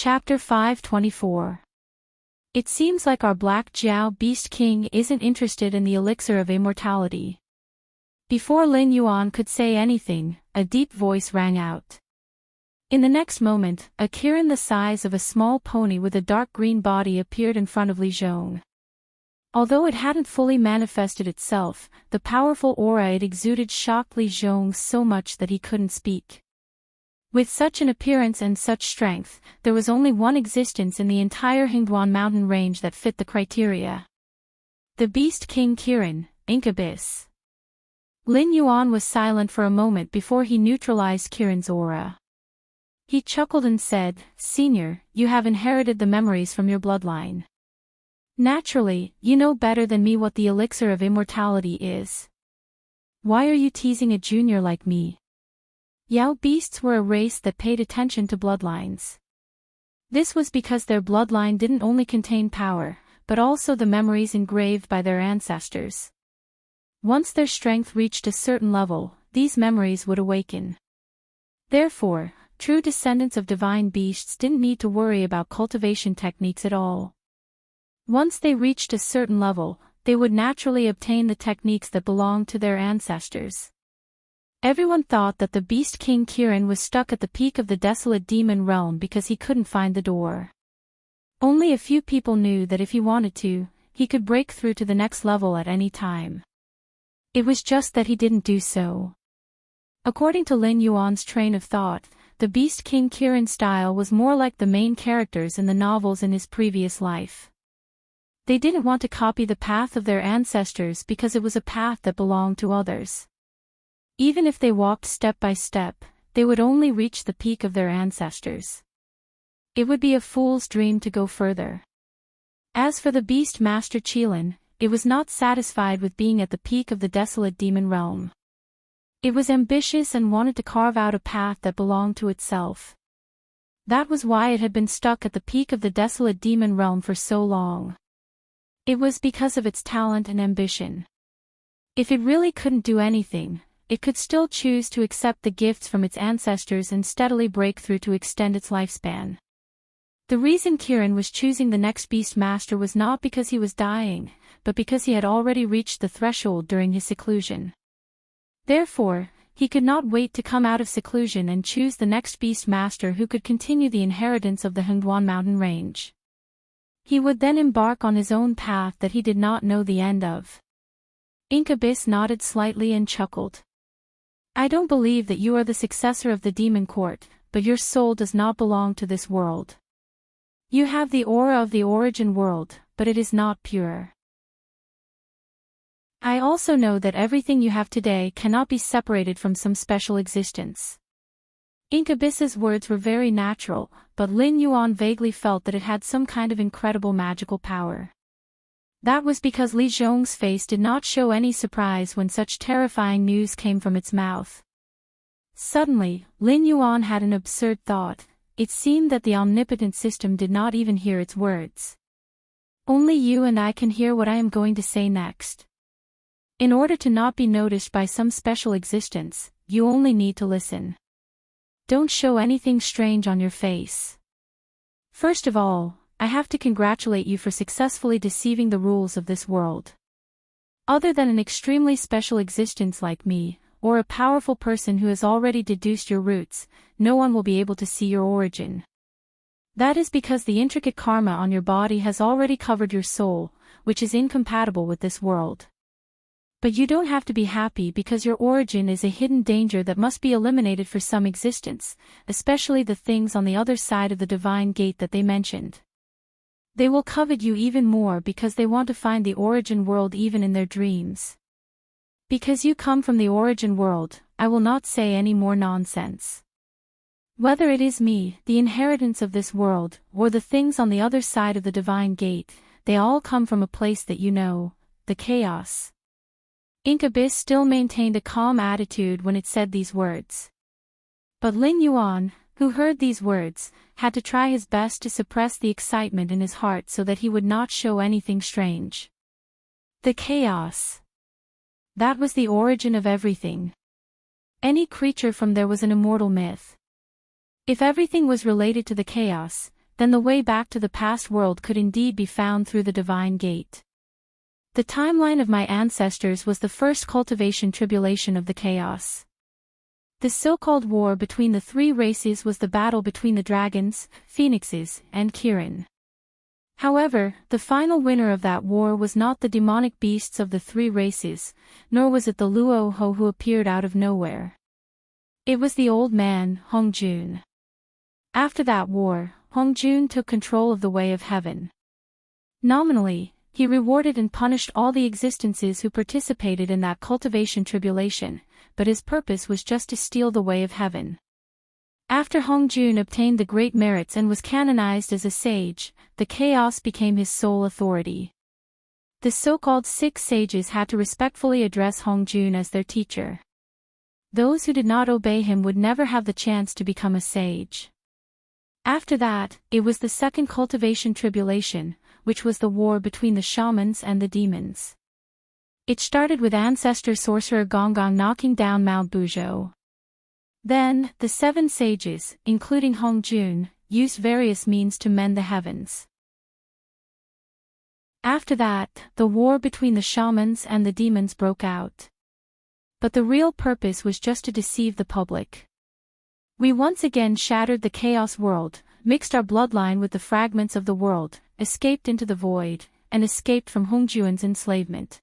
Chapter 524. It seems like our Black Jiao Beast King isn't interested in the elixir of immortality. Before Lin Yuan could say anything, a deep voice rang out. In the next moment, a Kirin the size of a small pony with a dark green body appeared in front of Li Zhong. Although it hadn't fully manifested itself, the powerful aura it exuded shocked Li Zhong so much that he couldn't speak. With such an appearance and such strength, there was only one existence in the entire Hingduan mountain range that fit the criteria. The Beast King Kirin, Incubus. Lin Yuan was silent for a moment before he neutralized Kirin's aura. He chuckled and said, "Senior, you have inherited the memories from your bloodline. Naturally, you know better than me what the elixir of immortality is. Why are you teasing a junior like me?" Yao beasts were a race that paid attention to bloodlines. This was because their bloodline didn't only contain power, but also the memories engraved by their ancestors. Once their strength reached a certain level, these memories would awaken. Therefore, true descendants of divine beasts didn't need to worry about cultivation techniques at all. Once they reached a certain level, they would naturally obtain the techniques that belonged to their ancestors. Everyone thought that the Beast King Kirin was stuck at the peak of the desolate demon realm because he couldn't find the door. Only a few people knew that if he wanted to, he could break through to the next level at any time. It was just that he didn't do so. According to Lin Yuan's train of thought, the Beast King Kirin's style was more like the main characters in the novels in his previous life. They didn't want to copy the path of their ancestors because it was a path that belonged to others. Even if they walked step by step, they would only reach the peak of their ancestors. It would be a fool's dream to go further. As for the Beast Master Qilin, it was not satisfied with being at the peak of the desolate demon realm. It was ambitious and wanted to carve out a path that belonged to itself. That was why it had been stuck at the peak of the desolate demon realm for so long. It was because of its talent and ambition. If it really couldn't do anything, it could still choose to accept the gifts from its ancestors and steadily break through to extend its lifespan. The reason Kirin was choosing the next Beast Master was not because he was dying, but because he had already reached the threshold during his seclusion. Therefore, he could not wait to come out of seclusion and choose the next Beast Master who could continue the inheritance of the Hingduan mountain range. He would then embark on his own path that he did not know the end of. Incubus nodded slightly and chuckled. "I don't believe that you are the successor of the demon court, but your soul does not belong to this world. You have the aura of the origin world, but it is not pure. I also know that everything you have today cannot be separated from some special existence." Incubus's words were very natural, but Lin Yuan vaguely felt that it had some kind of incredible magical power. That was because Li Zhong's face did not show any surprise when such terrifying news came from its mouth. Suddenly, Lin Yuan had an absurd thought. It seemed that the omnipotent system did not even hear its words. Only you and I can hear what I am going to say next. In order to not be noticed by some special existence, you only need to listen. Don't show anything strange on your face. First of all, I have to congratulate you for successfully deceiving the rules of this world. Other than an extremely special existence like me, or a powerful person who has already deduced your roots, no one will be able to see your origin. That is because the intricate karma on your body has already covered your soul, which is incompatible with this world. But you don't have to be happy because your origin is a hidden danger that must be eliminated for some existence, especially the things on the other side of the divine gate that they mentioned. They will covet you even more because they want to find the origin world even in their dreams. Because you come from the origin world, I will not say any more nonsense. Whether it is me, the inheritance of this world, or the things on the other side of the divine gate, they all come from a place that you know, the chaos. Incubus still maintained a calm attitude when it said these words. But Lin Yuan, who heard these words, had to try his best to suppress the excitement in his heart so that he would not show anything strange. The chaos. That was the origin of everything. Any creature from there was an immortal myth. If everything was related to the chaos, then the way back to the past world could indeed be found through the divine gate. The timeline of my ancestors was the first cultivation tribulation of the chaos. This so-called war between the three races was the battle between the dragons, phoenixes, and Kirin. However, the final winner of that war was not the demonic beasts of the three races, nor was it the Luo-ho who appeared out of nowhere. It was the old man, Hongjun. After that war, Hongjun took control of the Way of Heaven. Nominally, he rewarded and punished all the existences who participated in that cultivation tribulation, but his purpose was just to steal the Way of Heaven. After Hongjun obtained the great merits and was canonized as a sage, the chaos became his sole authority. The so-called 6 sages had to respectfully address Hongjun as their teacher. Those who did not obey him would never have the chance to become a sage. After that, it was the second cultivation tribulation, which was the war between the shamans and the demons. It started with ancestor sorcerer Gonggong knocking down Mount Buzhou. Then, the 7 sages, including Hongjun, used various means to mend the heavens. After that, the war between the shamans and the demons broke out. But the real purpose was just to deceive the public. We once again shattered the chaos world, mixed our bloodline with the fragments of the world, escaped into the void, and escaped from Hongjun's enslavement.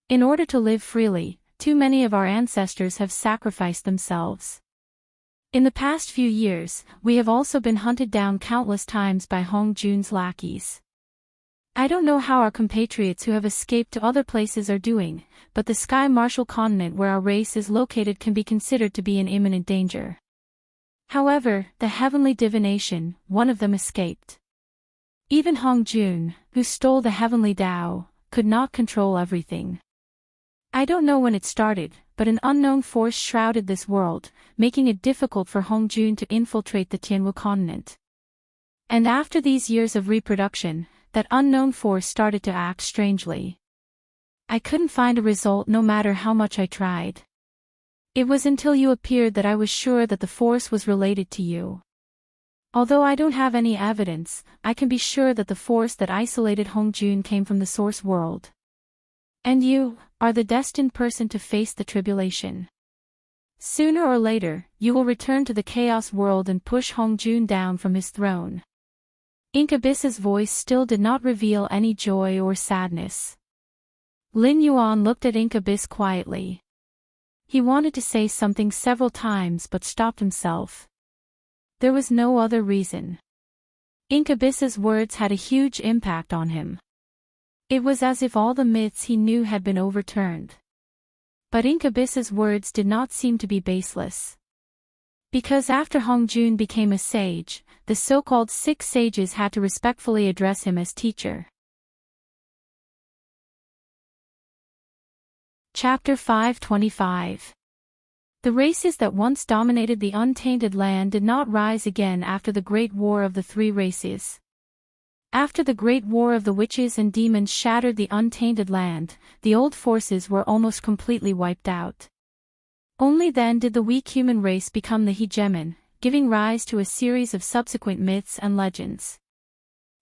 In order to live freely, too many of our ancestors have sacrificed themselves. In the past few years, we have also been hunted down countless times by Hongjun's lackeys. I don't know how our compatriots who have escaped to other places are doing, but the Sky Martial continent where our race is located can be considered to be in imminent danger. However, the heavenly divination, one of them escaped. Even Hongjun, who stole the heavenly Tao, could not control everything. I don't know when it started, but an unknown force shrouded this world, making it difficult for Hongjun to infiltrate the Tianwu continent. And after these years of reproduction, that unknown force started to act strangely. I couldn't find a result no matter how much I tried. It was until you appeared that I was sure that the force was related to you. Although I don't have any evidence, I can be sure that the force that isolated Hongjun came from the source world. And you are the destined person to face the tribulation. Sooner or later, you will return to the chaos world and push Hongjun down from his throne. Incubus's voice still did not reveal any joy or sadness. Lin Yuan looked at Incubus quietly. He wanted to say something several times but stopped himself. There was no other reason. Incubus's words had a huge impact on him. It was as if all the myths he knew had been overturned. But Incubus's words did not seem to be baseless. Because after Hongjun became a sage, the so-called 6 sages had to respectfully address him as teacher. Chapter 525. The races that once dominated the untainted land did not rise again after the Great War of the Three Races. After the Great War of the Witches and Demons shattered the untainted land, the old forces were almost completely wiped out. Only then did the weak human race become the hegemon, giving rise to a series of subsequent myths and legends.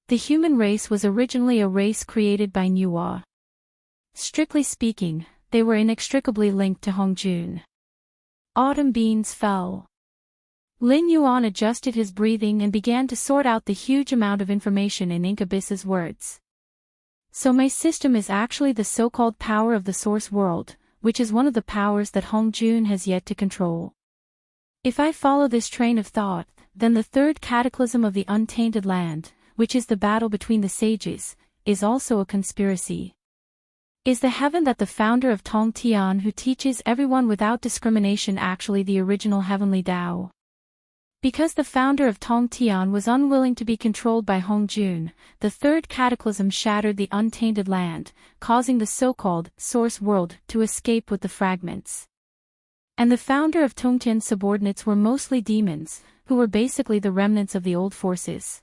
The human race was originally a race created by Nuwa. Strictly speaking, they were inextricably linked to Hongjun. Autumn beans fell. Lin Yuan adjusted his breathing and began to sort out the huge amount of information in Incubus's words. So my system is actually the so-called power of the source world, which is one of the powers that Hongjun has yet to control. If I follow this train of thought, then the third cataclysm of the untainted land, which is the battle between the sages, is also a conspiracy. Is the heaven that the founder of Tong Tian who teaches everyone without discrimination actually the original heavenly Tao? Because the founder of Tong Tian was unwilling to be controlled by Hongjun, the third cataclysm shattered the untainted land, causing the so-called source world to escape with the fragments. And the founder of Tongtian's subordinates were mostly demons, who were basically the remnants of the old forces.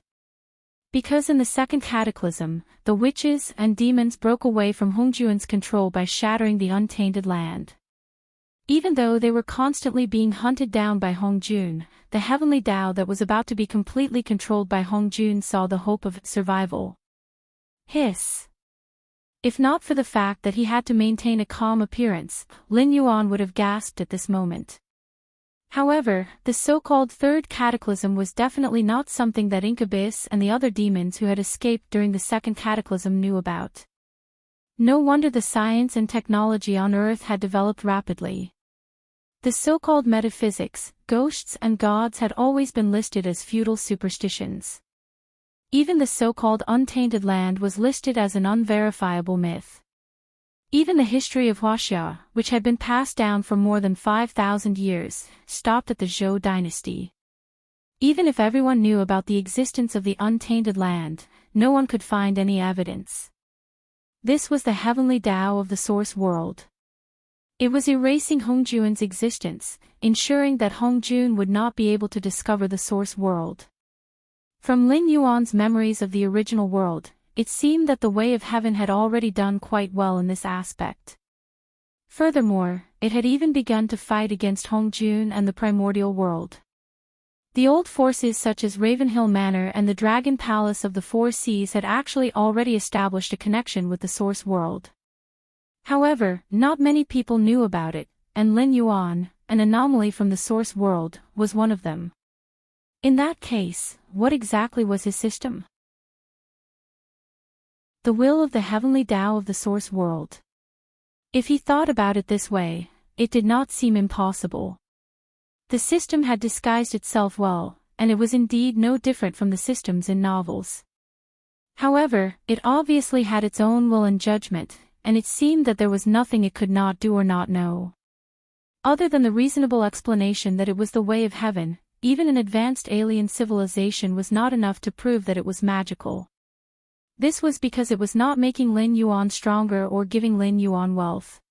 Because in the second cataclysm, the witches and demons broke away from Hongjun's control by shattering the untainted land. Even though they were constantly being hunted down by Hongjun, the heavenly Tao that was about to be completely controlled by Hongjun saw the hope of survival. Hiss. If not for the fact that he had to maintain a calm appearance, Lin Yuan would have gasped at this moment. However, the so-called third cataclysm was definitely not something that Incubus and the other demons who had escaped during the second cataclysm knew about. No wonder the science and technology on Earth had developed rapidly. The so-called metaphysics, ghosts and gods had always been listed as feudal superstitions. Even the so-called untainted land was listed as an unverifiable myth. Even the history of Huaxia, which had been passed down for more than 5,000 years, stopped at the Zhou dynasty. Even if everyone knew about the existence of the untainted land, no one could find any evidence. This was the heavenly Tao of the source world. It was erasing Hongjun's existence, ensuring that Hongjun would not be able to discover the source world. From Lin Yuan's memories of the original world, it seemed that the way of heaven had already done quite well in this aspect. Furthermore, it had even begun to fight against Hongjun and the primordial world. The old forces such as Ravenhill Manor and the Dragon Palace of the Four Seas had actually already established a connection with the source world. However, not many people knew about it, and Lin Yuan, an anomaly from the source world, was one of them. In that case, what exactly was his system? The will of the heavenly Tao of the source world. If he thought about it this way, it did not seem impossible. The system had disguised itself well, and it was indeed no different from the systems in novels. However, it obviously had its own will and judgment, and it seemed that there was nothing it could not do or not know. Other than the reasonable explanation that it was the way of heaven, even an advanced alien civilization was not enough to prove that it was magical. This was because it was not making Lin Yuan stronger or giving Lin Yuan wealth.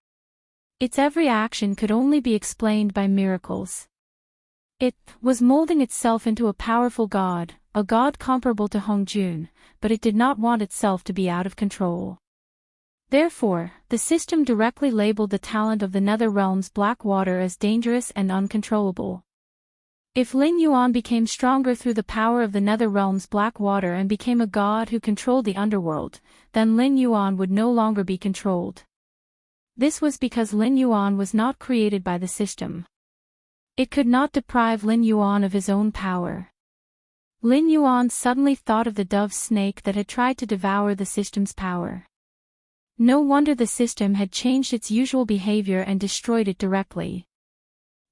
Its every action could only be explained by miracles. It was molding itself into a powerful god, a god comparable to Hongjun, but it did not want itself to be out of control. Therefore, the system directly labeled the talent of the Nether Realm's black water as dangerous and uncontrollable. If Lin Yuan became stronger through the power of the Nether Realm's black water and became a god who controlled the underworld, then Lin Yuan would no longer be controlled. This was because Lin Yuan was not created by the system. It could not deprive Lin Yuan of his own power. Lin Yuan suddenly thought of the dove snake that had tried to devour the system's power. No wonder the system had changed its usual behavior and destroyed it directly.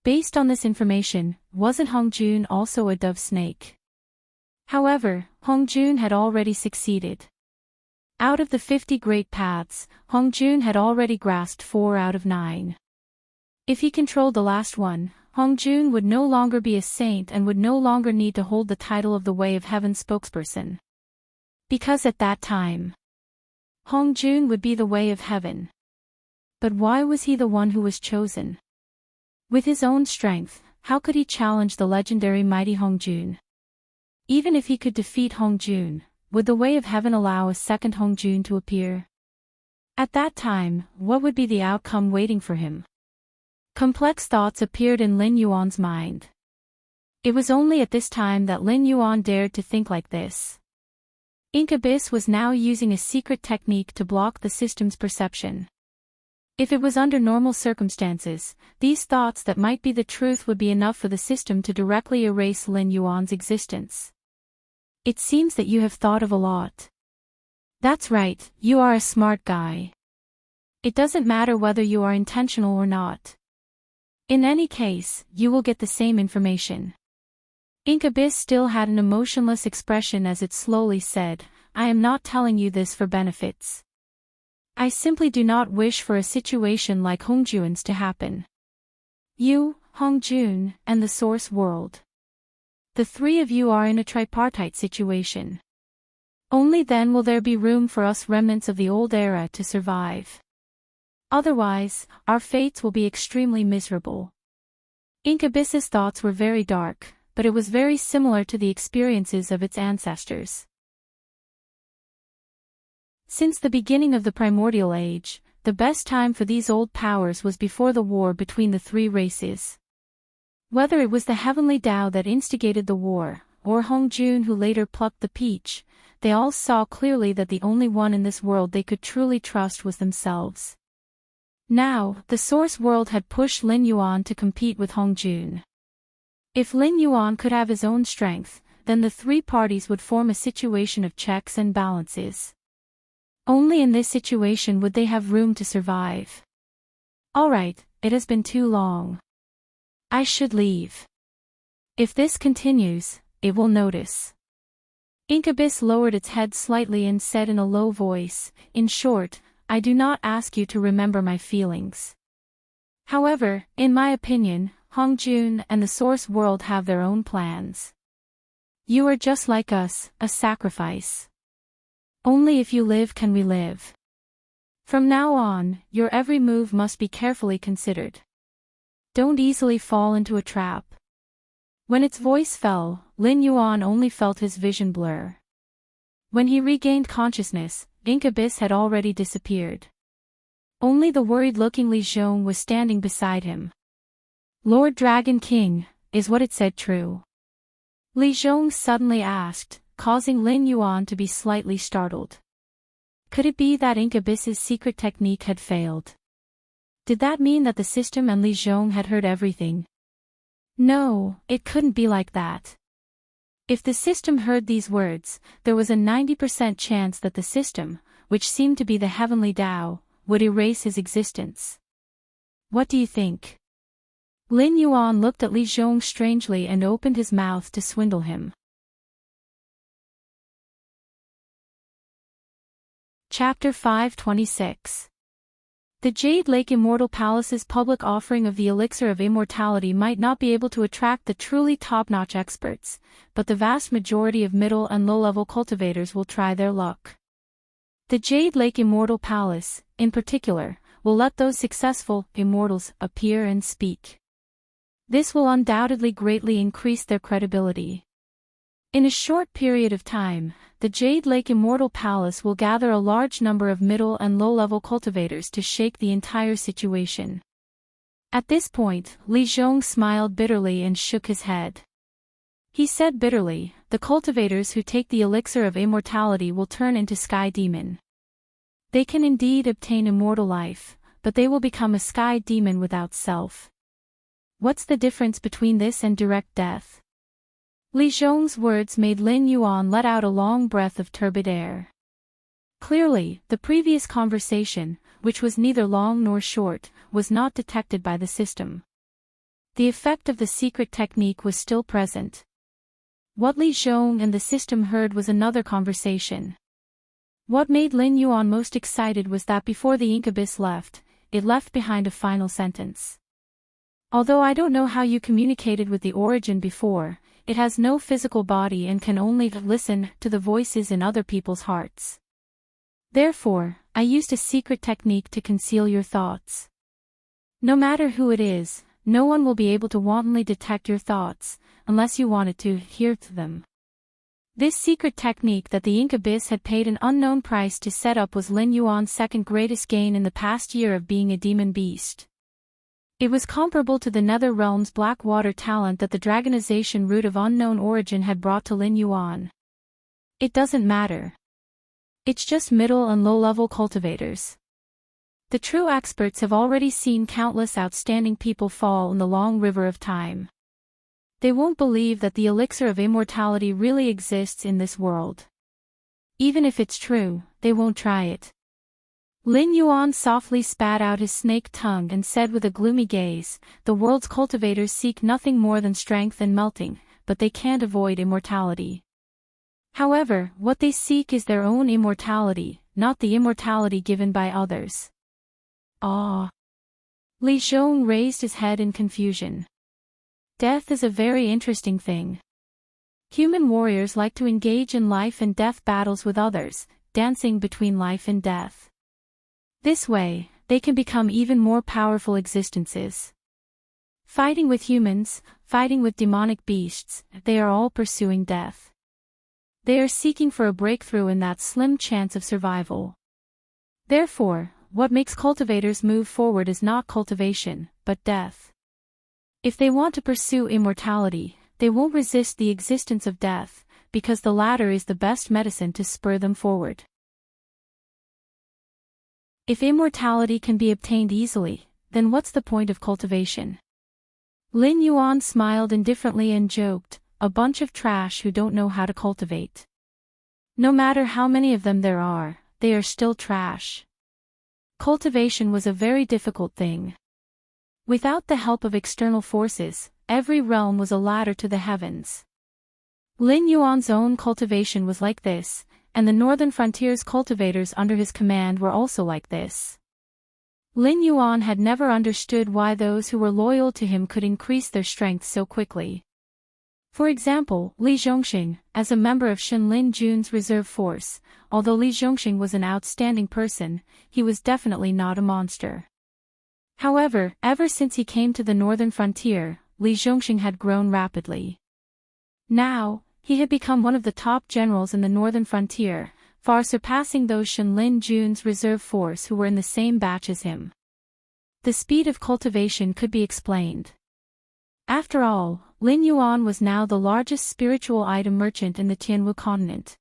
Based on this information, wasn't Hongjun also a dove snake? However, Hongjun had already succeeded. Out of the 50 great paths, Hongjun had already grasped 4 out of 9. If he controlled the last one, Hongjun would no longer be a saint and would no longer need to hold the title of the Way of Heaven spokesperson. Because at that time, Hongjun would be the Way of Heaven. But why was he the one who was chosen? With his own strength, how could he challenge the legendary mighty Hongjun? Even if he could defeat Hongjun, would the Way of Heaven allow a second Hongjun to appear? At that time, what would be the outcome waiting for him? Complex thoughts appeared in Lin Yuan's mind. It was only at this time that Lin Yuan dared to think like this. Incubus was now using a secret technique to block the system's perception. If it was under normal circumstances, these thoughts that might be the truth would be enough for the system to directly erase Lin Yuan's existence. It seems that you have thought of a lot. That's right, you are a smart guy. It doesn't matter whether you are intentional or not. In any case, you will get the same information. Incubus still had an emotionless expression as it slowly said, I am not telling you this for benefits. I simply do not wish for a situation like Hongjun's to happen. You, Hongjun, and the source world. The three of you are in a tripartite situation. Only then will there be room for us remnants of the old era to survive. Otherwise, our fates will be extremely miserable. Incubus's thoughts were very dark, but it was very similar to the experiences of its ancestors. Since the beginning of the primordial age, the best time for these old powers was before the war between the three races. Whether it was the heavenly Tao that instigated the war, or Hong Jun who later plucked the peach, they all saw clearly that the only one in this world they could truly trust was themselves. Now, the source world had pushed Lin Yuan to compete with Hong Jun. If Lin Yuan could have his own strength, then the three parties would form a situation of checks and balances. Only in this situation would they have room to survive. Alright, it has been too long. I should leave. If this continues, it will notice. Incubus lowered its head slightly and said in a low voice, "In short, I do not ask you to remember my feelings. However, in my opinion, Hong Jun and the source world have their own plans. You are just like us, a sacrifice. Only if you live can we live. From now on, your every move must be carefully considered. Don't easily fall into a trap." When its voice fell, Lin Yuan only felt his vision blur. When he regained consciousness, Incubus had already disappeared. Only the worried-looking Li Zhong was standing beside him. "Lord Dragon King, is what it said true?" Li Zhong suddenly asked, causing Lin Yuan to be slightly startled. Could it be that Incubus's secret technique had failed? Did that mean that the system and Li Zhong had heard everything? No, it couldn't be like that. If the system heard these words, there was a 90% chance that the system, which seemed to be the heavenly Tao, would erase his existence. What do you think? Lin Yuan looked at Li Zhong strangely and opened his mouth to swindle him. Chapter 526. The Jade Lake Immortal Palace's public offering of the elixir of immortality might not be able to attract the truly top-notch experts, but the vast majority of middle and low-level cultivators will try their luck. The Jade Lake Immortal Palace, in particular, will let those successful immortals appear and speak. This will undoubtedly greatly increase their credibility. In a short period of time, the Jade Lake Immortal Palace will gather a large number of middle and low-level cultivators to shake the entire situation. At this point, Li Zhong smiled bitterly and shook his head. He said bitterly, "The cultivators who take the elixir of immortality will turn into sky demon. They can indeed obtain immortal life, but they will become a sky demon without self. What's the difference between this and direct death?" Li Zhong's words made Lin Yuan let out a long breath of turbid air. Clearly, the previous conversation, which was neither long nor short, was not detected by the system. The effect of the secret technique was still present. What Li Zhong and the system heard was another conversation. What made Lin Yuan most excited was that before the incubus left, it left behind a final sentence. "Although I don't know how you communicated with the origin before, it has no physical body and can only listen to the voices in other people's hearts. Therefore, I used a secret technique to conceal your thoughts. No matter who it is, no one will be able to wantonly detect your thoughts, unless you wanted to hear them." This secret technique that the incubus had paid an unknown price to set up was Lin Yuan's second greatest gain in the past year of being a demon beast. It was comparable to the Nether Realm's black water talent that the dragonization root of unknown origin had brought to Lin Yuan. It doesn't matter. It's just middle and low-level cultivators. The true experts have already seen countless outstanding people fall in the long river of time. They won't believe that the elixir of immortality really exists in this world. Even if it's true, they won't try it. Lin Yuan softly spat out his snake tongue and said with a gloomy gaze, "The world's cultivators seek nothing more than strength and melting, but they can't avoid immortality. However, what they seek is their own immortality, not the immortality given by others." Ah! Li Zhong raised his head in confusion. Death is a very interesting thing. Human warriors like to engage in life and death battles with others, dancing between life and death. This way, they can become even more powerful existences. Fighting with humans, fighting with demonic beasts, they are all pursuing death. They are seeking for a breakthrough in that slim chance of survival. Therefore, what makes cultivators move forward is not cultivation, but death. If they want to pursue immortality, they won't resist the existence of death, because the latter is the best medicine to spur them forward. If immortality can be obtained easily, then what's the point of cultivation? Lin Yuan smiled indifferently and joked, a bunch of trash who don't know how to cultivate. No matter how many of them there are, they are still trash. Cultivation was a very difficult thing. Without the help of external forces, every realm was a ladder to the heavens. Lin Yuan's own cultivation was like this, and the northern frontier's cultivators under his command were also like this. Lin Yuan had never understood why those who were loyal to him could increase their strength so quickly. For example, Li Zhongxing, as a member of Shen Lin Jun's reserve force, although Li Zhongxing was an outstanding person, he was definitely not a monster. However, ever since he came to the northern frontier, Li Zhongxing had grown rapidly. Now, he had become one of the top generals in the northern frontier, far surpassing those Shen Lin Jun's reserve force who were in the same batch as him. The speed of cultivation could be explained. After all, Lin Yuan was now the largest spiritual item merchant in the Tianwu continent.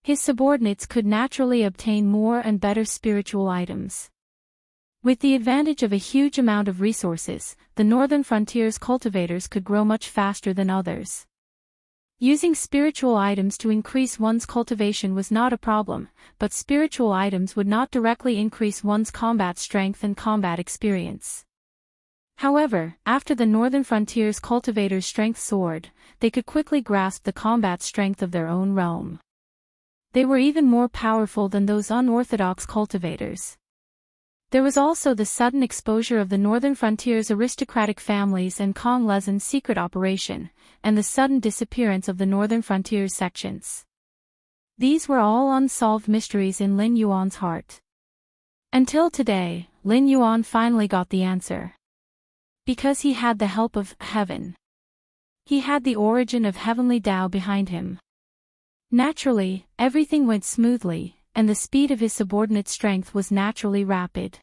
His subordinates could naturally obtain more and better spiritual items. With the advantage of a huge amount of resources, the northern frontier's cultivators could grow much faster than others. Using spiritual items to increase one's cultivation was not a problem, but spiritual items would not directly increase one's combat strength and combat experience. However, after the northern frontier's cultivators' strength soared, they could quickly grasp the combat strength of their own realm. They were even more powerful than those unorthodox cultivators. There was also the sudden exposure of the northern frontier's aristocratic families and Kong Lezin's secret operation, and the sudden disappearance of the northern frontier's sections. These were all unsolved mysteries in Lin Yuan's heart. Until today, Lin Yuan finally got the answer. Because he had the help of heaven. He had the origin of heavenly Tao behind him. Naturally, everything went smoothly, and the speed of his subordinate's strength was naturally rapid.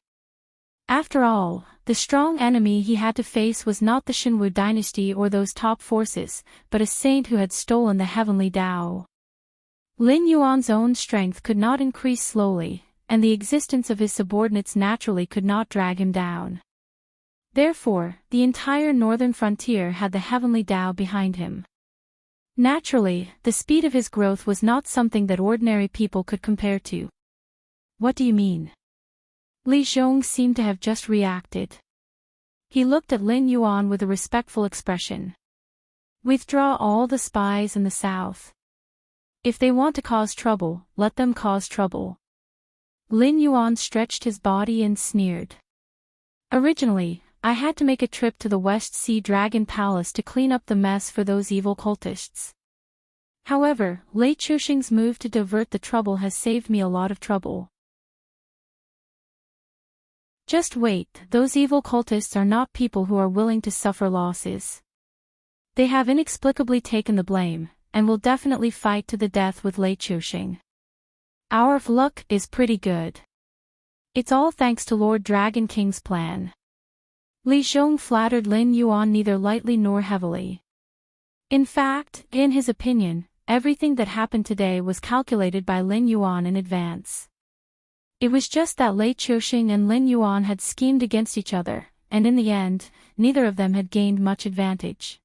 After all, the strong enemy he had to face was not the Shenwu dynasty or those top forces, but a saint who had stolen the heavenly Tao. Lin Yuan's own strength could not increase slowly, and the existence of his subordinates naturally could not drag him down. Therefore, the entire northern frontier had the heavenly Tao behind him. Naturally, the speed of his growth was not something that ordinary people could compare to. What do you mean? Li Zhong seemed to have just reacted. He looked at Lin Yuan with a respectful expression. Withdraw all the spies in the south. If they want to cause trouble, let them cause trouble. Lin Yuan stretched his body and sneered. Originally, I had to make a trip to the West Sea Dragon Palace to clean up the mess for those evil cultists. However, Lei Chuxing's move to divert the trouble has saved me a lot of trouble. Just wait, those evil cultists are not people who are willing to suffer losses. They have inexplicably taken the blame, and will definitely fight to the death with Lei Chuxing. Our luck is pretty good. It's all thanks to Lord Dragon King's plan. Li Zhong flattered Lin Yuan neither lightly nor heavily. In fact, in his opinion, everything that happened today was calculated by Lin Yuan in advance. It was just that Lei Chuxing and Lin Yuan had schemed against each other, and in the end, neither of them had gained much advantage.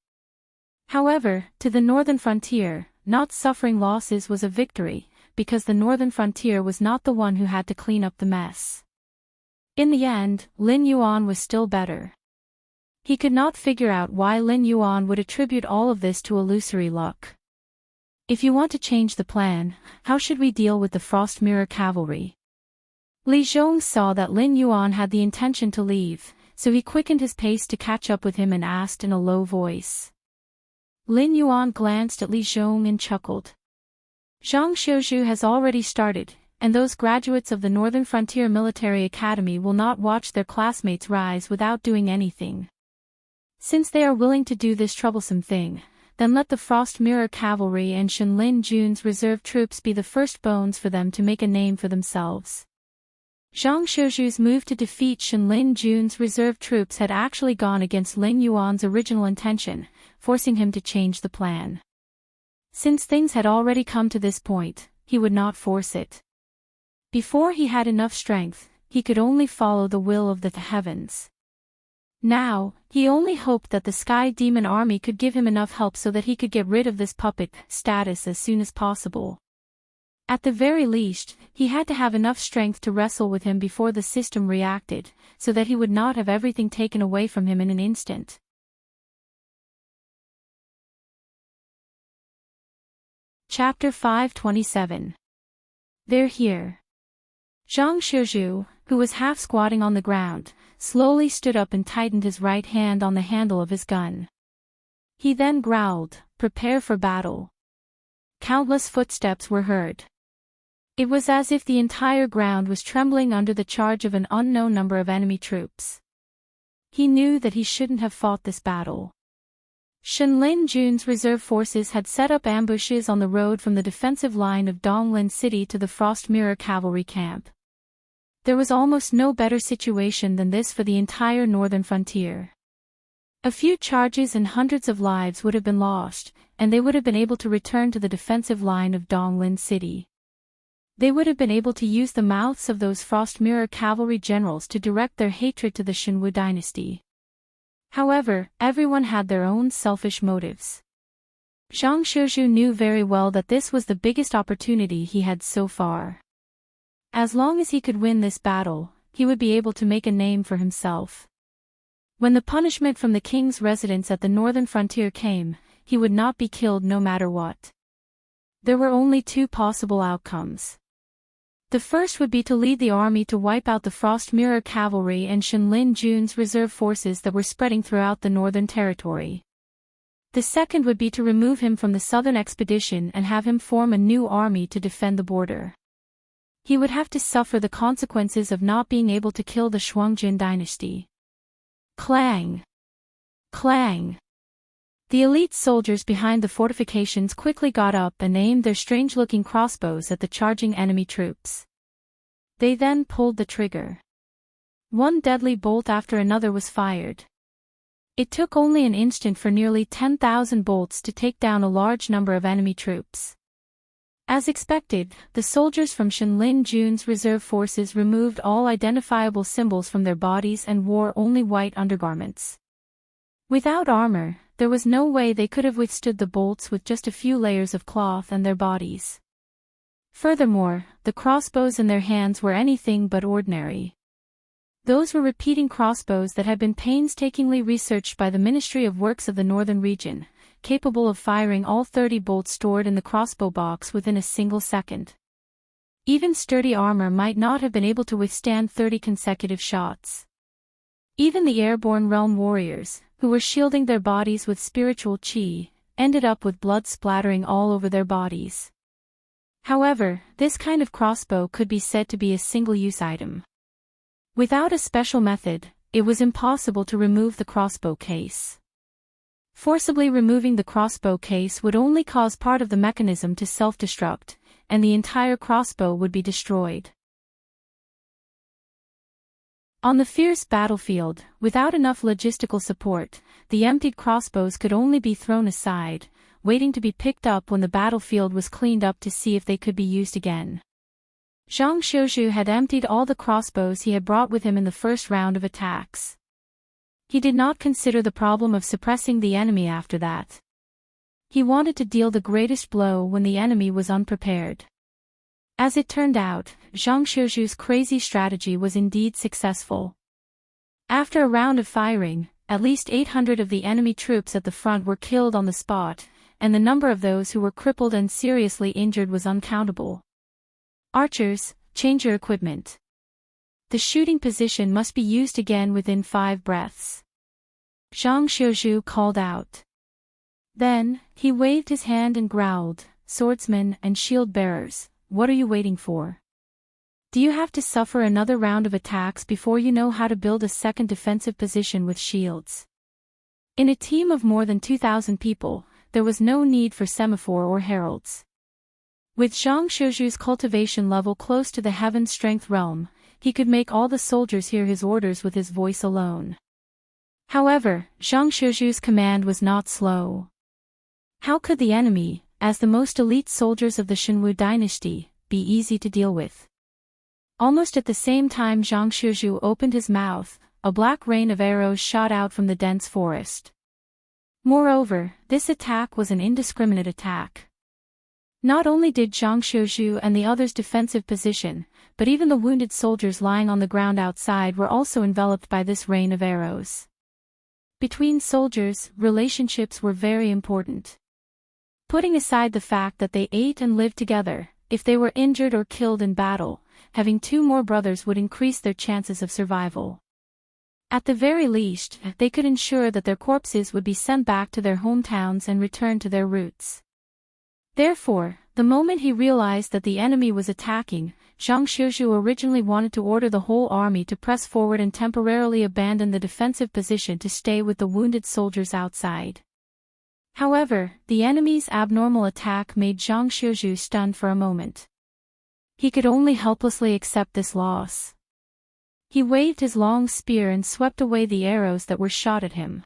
However, to the northern frontier, not suffering losses was a victory, because the northern frontier was not the one who had to clean up the mess. In the end, Lin Yuan was still better. He could not figure out why Lin Yuan would attribute all of this to illusory luck. If you want to change the plan, how should we deal with the Frost Mirror Cavalry? Li Zhong saw that Lin Yuan had the intention to leave, so he quickened his pace to catch up with him and asked in a low voice. Lin Yuan glanced at Li Zhong and chuckled. Zhang Xiuzhu has already started, and those graduates of the Northern Frontier Military Academy will not watch their classmates rise without doing anything. Since they are willing to do this troublesome thing, then let the Frost Mirror Cavalry and Shen Lin Jun's reserve troops be the first bones for them to make a name for themselves. Zhang Shouju's move to defeat Shen Lin Jun's reserve troops had actually gone against Lin Yuan's original intention, forcing him to change the plan. Since things had already come to this point, he would not force it. Before he had enough strength, he could only follow the will of the heavens. Now, he only hoped that the Sky Demon Army could give him enough help so that he could get rid of this puppet status as soon as possible. At the very least, he had to have enough strength to wrestle with him before the system reacted, so that he would not have everything taken away from him in an instant. Chapter 527. They're here. Zhang Shouju, who was half squatting on the ground, slowly stood up and tightened his right hand on the handle of his gun. He then growled, "Prepare for battle." Countless footsteps were heard. It was as if the entire ground was trembling under the charge of an unknown number of enemy troops. He knew that he shouldn't have fought this battle. Shen Lin Jun's reserve forces had set up ambushes on the road from the defensive line of Donglin City to the Frost Mirror cavalry camp. There was almost no better situation than this for the entire northern frontier. A few charges and hundreds of lives would have been lost, and they would have been able to return to the defensive line of Donglin City. They would have been able to use the mouths of those Frost Mirror cavalry generals to direct their hatred to the Shenwu dynasty. However, everyone had their own selfish motives. Zhang Shouju knew very well that this was the biggest opportunity he had so far. As long as he could win this battle, he would be able to make a name for himself. When the punishment from the king's residence at the northern frontier came, he would not be killed no matter what. There were only two possible outcomes. The first would be to lead the army to wipe out the Frost Mirror cavalry and Shen Lin Jun's reserve forces that were spreading throughout the northern territory. The second would be to remove him from the southern expedition and have him form a new army to defend the border. He would have to suffer the consequences of not being able to kill the Shuangjin dynasty. Clang! Clang! The elite soldiers behind the fortifications quickly got up and aimed their strange-looking crossbows at the charging enemy troops. They then pulled the trigger. One deadly bolt after another was fired. It took only an instant for nearly 10,000 bolts to take down a large number of enemy troops. As expected, the soldiers from Shen Lin Jun's reserve forces removed all identifiable symbols from their bodies and wore only white undergarments. Without armor, there was no way they could have withstood the bolts with just a few layers of cloth on their bodies. Furthermore, the crossbows in their hands were anything but ordinary. Those were repeating crossbows that had been painstakingly researched by the Ministry of Works of the Northern Region, capable of firing all 30 bolts stored in the crossbow box within a single second. Even sturdy armor might not have been able to withstand 30 consecutive shots. Even the airborne realm warriors, who were shielding their bodies with spiritual chi, ended up with blood splattering all over their bodies. However, this kind of crossbow could be said to be a single-use item. Without a special method, it was impossible to remove the crossbow case. Forcibly removing the crossbow case would only cause part of the mechanism to self-destruct, and the entire crossbow would be destroyed. On the fierce battlefield, without enough logistical support, the emptied crossbows could only be thrown aside, waiting to be picked up when the battlefield was cleaned up to see if they could be used again. Zhang Shouju had emptied all the crossbows he had brought with him in the first round of attacks. He did not consider the problem of suppressing the enemy after that. He wanted to deal the greatest blow when the enemy was unprepared. As it turned out, Zhang Shouju's crazy strategy was indeed successful. After a round of firing, at least 800 of the enemy troops at the front were killed on the spot, and the number of those who were crippled and seriously injured was uncountable. Archers, change your equipment. The shooting position must be used again within 5 breaths. Zhang Shouju called out. Then, he waved his hand and growled, "Swordsmen and shield bearers, what are you waiting for? Do you have to suffer another round of attacks before you know how to build a second defensive position with shields?" In a team of more than 2,000 people, there was no need for semaphore or heralds. With Zhang Shouju's cultivation level close to the heaven strength realm, he could make all the soldiers hear his orders with his voice alone. However, Zhang Shizhu's command was not slow. How could the enemy, as the most elite soldiers of the Shenwu dynasty, be easy to deal with? Almost at the same time Zhang Shizhu opened his mouth, a black rain of arrows shot out from the dense forest. Moreover, this attack was an indiscriminate attack. Not only did Zhang Shizhu and the others' defensive position, but even the wounded soldiers lying on the ground outside were also enveloped by this rain of arrows. Between soldiers, relationships were very important. Putting aside the fact that they ate and lived together, if they were injured or killed in battle, having two more brothers would increase their chances of survival. At the very least, they could ensure that their corpses would be sent back to their hometowns and return to their roots. Therefore, the moment he realized that the enemy was attacking, Zhang Shizhu originally wanted to order the whole army to press forward and temporarily abandon the defensive position to stay with the wounded soldiers outside. However, the enemy's abnormal attack made Zhang Shizhu stunned for a moment. He could only helplessly accept this loss. He waved his long spear and swept away the arrows that were shot at him.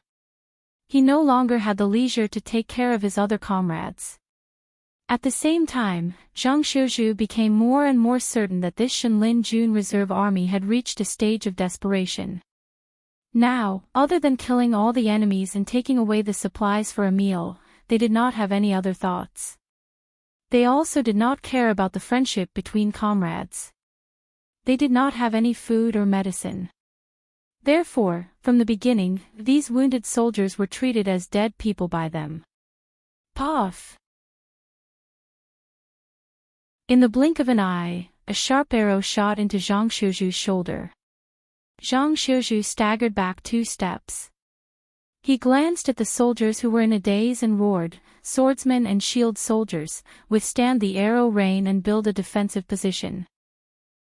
He no longer had the leisure to take care of his other comrades. At the same time, Zhang Shizhu became more and more certain that this Shenlin Jun reserve army had reached a stage of desperation. Now, other than killing all the enemies and taking away the supplies for a meal, they did not have any other thoughts. They also did not care about the friendship between comrades. They did not have any food or medicine. Therefore, from the beginning, these wounded soldiers were treated as dead people by them. Puff! In the blink of an eye, a sharp arrow shot into Zhang Shizhu's shoulder. Zhang Shizhu staggered back 2 steps. He glanced at the soldiers who were in a daze and roared, "Swordsmen and shield soldiers, withstand the arrow rain and build a defensive position.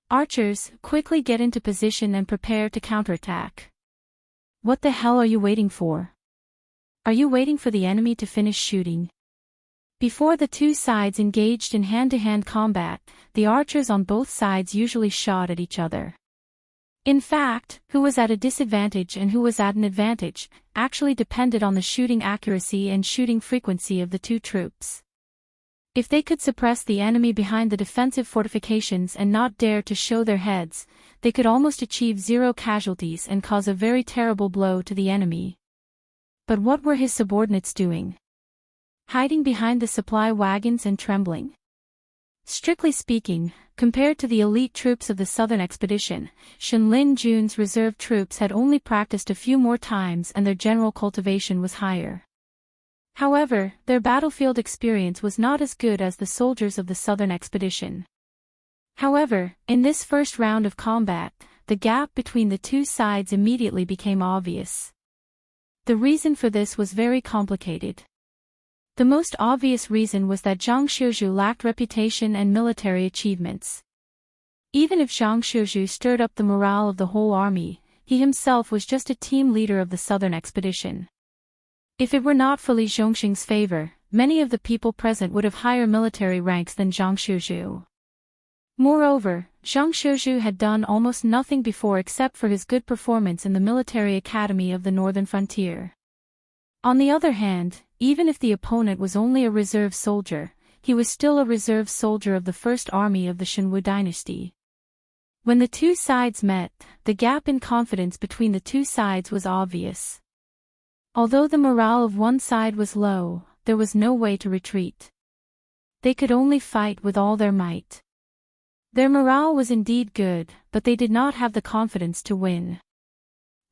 Archers, quickly get into position and prepare to counterattack. What the hell are you waiting for? Are you waiting for the enemy to finish shooting?" Before the two sides engaged in hand-to-hand combat, the archers on both sides usually shot at each other. In fact, who was at a disadvantage and who was at an advantage, actually depended on the shooting accuracy and shooting frequency of the two troops. If they could suppress the enemy behind the defensive fortifications and not dare to show their heads, they could almost achieve 0 casualties and cause a very terrible blow to the enemy. But what were his subordinates doing? Hiding behind the supply wagons and trembling. Strictly speaking, compared to the elite troops of the southern expedition, Shenlin Jun's reserve troops had only practiced a few more times and their general cultivation was higher. However, their battlefield experience was not as good as the soldiers of the southern expedition. However, in this first round of combat, the gap between the two sides immediately became obvious. The reason for this was very complicated. The most obvious reason was that Zhang Shizhu lacked reputation and military achievements. Even if Zhang Shizhu stirred up the morale of the whole army, he himself was just a team leader of the southern expedition. If it were not for Li Zhongxing's favor, many of the people present would have higher military ranks than Zhang Shizhu. Moreover, Zhang Shizhu had done almost nothing before except for his good performance in the military academy of the northern frontier. On the other hand, even if the opponent was only a reserve soldier, he was still a reserve soldier of the first army of the Shenwu dynasty. When the two sides met, the gap in confidence between the two sides was obvious. Although the morale of one side was low, there was no way to retreat. They could only fight with all their might. Their morale was indeed good, but they did not have the confidence to win.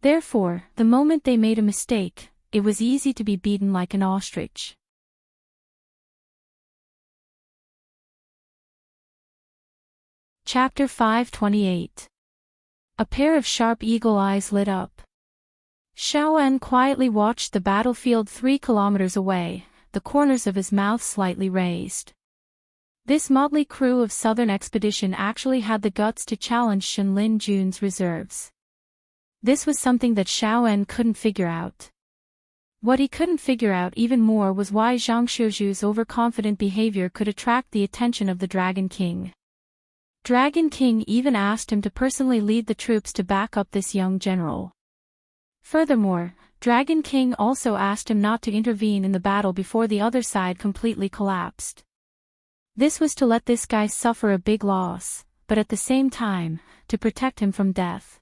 Therefore, the moment they made a mistake, it was easy to be beaten like an ostrich. Chapter 528. A pair of sharp eagle eyes lit up. Xiao En quietly watched the battlefield 3 kilometers away, the corners of his mouth slightly raised. This motley crew of southern expedition actually had the guts to challenge Shenlin Jun's reserves. This was something that Xiao En couldn't figure out. What he couldn't figure out even more was why Zhang Shizhu's overconfident behavior could attract the attention of the Dragon King. Dragon King even asked him to personally lead the troops to back up this young general. Furthermore, Dragon King also asked him not to intervene in the battle before the other side completely collapsed. This was to let this guy suffer a big loss, but at the same time, to protect him from death.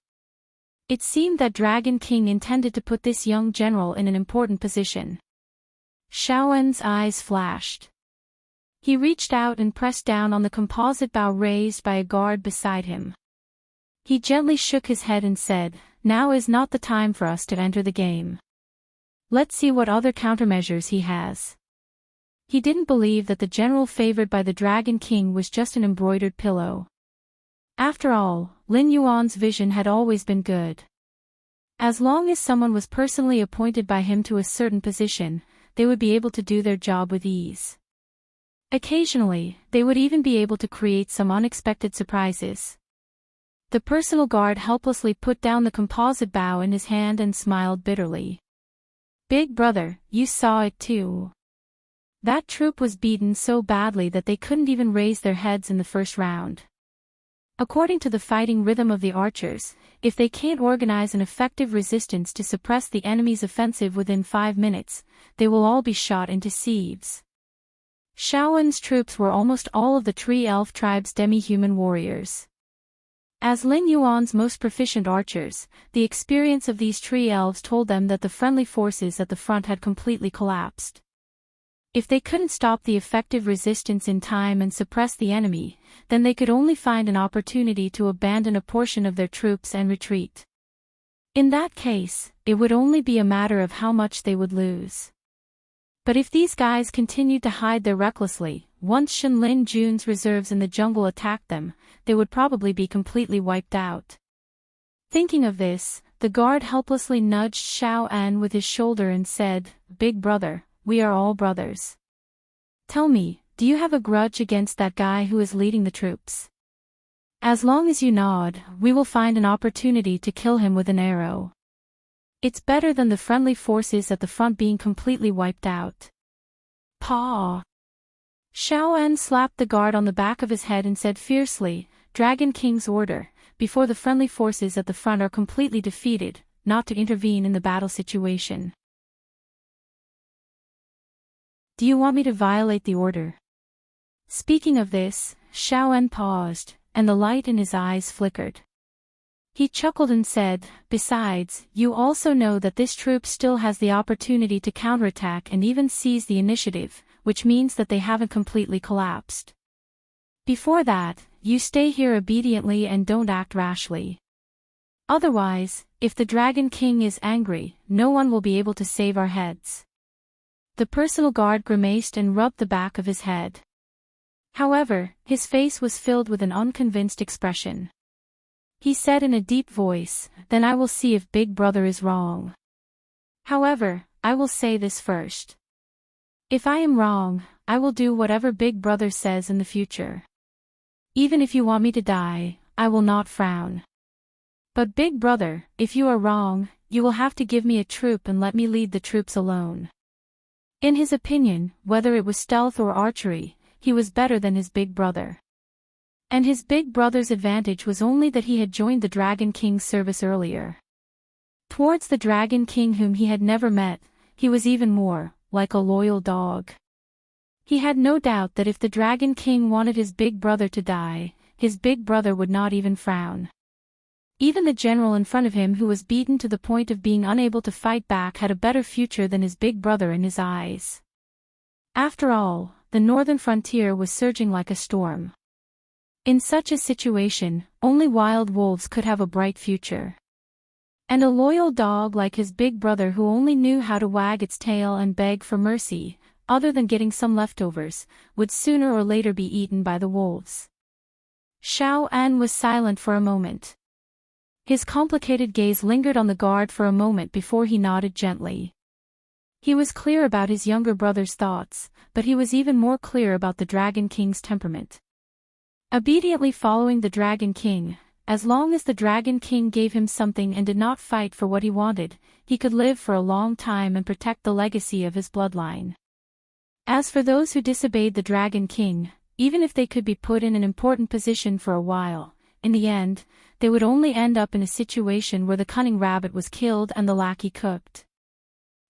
It seemed that Dragon King intended to put this young general in an important position. Xiaoen's eyes flashed. He reached out and pressed down on the composite bow raised by a guard beside him. He gently shook his head and said, "Now is not the time for us to enter the game. Let's see what other countermeasures he has." He didn't believe that the general favored by the Dragon King was just an embroidered pillow. After all, Lin Yuan's vision had always been good. As long as someone was personally appointed by him to a certain position, they would be able to do their job with ease. Occasionally, they would even be able to create some unexpected surprises. The personal guard helplessly put down the composite bow in his hand and smiled bitterly. "Big brother, you saw it too. That troop was beaten so badly that they couldn't even raise their heads in the first round. According to the fighting rhythm of the archers, if they can't organize an effective resistance to suppress the enemy's offensive within 5 minutes, they will all be shot into sieves." Xiaoen's troops were almost all of the Tree Elf tribe's demi-human warriors. As Lin Yuan's most proficient archers, the experience of these Tree Elves told them that the friendly forces at the front had completely collapsed. If they couldn't stop the effective resistance in time and suppress the enemy, then they could only find an opportunity to abandon a portion of their troops and retreat. In that case, it would only be a matter of how much they would lose. But if these guys continued to hide there recklessly, once Shen Lin Jun's reserves in the jungle attacked them, they would probably be completely wiped out. Thinking of this, the guard helplessly nudged Xiao An with his shoulder and said, "Big brother, we are all brothers. Tell me, do you have a grudge against that guy who is leading the troops? As long as you nod, we will find an opportunity to kill him with an arrow. It's better than the friendly forces at the front being completely wiped out." "Paw!" Xiao An slapped the guard on the back of his head and said fiercely, "Dragon King's order, before the friendly forces at the front are completely defeated, not to intervene in the battle situation. Do you want me to violate the order?" Speaking of this, Xiao An paused, and the light in his eyes flickered. He chuckled and said, "Besides, you also know that this troop still has the opportunity to counterattack and even seize the initiative, which means that they haven't completely collapsed. Before that, you stay here obediently and don't act rashly. Otherwise, if the Dragon King is angry, no one will be able to save our heads." The personal guard grimaced and rubbed the back of his head. However, his face was filled with an unconvinced expression. He said in a deep voice, "Then I will see if Big Brother is wrong. However, I will say this first. If I am wrong, I will do whatever Big Brother says in the future. Even if you want me to die, I will not frown. But Big Brother, if you are wrong, you will have to give me a troop and let me lead the troops alone." In his opinion, whether it was stealth or archery, he was better than his big brother. And his big brother's advantage was only that he had joined the Dragon King's service earlier. Towards the Dragon King whom he had never met, he was even more, like a loyal dog. He had no doubt that if the Dragon King wanted his big brother to die, his big brother would not even frown. Even the general in front of him who was beaten to the point of being unable to fight back had a better future than his big brother in his eyes. After all, the northern frontier was surging like a storm. In such a situation, only wild wolves could have a bright future. And a loyal dog like his big brother who only knew how to wag its tail and beg for mercy, other than getting some leftovers, would sooner or later be eaten by the wolves. Xiao An was silent for a moment. His complicated gaze lingered on the guard for a moment before he nodded gently. He was clear about his younger brother's thoughts, but he was even more clear about the Dragon King's temperament. Obediently following the Dragon King, as long as the Dragon King gave him something and did not fight for what he wanted, he could live for a long time and protect the legacy of his bloodline. As for those who disobeyed the Dragon King, even if they could be put in an important position for a while, in the end, they would only end up in a situation where the cunning rabbit was killed and the lackey cooked.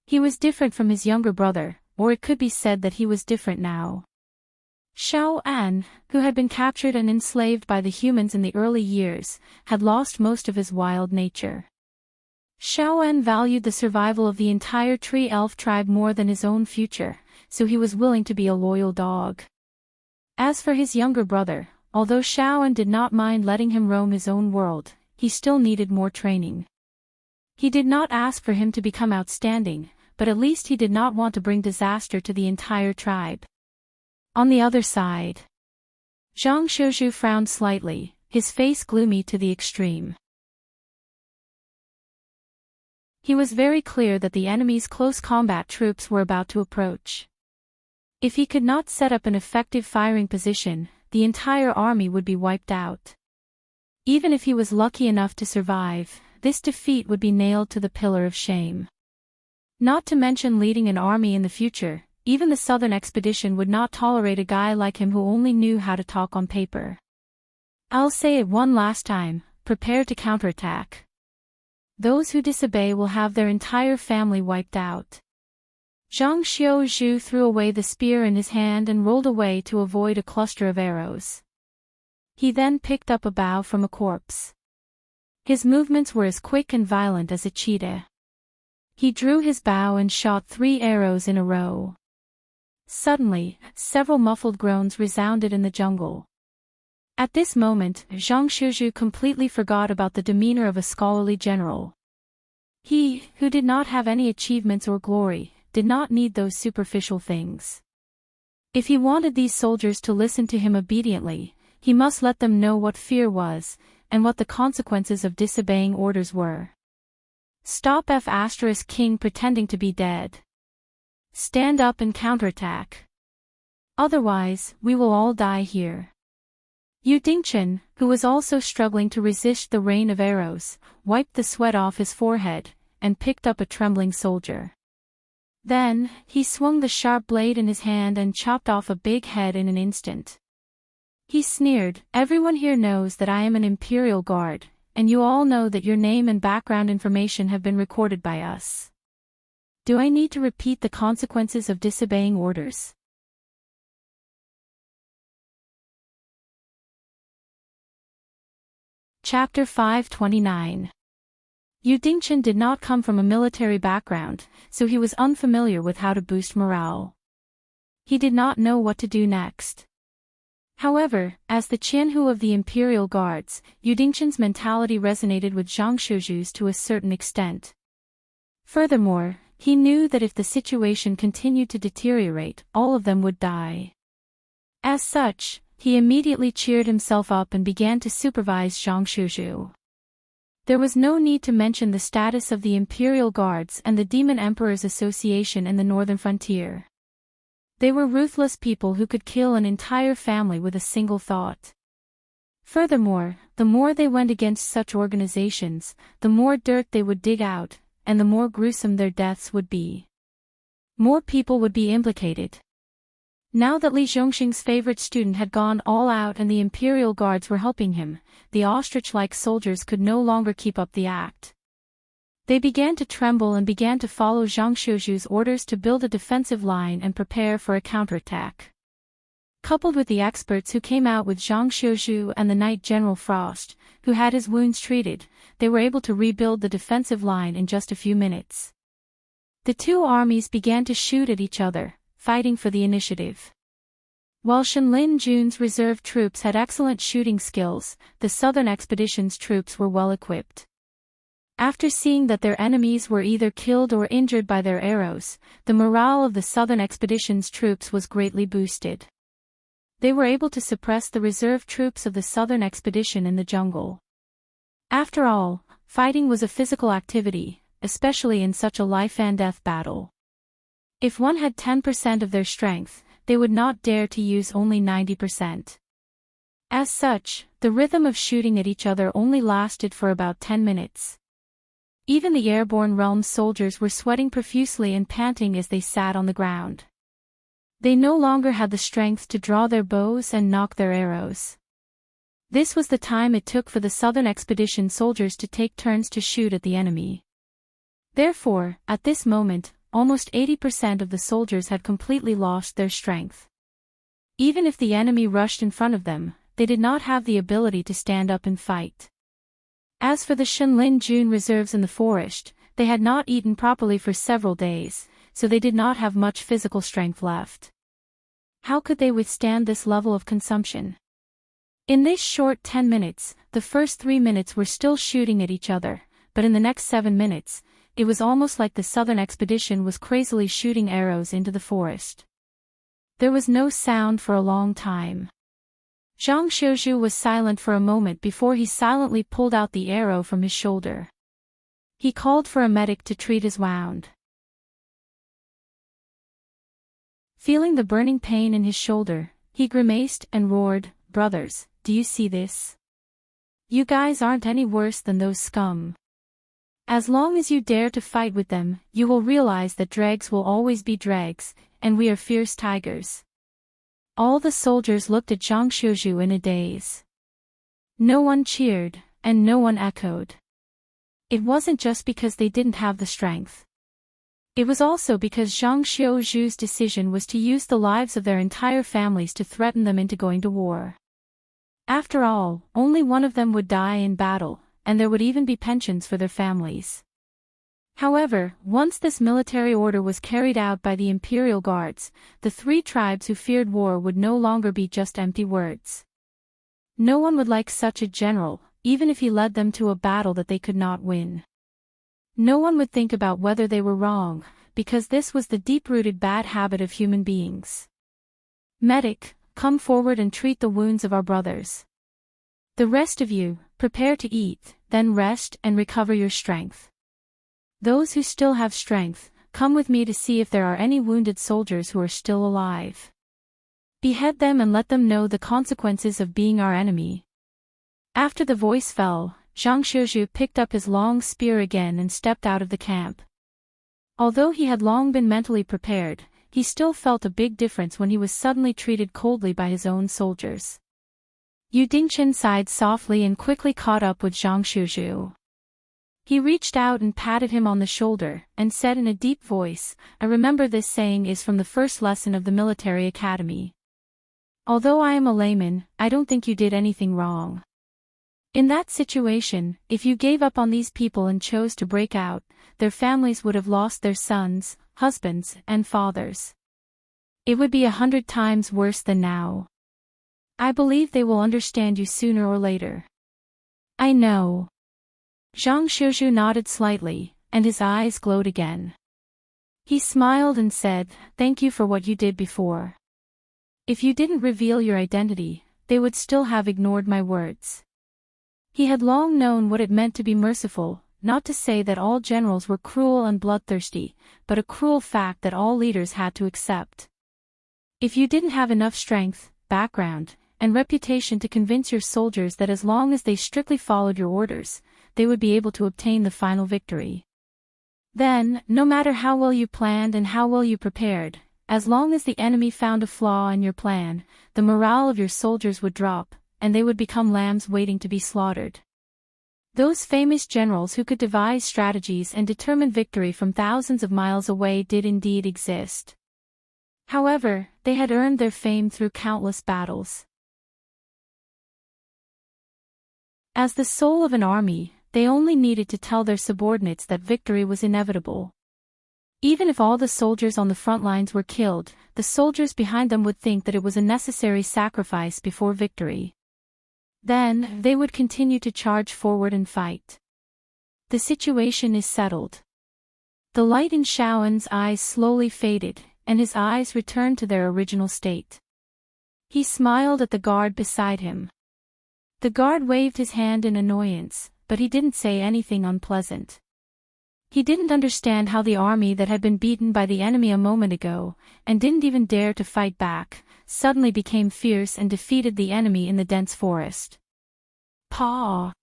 He was different from his younger brother, or it could be said that he was different now. Xiao An, who had been captured and enslaved by the humans in the early years, had lost most of his wild nature. Xiao An valued the survival of the entire tree elf tribe more than his own future, so he was willing to be a loyal dog. As for his younger brother, although Xiao An did not mind letting him roam his own world, he still needed more training. He did not ask for him to become outstanding, but at least he did not want to bring disaster to the entire tribe. On the other side, Zhang Xiuzhu frowned slightly, his face gloomy to the extreme. He was very clear that the enemy's close combat troops were about to approach. If he could not set up an effective firing position, the entire army would be wiped out. Even if he was lucky enough to survive, this defeat would be nailed to the pillar of shame. Not to mention leading an army in the future, even the southern expedition would not tolerate a guy like him who only knew how to talk on paper. I'll say it one last time, prepare to counterattack. Those who disobey will have their entire family wiped out. Zhang Xiuzhu threw away the spear in his hand and rolled away to avoid a cluster of arrows. He then picked up a bow from a corpse. His movements were as quick and violent as a cheetah. He drew his bow and shot 3 arrows in a row. Suddenly, several muffled groans resounded in the jungle. At this moment, Zhang Xiuzhu completely forgot about the demeanor of a scholarly general. He, who did not have any achievements or glory, did not need those superficial things. If he wanted these soldiers to listen to him obediently, he must let them know what fear was, and what the consequences of disobeying orders were. Stop King pretending to be dead. Stand up and counterattack. Otherwise, we will all die here. Yu Dingchen, who was also struggling to resist the rain of arrows, wiped the sweat off his forehead, and picked up a trembling soldier. Then, he swung the sharp blade in his hand and chopped off a big head in an instant. He sneered, "Everyone here knows that I am an Imperial Guard, and you all know that your name and background information have been recorded by us. Do I need to repeat the consequences of disobeying orders?" Chapter 529. Yu Dingchen did not come from a military background, so he was unfamiliar with how to boost morale. He did not know what to do next. However, as the Qianhu of the Imperial Guards, Yu Dingchen's mentality resonated with Zhang Xiuzhu's to a certain extent. Furthermore, he knew that if the situation continued to deteriorate, all of them would die. As such, he immediately cheered himself up and began to supervise Zhang Xiuzhu. There was no need to mention the status of the Imperial Guards and the Demon Emperor's association in the northern frontier. They were ruthless people who could kill an entire family with a single thought. Furthermore, the more they went against such organizations, the more dirt they would dig out, and the more gruesome their deaths would be. More people would be implicated. Now that Li Zhongxing's favorite student had gone all out and the Imperial Guards were helping him, the ostrich-like soldiers could no longer keep up the act. They began to tremble and began to follow Zhang Xiuzhu's orders to build a defensive line and prepare for a counterattack. Coupled with the experts who came out with Zhang Xiuzhu and the Knight General Frost, who had his wounds treated, they were able to rebuild the defensive line in just a few minutes. The two armies began to shoot at each other, fighting for the initiative. While Shenlin Jun's reserve troops had excellent shooting skills, the Southern Expedition's troops were well equipped. After seeing that their enemies were either killed or injured by their arrows, the morale of the Southern Expedition's troops was greatly boosted. They were able to suppress the reserve troops of the Southern Expedition in the jungle. After all, fighting was a physical activity, especially in such a life-and-death battle. If one had 10% of their strength, they would not dare to use only 90%. As such, the rhythm of shooting at each other only lasted for about 10 minutes. Even the airborne realm soldiers were sweating profusely and panting as they sat on the ground. They no longer had the strength to draw their bows and nock their arrows. This was the time it took for the Southern Expedition soldiers to take turns to shoot at the enemy. Therefore, at this moment, almost 80% of the soldiers had completely lost their strength. Even if the enemy rushed in front of them, they did not have the ability to stand up and fight. As for the Shenlin Jun reserves in the forest, they had not eaten properly for several days, so they did not have much physical strength left. How could they withstand this level of consumption? In this short 10 minutes, the first 3 minutes were still shooting at each other, but in the next 7 minutes, it was almost like the Southern Expedition was crazily shooting arrows into the forest. There was no sound for a long time. Zhang Xiuzhu was silent for a moment before he silently pulled out the arrow from his shoulder. He called for a medic to treat his wound. Feeling the burning pain in his shoulder, he grimaced and roared, "Brothers, do you see this? You guys aren't any worse than those scum. As long as you dare to fight with them, you will realize that dregs will always be dregs, and we are fierce tigers." All the soldiers looked at Zhang Xiuzhu in a daze. No one cheered, and no one echoed. It wasn't just because they didn't have the strength. It was also because Zhang Xiuzhu's decision was to use the lives of their entire families to threaten them into going to war. After all, only one of them would die in battle, and there would even be pensions for their families. However, once this military order was carried out by the imperial guards, the 3 tribes who feared war would no longer be just empty words. No one would like such a general, even if he led them to a battle that they could not win. No one would think about whether they were wrong, because this was the deep-rooted bad habit of human beings. "Medic, come forward and treat the wounds of our brothers. The rest of you, prepare to eat, then rest and recover your strength. Those who still have strength, come with me to see if there are any wounded soldiers who are still alive. Behead them and let them know the consequences of being our enemy." After the voice fell, Zhang Xiuzhu picked up his long spear again and stepped out of the camp. Although he had long been mentally prepared, he still felt a big difference when he was suddenly treated coldly by his own soldiers. Yu Dingchen sighed softly and quickly caught up with Zhang Xiuzhu. He reached out and patted him on the shoulder, and said in a deep voice, "I remember this saying is from the first lesson of the military academy. Although I am a layman, I don't think you did anything wrong. In that situation, if you gave up on these people and chose to break out, their families would have lost their sons, husbands, and fathers. It would be 100 times worse than now. I believe they will understand you sooner or later." "I know." Zhang Xiuzhu nodded slightly, and his eyes glowed again. He smiled and said, "Thank you for what you did before. If you didn't reveal your identity, they would still have ignored my words." He had long known what it meant to be merciful, not to say that all generals were cruel and bloodthirsty, but a cruel fact that all leaders had to accept. If you didn't have enough strength, background, and reputation to convince your soldiers that as long as they strictly followed your orders, they would be able to obtain the final victory, then, no matter how well you planned and how well you prepared, as long as the enemy found a flaw in your plan, the morale of your soldiers would drop, and they would become lambs waiting to be slaughtered. Those famous generals who could devise strategies and determine victory from thousands of miles away did indeed exist. However, they had earned their fame through countless battles. As the soul of an army, they only needed to tell their subordinates that victory was inevitable. Even if all the soldiers on the front lines were killed, the soldiers behind them would think that it was a necessary sacrifice before victory. Then, they would continue to charge forward and fight. The situation is settled. The light in Shaoen's eyes slowly faded, and his eyes returned to their original state. He smiled at the guard beside him. The guard waved his hand in annoyance, but he didn't say anything unpleasant. He didn't understand how the army that had been beaten by the enemy a moment ago, and didn't even dare to fight back, suddenly became fierce and defeated the enemy in the dense forest. "Paw!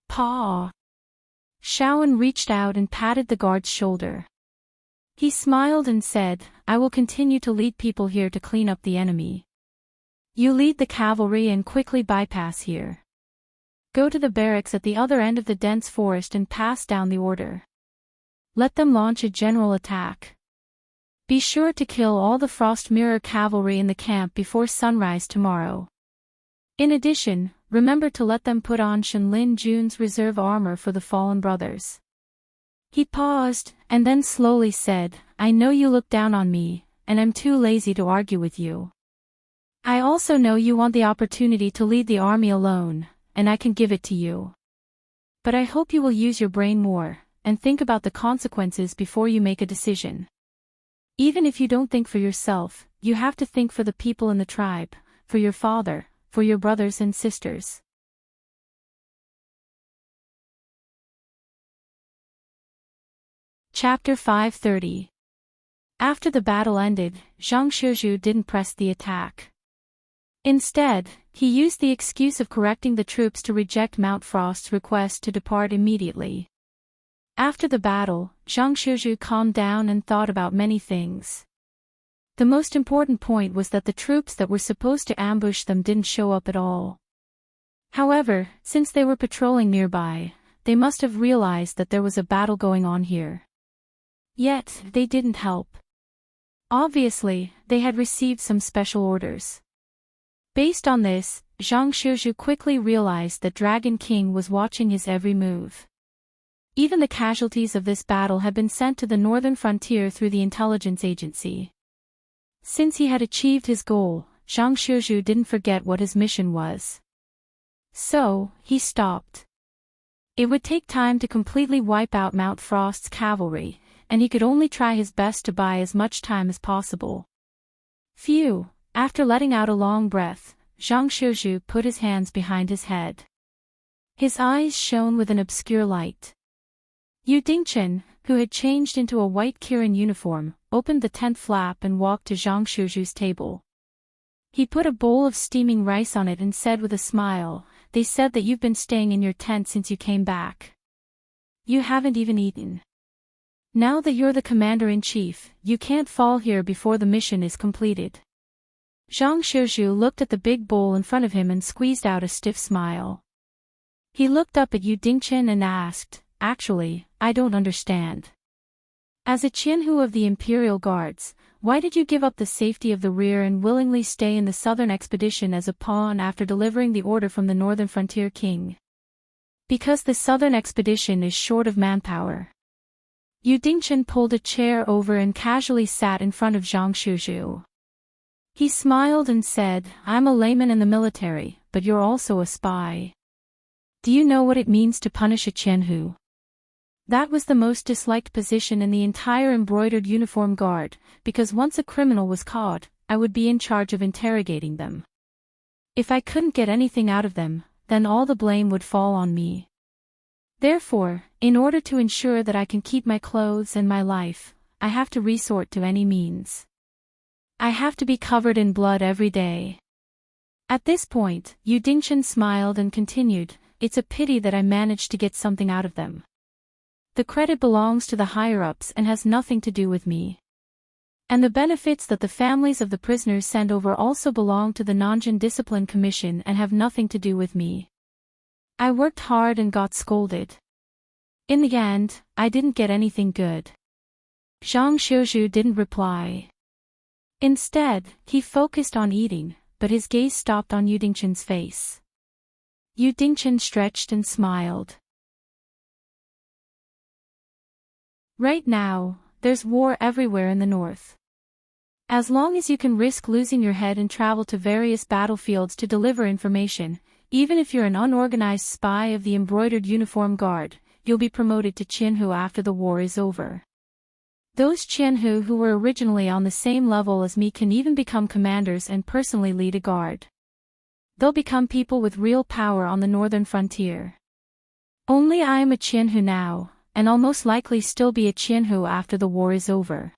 Paw!" Shaoen reached out and patted the guard's shoulder. He smiled and said, I will continue to lead people here to clean up the enemy. You lead the cavalry and quickly bypass here. Go to the barracks at the other end of the dense forest and pass down the order. Let them launch a general attack. Be sure to kill all the Frost Mirror cavalry in the camp before sunrise tomorrow. In addition, remember to let them put on Shenlin Jun's reserve armor for the fallen brothers. He paused, and then slowly said, I know you look down on me, and I'm too lazy to argue with you. I also know you want the opportunity to lead the army alone, and I can give it to you. But I hope you will use your brain more, and think about the consequences before you make a decision. Even if you don't think for yourself, you have to think for the people in the tribe, for your father, for your brothers and sisters. Chapter 530. After the battle ended, Zhang Shizhu didn't press the attack. Instead, he used the excuse of correcting the troops to reject Mount Frost's request to depart immediately. After the battle, Zhang Shizhu calmed down and thought about many things. The most important point was that the troops that were supposed to ambush them didn't show up at all. However, since they were patrolling nearby, they must have realized that there was a battle going on here. Yet, they didn't help. Obviously, they had received some special orders. Based on this, Zhang Shizhu quickly realized that Dragon King was watching his every move. Even the casualties of this battle had been sent to the northern frontier through the intelligence agency. Since he had achieved his goal, Zhang Shizhu didn't forget what his mission was. So, he stopped. It would take time to completely wipe out Mount Frost's cavalry, and he could only try his best to buy as much time as possible. Phew! After letting out a long breath, Zhang Shizhu put his hands behind his head. His eyes shone with an obscure light. Yu Dingchen, who had changed into a white Kirin uniform, opened the tent flap and walked to Zhang Shizhu's table. He put a bowl of steaming rice on it and said with a smile, They said that you've been staying in your tent since you came back. You haven't even eaten. Now that you're the commander-in-chief, you can't fall here before the mission is completed. Zhang Shizhu looked at the big bowl in front of him and squeezed out a stiff smile. He looked up at Yu Dingchen and asked, Actually, I don't understand. As a Qianhu of the Imperial Guards, why did you give up the safety of the rear and willingly stay in the southern expedition as a pawn after delivering the order from the northern frontier king? Because the southern expedition is short of manpower. Yu Dingchen pulled a chair over and casually sat in front of Zhang Shizhu. He smiled and said, I'm a layman in the military, but you're also a spy. Do you know what it means to punish a Qianhu? That was the most disliked position in the entire embroidered uniform guard, because once a criminal was caught, I would be in charge of interrogating them. If I couldn't get anything out of them, then all the blame would fall on me. Therefore, in order to ensure that I can keep my clothes and my life, I have to resort to any means. I have to be covered in blood every day. At this point, Yu Dingchen smiled and continued, It's a pity that I managed to get something out of them. The credit belongs to the higher-ups and has nothing to do with me. And the benefits that the families of the prisoners send over also belong to the Nanjing Discipline Commission and have nothing to do with me. I worked hard and got scolded. In the end, I didn't get anything good. Zhang Shizhu didn't reply. Instead, he focused on eating, but his gaze stopped on Yu Dingchen's face. Yu Dingchen stretched and smiled. Right now, there's war everywhere in the north. As long as you can risk losing your head and travel to various battlefields to deliver information, even if you're an unorganized spy of the embroidered uniform guard, you'll be promoted to Qianhu after the war is over. Those Qianhu who were originally on the same level as me can even become commanders and personally lead a guard. They'll become people with real power on the northern frontier. Only I am a Qianhu now, and I'll most likely still be a Qianhu after the war is over.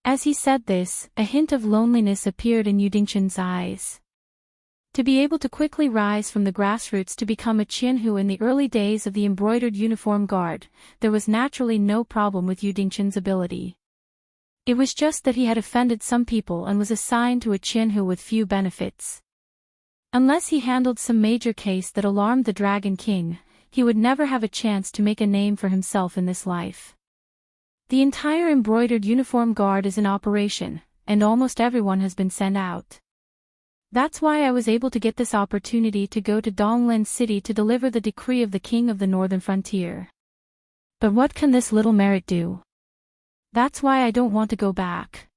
As he said this, a hint of loneliness appeared in Yu Dingchen's eyes. To be able to quickly rise from the grassroots to become a Qianhu in the early days of the embroidered uniform guard, there was naturally no problem with Yu Dingchen's ability. It was just that he had offended some people and was assigned to a Qianhu with few benefits. Unless he handled some major case that alarmed the Dragon King, he would never have a chance to make a name for himself in this life. The entire embroidered uniform guard is in operation, and almost everyone has been sent out. That's why I was able to get this opportunity to go to Donglin City to deliver the decree of the King of the Northern Frontier. But what can this little merit do? That's why I don't want to go back.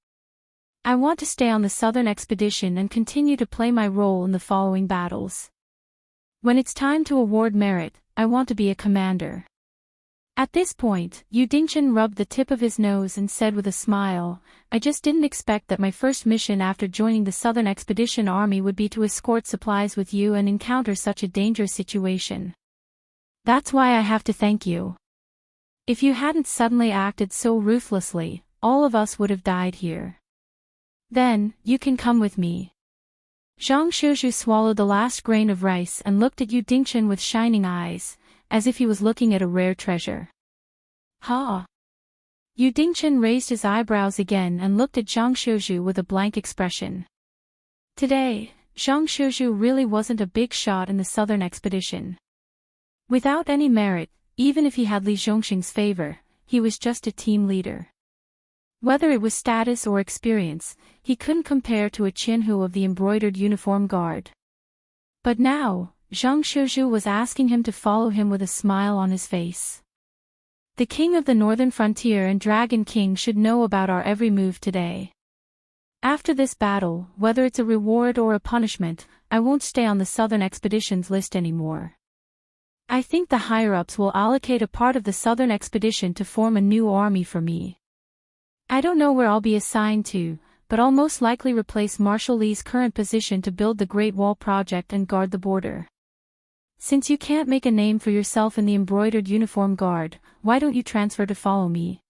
I want to stay on the southern expedition and continue to play my role in the following battles. When it's time to award merit, I want to be a commander. At this point, Yu Dingchen rubbed the tip of his nose and said with a smile, I just didn't expect that my first mission after joining the Southern Expedition Army would be to escort supplies with you and encounter such a dangerous situation. That's why I have to thank you. If you hadn't suddenly acted so ruthlessly, all of us would have died here. Then, you can come with me. Zhang Shuzhu swallowed the last grain of rice and looked at Yu Dingchen with shining eyes, as if he was looking at a rare treasure. Ha! Yu Dingchen raised his eyebrows again and looked at Zhang Shuzhu with a blank expression. Today, Zhang Shuzhu really wasn't a big shot in the southern expedition. Without any merit, even if he had Li Zhongxing's favor, he was just a team leader. Whether it was status or experience, he couldn't compare to a Qianhu of the embroidered uniform guard. But now, Zhang Shuzhu was asking him to follow him with a smile on his face. The King of the Northern Frontier and Dragon King should know about our every move today. After this battle, whether it's a reward or a punishment, I won't stay on the Southern Expeditions list anymore. I think the higher-ups will allocate a part of the Southern Expedition to form a new army for me. I don't know where I'll be assigned to, but I'll most likely replace Marshal Li's current position to build the Great Wall Project and guard the border. Since you can't make a name for yourself in the embroidered uniform guard, why don't you transfer to follow me?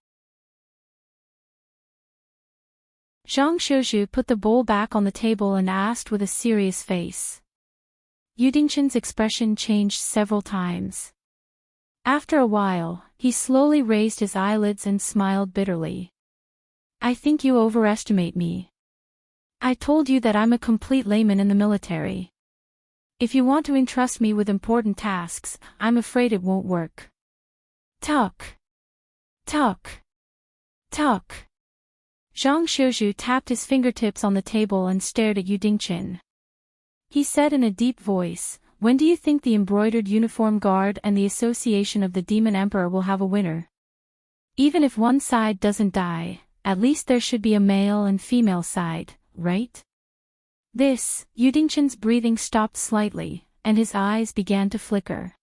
Zhang Shuzhu put the bowl back on the table and asked with a serious face. Yu Dingchen's expression changed several times. After a while, he slowly raised his eyelids and smiled bitterly. I think you overestimate me. I told you that I'm a complete layman in the military. If you want to entrust me with important tasks, I'm afraid it won't work. Tuck. Tuck. Tuck. Zhang Shuzhu tapped his fingertips on the table and stared at Yu Dingchen. He said in a deep voice, when do you think the embroidered uniform guard and the Association of the Demon Emperor will have a winner? Even if one side doesn't die, at least there should be a male and female side, right? Yu Dingchen's breathing stopped slightly, and his eyes began to flicker.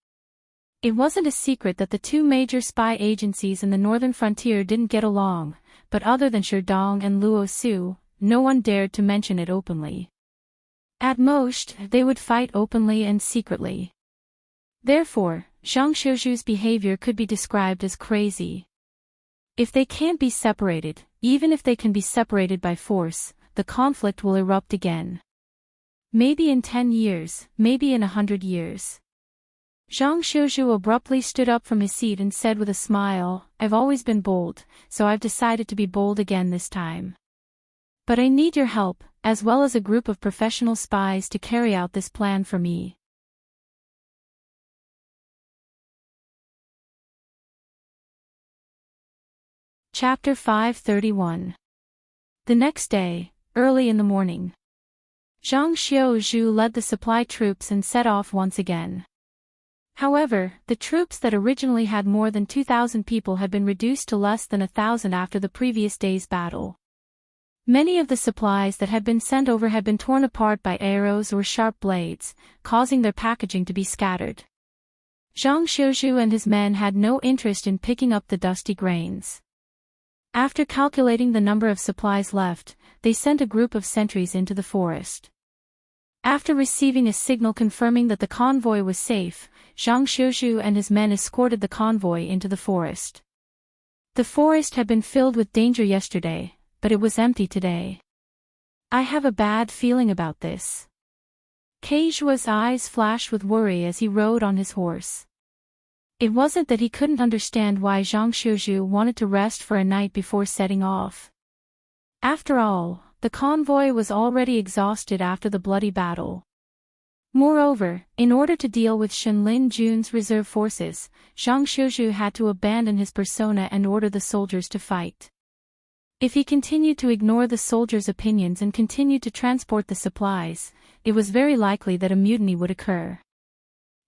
It wasn't a secret that the two major spy agencies in the northern frontier didn't get along, but other than Sherdong and Luo Su, no one dared to mention it openly. At most, they would fight openly and secretly. Therefore, Zhang Shuzhu's behavior could be described as crazy. If they can't be separated, even if they can be separated by force, the conflict will erupt again. Maybe in 10 years, maybe in 100 years. Zhang Shuzhu abruptly stood up from his seat and said with a smile, I've always been bold, so I've decided to be bold again this time. But I need your help, as well as a group of professional spies to carry out this plan for me. Chapter 531. The next day, early in the morning, Zhang Xiuzhu led the supply troops and set off once again. However, the troops that originally had more than 2,000 people had been reduced to less than 1,000 after the previous day's battle. Many of the supplies that had been sent over had been torn apart by arrows or sharp blades, causing their packaging to be scattered. Zhang Shuzhu and his men had no interest in picking up the dusty grains. After calculating the number of supplies left, they sent a group of sentries into the forest. After receiving a signal confirming that the convoy was safe, Zhang Shuzhu and his men escorted the convoy into the forest. The forest had been filled with danger yesterday, but it was empty today. I have a bad feeling about this. Keishua's eyes flashed with worry as he rode on his horse. It wasn't that he couldn't understand why Zhang Shuzhu wanted to rest for a night before setting off. After all, the convoy was already exhausted after the bloody battle. Moreover, in order to deal with Shenlin Jun's reserve forces, Zhang Shuzhu had to abandon his persona and order the soldiers to fight. If he continued to ignore the soldiers' opinions and continued to transport the supplies, it was very likely that a mutiny would occur.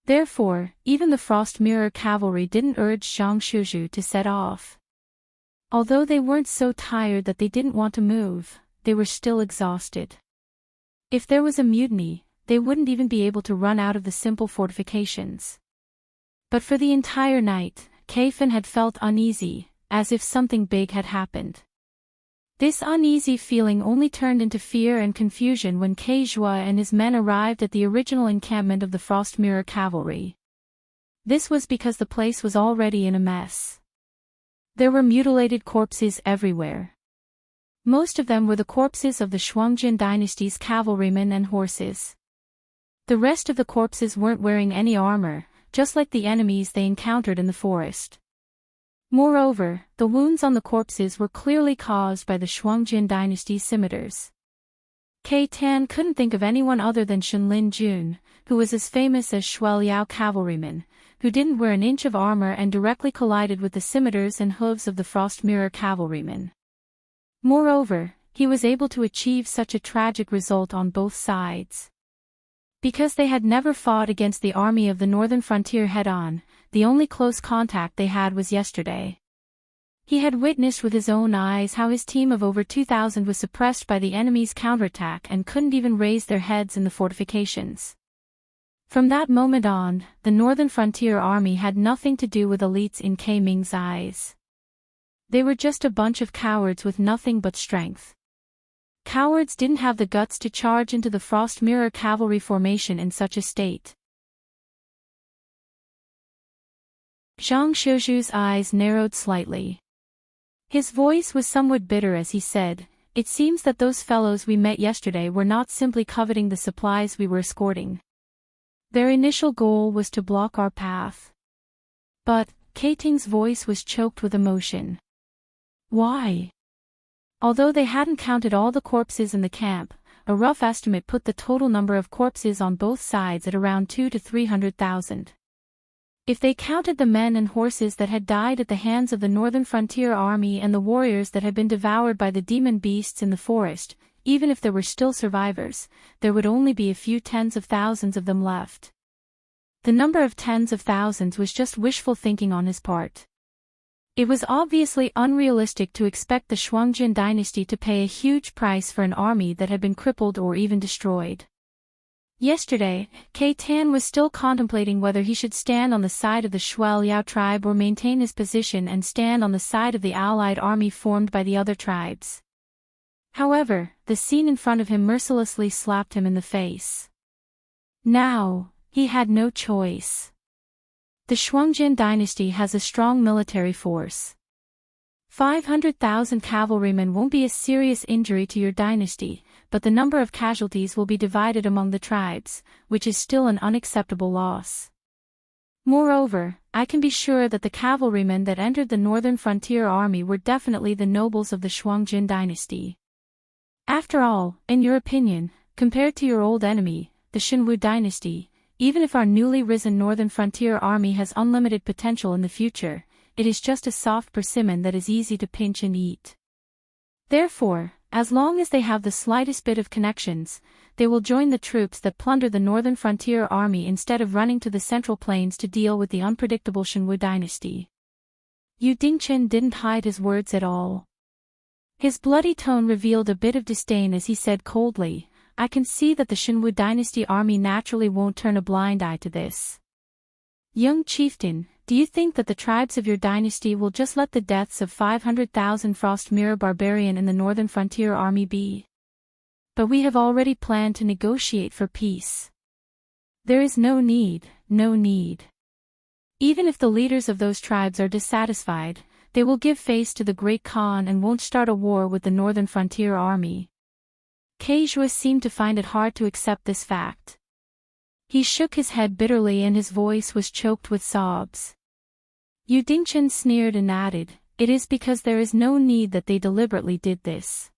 Therefore, even the Frost Mirror cavalry didn't urge Zhang Shuzhu to set off. Although they weren't so tired that they didn't want to move, they were still exhausted. If there was a mutiny, they wouldn't even be able to run out of the simple fortifications. But for the entire night, Kaifan had felt uneasy, as if something big had happened. This uneasy feeling only turned into fear and confusion when Ke Zhua and his men arrived at the original encampment of the Frost Mirror cavalry. This was because the place was already in a mess. There were mutilated corpses everywhere. Most of them were the corpses of the Shuangjin dynasty's cavalrymen and horses. The rest of the corpses weren't wearing any armor, just like the enemies they encountered in the forest. Moreover, the wounds on the corpses were clearly caused by the Shuangjin dynasty's scimitars. Kei Tan couldn't think of anyone other than Shenlin Jun, who was as famous as Shueliao cavalryman, who didn't wear an inch of armor and directly collided with the scimitars and hooves of the Frost Mirror cavalrymen. Moreover, he was able to achieve such a tragic result on both sides. Because they had never fought against the army of the northern frontier head-on, the only close contact they had was yesterday. He had witnessed with his own eyes how his team of over 2,000 was suppressed by the enemy's counterattack and couldn't even raise their heads in the fortifications. From that moment on, the northern frontier army had nothing to do with elites in Kei Ming's eyes. They were just a bunch of cowards with nothing but strength. Cowards didn't have the guts to charge into the Frost Mirror cavalry formation in such a state. Zhang Shuzhu's eyes narrowed slightly. His voice was somewhat bitter as he said, "It seems that those fellows we met yesterday were not simply coveting the supplies we were escorting. Their initial goal was to block our path." But, Keiting's voice was choked with emotion. Why? Although they hadn't counted all the corpses in the camp, a rough estimate put the total number of corpses on both sides at around 200,000 to 300,000. If they counted the men and horses that had died at the hands of the northern frontier army and the warriors that had been devoured by the demon beasts in the forest, even if there were still survivors, there would only be a few tens of thousands of them left. The number of tens of thousands was just wishful thinking on his part. It was obviously unrealistic to expect the Shuangjin dynasty to pay a huge price for an army that had been crippled or even destroyed. Yesterday, Kei Tan was still contemplating whether he should stand on the side of the Shueliao tribe or maintain his position and stand on the side of the allied army formed by the other tribes. However, the scene in front of him mercilessly slapped him in the face. Now, he had no choice. The Shuangjin dynasty has a strong military force. 500,000 cavalrymen won't be a serious injury to your dynasty, but the number of casualties will be divided among the tribes, which is still an unacceptable loss. Moreover, I can be sure that the cavalrymen that entered the northern frontier army were definitely the nobles of the Shuangjin dynasty. After all, in your opinion, compared to your old enemy, the Xinwu dynasty, even if our newly risen northern frontier army has unlimited potential in the future, it is just a soft persimmon that is easy to pinch and eat. Therefore, as long as they have the slightest bit of connections, they will join the troops that plunder the northern frontier army instead of running to the central plains to deal with the unpredictable Xinwu dynasty. Yu Dingchen didn't hide his words at all. His bloody tone revealed a bit of disdain as he said coldly, "I can see that the Xinwu dynasty army naturally won't turn a blind eye to this. Young chieftain, do you think that the tribes of your dynasty will just let the deaths of 500,000 Frost Mirror barbarian in the northern frontier army be? But we have already planned to negotiate for peace. There is no need, no need. Even if the leaders of those tribes are dissatisfied, they will give face to the Great Khan and won't start a war with the northern frontier army." Ke Zhua seemed to find it hard to accept this fact. He shook his head bitterly and his voice was choked with sobs. Yu Dingchen sneered and added, "It is because there is no need that they deliberately did this.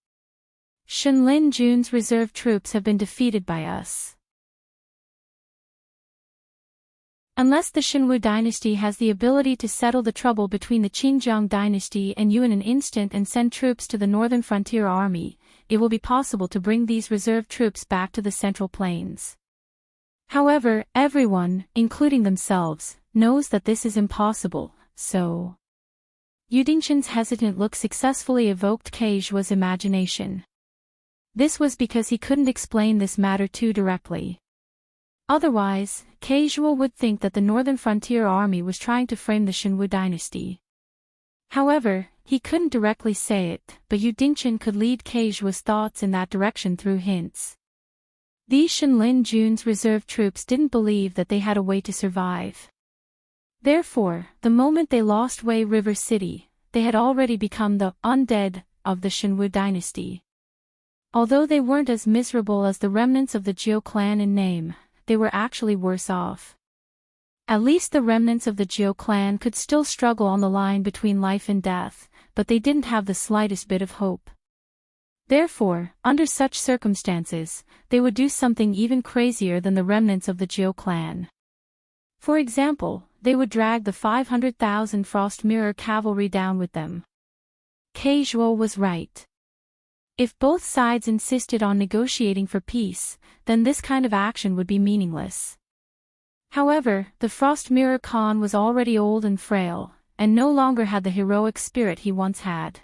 Shenlin Jun's reserve troops have been defeated by us. Unless the Shenwu dynasty has the ability to settle the trouble between the Qingjiang dynasty and you in an instant and send troops to the northern frontier army, it will be possible to bring these reserve troops back to the central plains. However, everyone, including themselves, knows that this is impossible, so... Yudingshan's hesitant look successfully evoked Keishua's imagination. This was because he couldn't explain this matter too directly. Otherwise, Keishua would think that the northern frontier army was trying to frame the Shenwu dynasty. However, he couldn't directly say it, but Yudingshan could lead Keishua's thoughts in that direction through hints. These Shenlin Jun's reserve troops didn't believe that they had a way to survive. Therefore, the moment they lost Wei River City, they had already become the undead of the Shenwu dynasty. Although they weren't as miserable as the remnants of the Jiu clan in name, they were actually worse off. At least the remnants of the Jiu clan could still struggle on the line between life and death, but they didn't have the slightest bit of hope. Therefore, under such circumstances, they would do something even crazier than the remnants of the Jiu clan. For example, they would drag the 500,000 Frost Mirror cavalry down with them. Keishua was right. If both sides insisted on negotiating for peace, then this kind of action would be meaningless. However, the Frost Mirror Khan was already old and frail, and no longer had the heroic spirit he once had.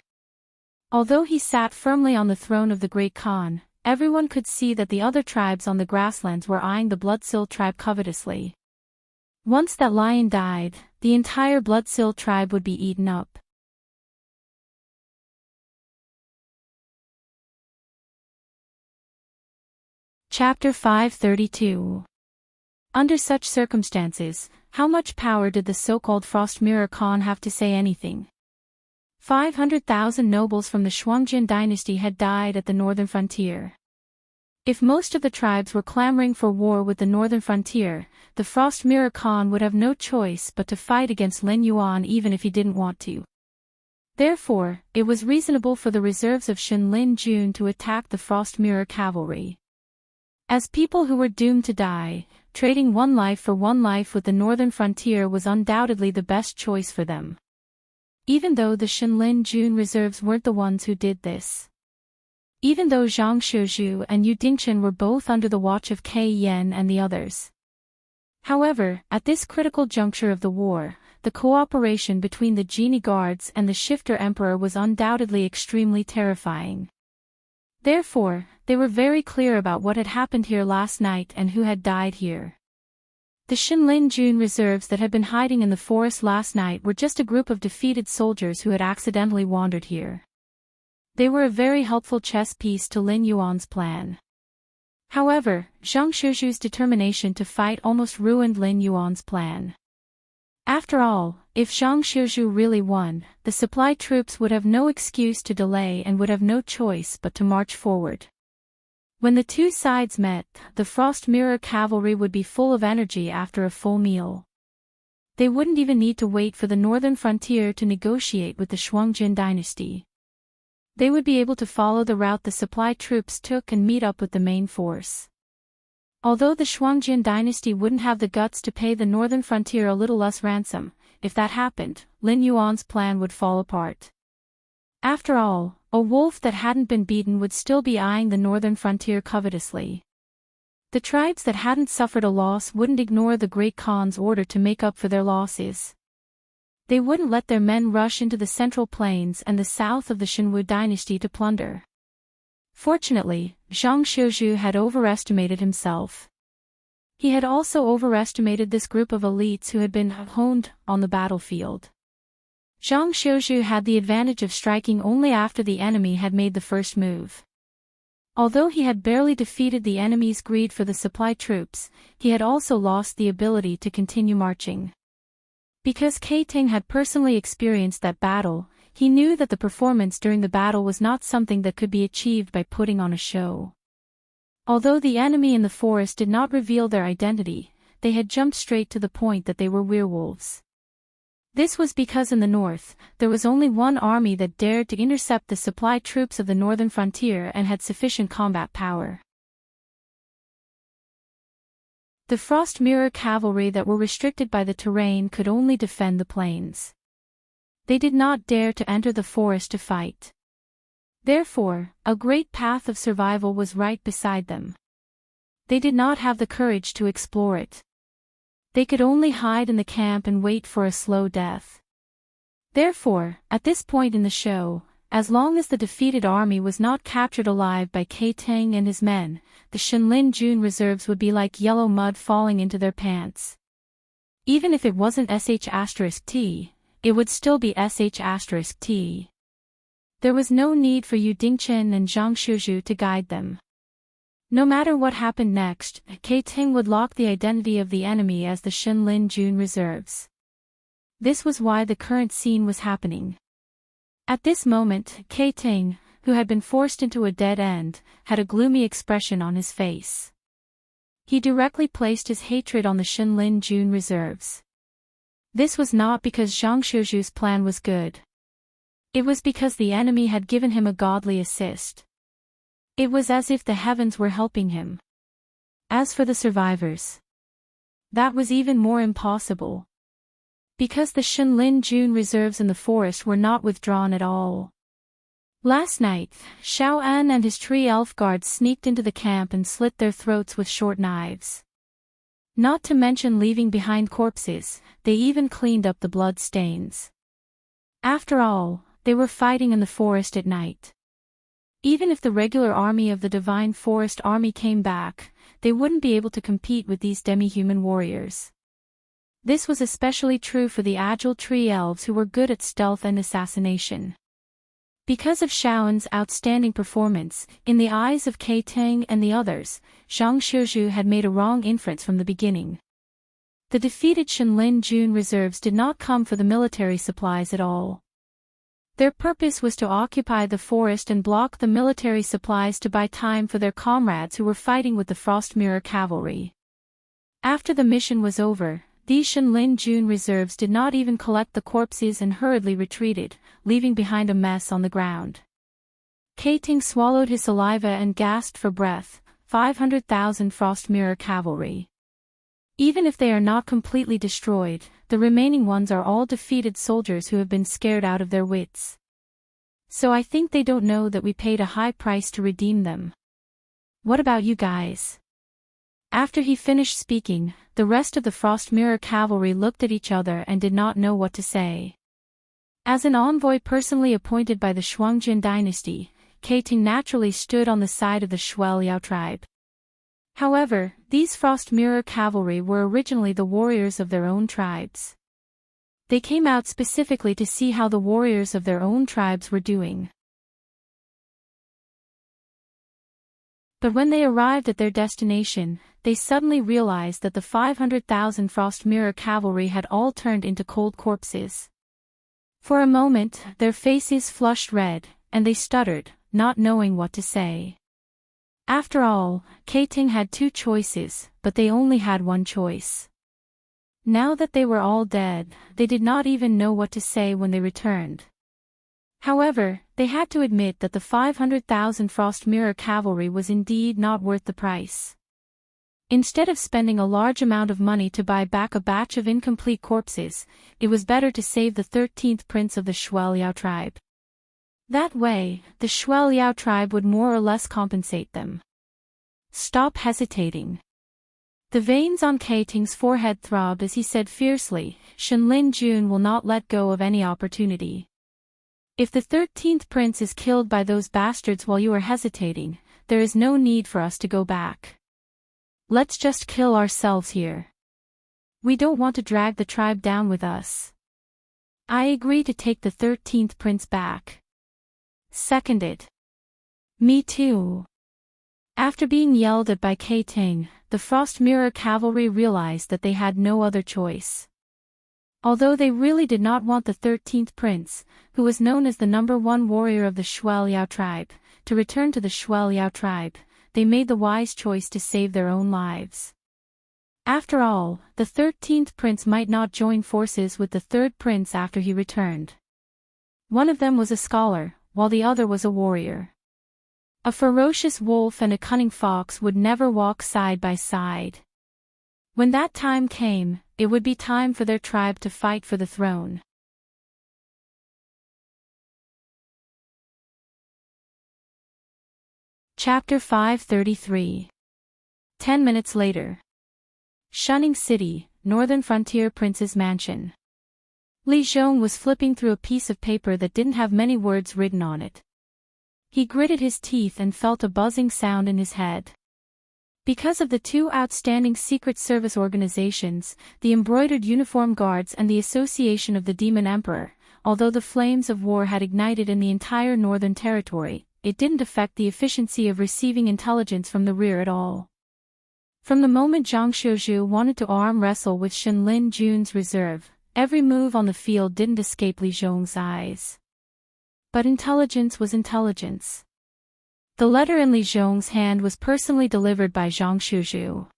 Although he sat firmly on the throne of the Great Khan, everyone could see that the other tribes on the grasslands were eyeing the Bloodsil tribe covetously. Once that lion died, the entire Bloodsil tribe would be eaten up. Chapter 532. Under such circumstances, how much power did the so-called Frost Mirror Khan have to say anything? 500,000 nobles from the Shuangjian dynasty had died at the northern frontier. If most of the tribes were clamoring for war with the northern frontier, the Frost Mirror Khan would have no choice but to fight against Lin Yuan even if he didn't want to. Therefore, it was reasonable for the reserves of Shenlin Jun to attack the Frost Mirror cavalry. As people who were doomed to die, trading one life for one life with the northern frontier was undoubtedly the best choice for them. Even though the Shenlin Jun reserves weren't the ones who did this. Even though Zhang Shuzhu and Yu Dingchen were both under the watch of Kai Yen and the others. However, at this critical juncture of the war, the cooperation between the Genie Guards and the Shifter Emperor was undoubtedly extremely terrifying. Therefore, they were very clear about what had happened here last night and who had died here. The Shenlin Jun reserves that had been hiding in the forest last night were just a group of defeated soldiers who had accidentally wandered here. They were a very helpful chess piece to Lin Yuan's plan. However, Zhang Shuzhu's determination to fight almost ruined Lin Yuan's plan. After all, if Zhang Shuzhu really won, the supply troops would have no excuse to delay and would have no choice but to march forward. When the two sides met, the Frost Mirror cavalry would be full of energy after a full meal. They wouldn't even need to wait for the northern frontier to negotiate with the Shuangjian dynasty. They would be able to follow the route the supply troops took and meet up with the main force. Although the Shuangjian dynasty wouldn't have the guts to pay the northern frontier a little less ransom, if that happened, Lin Yuan's plan would fall apart. After all, a wolf that hadn't been beaten would still be eyeing the northern frontier covetously. The tribes that hadn't suffered a loss wouldn't ignore the Great Khan's order to make up for their losses. They wouldn't let their men rush into the central plains and the south of the Shenwu dynasty to plunder. Fortunately, Zhang Shuzhu had overestimated himself. He had also overestimated this group of elites who had been honed on the battlefield. Zhang Shuzhu had the advantage of striking only after the enemy had made the first move. Although he had barely defeated the enemy's greed for the supply troops, he had also lost the ability to continue marching. Because Kai Ting had personally experienced that battle, he knew that the performance during the battle was not something that could be achieved by putting on a show. Although the enemy in the forest did not reveal their identity, they had jumped straight to the point that they were werewolves. This was because in the north, there was only one army that dared to intercept the supply troops of the northern frontier and had sufficient combat power. The Frost Mirror cavalry that were restricted by the terrain could only defend the plains. They did not dare to enter the forest to fight. Therefore, a great path of survival was right beside them. They did not have the courage to explore it. They could only hide in the camp and wait for a slow death. Therefore, at this point in the show, as long as the defeated army was not captured alive by Tang and his men, the Shenlin Jun reserves would be like yellow mud falling into their pants. Even if it wasn't sh*t, it would still be sh*t. There was no need for Yu Dingchen and Zhang Shuzhu to guide them. No matter what happened next, Tang would lock the identity of the enemy as the Shenlin Jun reserves. This was why the current scene was happening. At this moment, Tang, who had been forced into a dead end, had a gloomy expression on his face. He directly placed his hatred on the Shenlin Jun reserves. This was not because Zhang Shuzhu's plan was good. It was because the enemy had given him a godly assist. It was as if the heavens were helping him. As for the survivors, that was even more impossible. Because the Shenlin Jun reserves in the forest were not withdrawn at all. Last night, Xiao An and his tree elf guards sneaked into the camp and slit their throats with short knives. Not to mention leaving behind corpses, they even cleaned up the blood stains. After all, they were fighting in the forest at night. Even if the regular army of the Divine Forest Army came back, they wouldn't be able to compete with these demi-human warriors. This was especially true for the agile tree elves who were good at stealth and assassination. Because of Xiaoan's outstanding performance, in the eyes of Tang and the others, Zhang Shuzhu had made a wrong inference from the beginning. The defeated Shenlin Jun reserves did not come for the military supplies at all. Their purpose was to occupy the forest and block the military supplies to buy time for their comrades who were fighting with the Frost Mirror cavalry. After the mission was over, these Shenlin Jun reserves did not even collect the corpses and hurriedly retreated, leaving behind a mess on the ground. Tang swallowed his saliva and gasped for breath. 500,000 Frost Mirror cavalry. Even if they are not completely destroyed, the remaining ones are all defeated soldiers who have been scared out of their wits. So I think they don't know that we paid a high price to redeem them. What about you guys? After he finished speaking, the rest of the Frost Mirror cavalry looked at each other and did not know what to say. As an envoy personally appointed by the Shuangjin dynasty, Tang naturally stood on the side of the Shuai Liao tribe. However, these Frost Mirror cavalry were originally the warriors of their own tribes. They came out specifically to see how the warriors of their own tribes were doing. But when they arrived at their destination, they suddenly realized that the 500,000 Frost Mirror cavalry had all turned into cold corpses. For a moment, their faces flushed red, and they stuttered, not knowing what to say. After all, Tang had two choices, but they only had one choice. Now that they were all dead, they did not even know what to say when they returned. However, they had to admit that the 500,000 Frost Mirror cavalry was indeed not worth the price. Instead of spending a large amount of money to buy back a batch of incomplete corpses, it was better to save the 13th prince of the Shuai Liao tribe. That way, the Shuai Liao tribe would more or less compensate them. Stop hesitating. The veins on Tang's forehead throbbed as he said fiercely, Shenlin Jun will not let go of any opportunity. If the 13th prince is killed by those bastards while you are hesitating, there is no need for us to go back. Let's just kill ourselves here. We don't want to drag the tribe down with us. I agree to take the 13th prince back. Seconded. Me too. After being yelled at by Tang, the Frost Mirror cavalry realized that they had no other choice. Although they really did not want the 13th prince, who was known as the #1 warrior of the Shuai Liao tribe, to return to the Shuai Liao tribe, they made the wise choice to save their own lives. After all, the 13th prince might not join forces with the 3rd prince after he returned. One of them was a scholar, while the other was a warrior. A ferocious wolf and a cunning fox would never walk side by side. When that time came, it would be time for their tribe to fight for the throne. Chapter 533. 10 minutes later. Shunning City, Northern Frontier Prince's Mansion. Li Zhong was flipping through a piece of paper that didn't have many words written on it. He gritted his teeth and felt a buzzing sound in his head. Because of the two outstanding Secret Service organizations, the Embroidered Uniform Guards and the Association of the Demon Emperor, although the flames of war had ignited in the entire Northern Territory, it didn't affect the efficiency of receiving intelligence from the rear at all. From the moment Zhang Xiuzhu wanted to arm wrestle with Shen Lin Jun's reserve, every move on the field didn't escape Li Zhong's eyes. But intelligence was intelligence. The letter in Li Zhong's hand was personally delivered by Zhang Xiuzhu.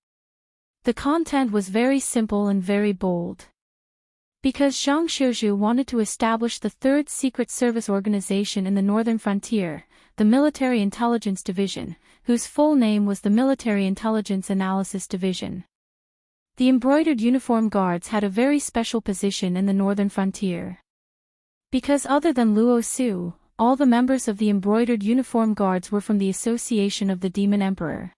The content was very simple and very bold. Because Zhang Xiuzhu wanted to establish the 3rd Secret Service organization in the Northern Frontier, the Military Intelligence Division, whose full name was the Military Intelligence Analysis Division. The Embroidered Uniform Guards had a very special position in the Northern Frontier. Because other than Luo Su, all the members of the Embroidered Uniform Guards were from the Association of the Demon Emperor.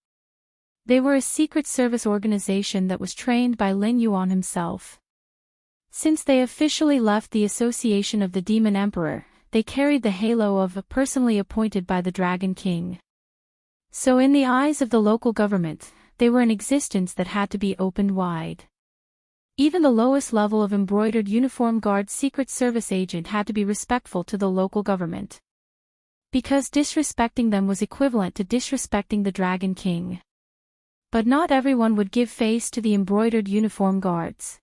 They were a secret service organization that was trained by Lin Yuan himself. Since they officially left the Association of the Demon Emperor, they carried the halo of a personally appointed by the Dragon King. So in the eyes of the local government, they were an existence that had to be opened wide. Even the lowest level of Embroidered Uniform Guard Secret Service agent had to be respectful to the local government. Because disrespecting them was equivalent to disrespecting the Dragon King. But not everyone would give face to the Embroidered Uniform Guards.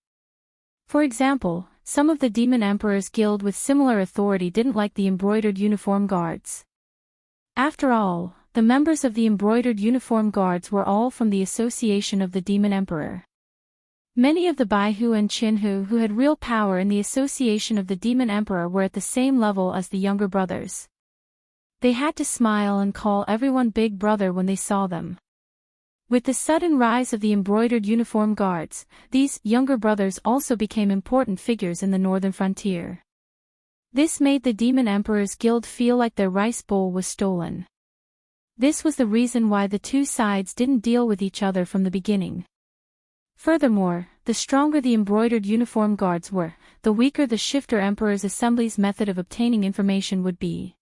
For example, some of the Demon Emperor's guild with similar authority didn't like the Embroidered Uniform Guards. After all, the members of the Embroidered Uniform Guards were all from the Association of the Demon Emperor. Many of the Baihu and Qinhu who had real power in the Association of the Demon Emperor were at the same level as the younger brothers. They had to smile and call everyone Big Brother when they saw them. With the sudden rise of the Embroidered Uniform Guards, these younger brothers also became important figures in the Northern Frontier. This made the Demon Emperor's guild feel like their rice bowl was stolen. This was the reason why the two sides didn't deal with each other from the beginning. Furthermore, the stronger the Embroidered Uniform Guards were, the weaker the Shifter Emperor's Assembly's method of obtaining information would be.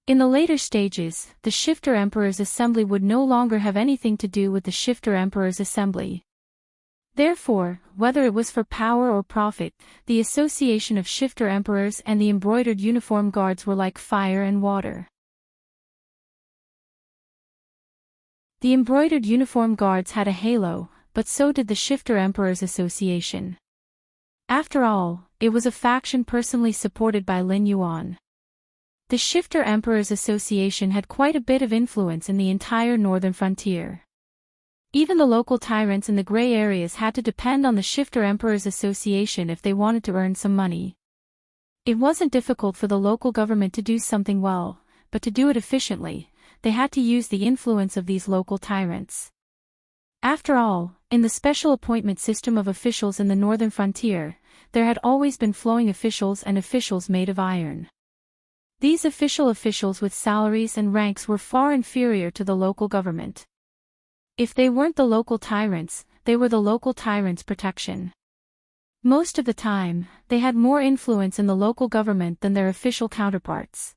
In the later stages, the Shifter Emperor's Assembly would no longer have anything to do with the Shifter Emperor's Assembly. Therefore, whether it was for power or profit, the association of Shifter Emperors and the Embroidered Uniform Guards were like fire and water. The Embroidered Uniform Guards had a halo, but so did the Shifter Emperors Association. After all, it was a faction personally supported by Lin Yuan. The Shifter Emperors Association had quite a bit of influence in the entire Northern Frontier. Even the local tyrants in the gray areas had to depend on the Shifter Emperors Association if they wanted to earn some money. It wasn't difficult for the local government to do something well, but to do it efficiently, they had to use the influence of these local tyrants. After all, in the special appointment system of officials in the Northern Frontier, there had always been flowing officials and officials made of iron. These officials with salaries and ranks were far inferior to the local government. If they weren't the local tyrants, they were the local tyrants' protection. Most of the time, they had more influence in the local government than their official counterparts.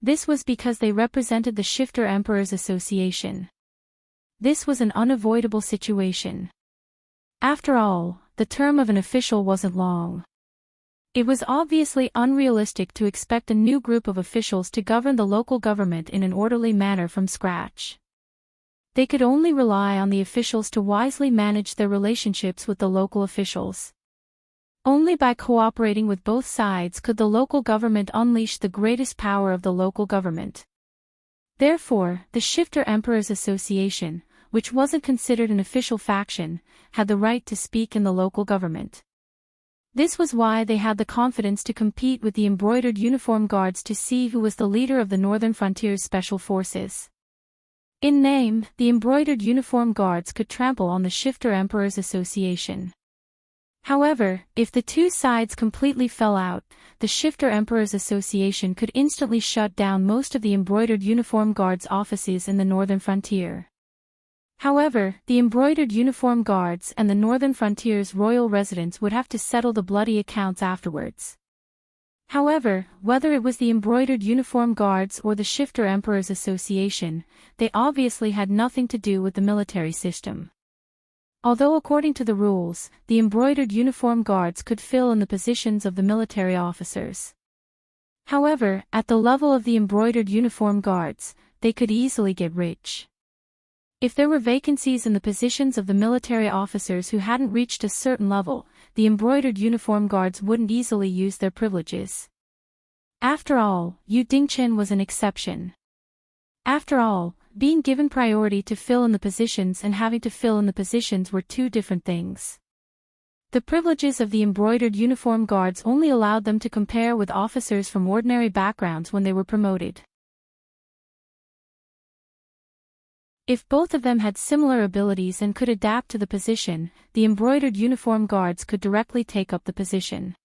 This was because they represented the Shifter Emperors Association. This was an unavoidable situation. After all, the term of an official wasn't long. It was obviously unrealistic to expect a new group of officials to govern the local government in an orderly manner from scratch. They could only rely on the officials to wisely manage their relationships with the local officials. Only by cooperating with both sides could the local government unleash the greatest power of the local government. Therefore, the Shifter Emperors Association, which wasn't considered an official faction, had the right to speak in the local government. This was why they had the confidence to compete with the embroidered uniform guards to see who was the leader of the Northern Frontier's special forces. In name, the embroidered uniform guards could trample on the Shifter Emperors Association. However, if the two sides completely fell out, the Shifter Emperors Association could instantly shut down most of the embroidered uniform guards' offices in the Northern Frontier. However, the embroidered uniform guards and the Northern Frontier's royal residents would have to settle the bloody accounts afterwards. However, whether it was the embroidered uniform guards or the Shifter Emperors Association, they obviously had nothing to do with the military system. Although according to the rules, the embroidered uniform guards could fill in the positions of the military officers. However, at the level of the embroidered uniform guards, they could easily get rich. If there were vacancies in the positions of the military officers who hadn't reached a certain level, the embroidered uniform guards wouldn't easily use their privileges. After all, Yu Dingchen was an exception. After all, being given priority to fill in the positions and having to fill in the positions were two different things. The privileges of the embroidered uniform guards only allowed them to compare with officers from ordinary backgrounds when they were promoted. If both of them had similar abilities and could adapt to the position, the embroidered uniform guards could directly take up the position.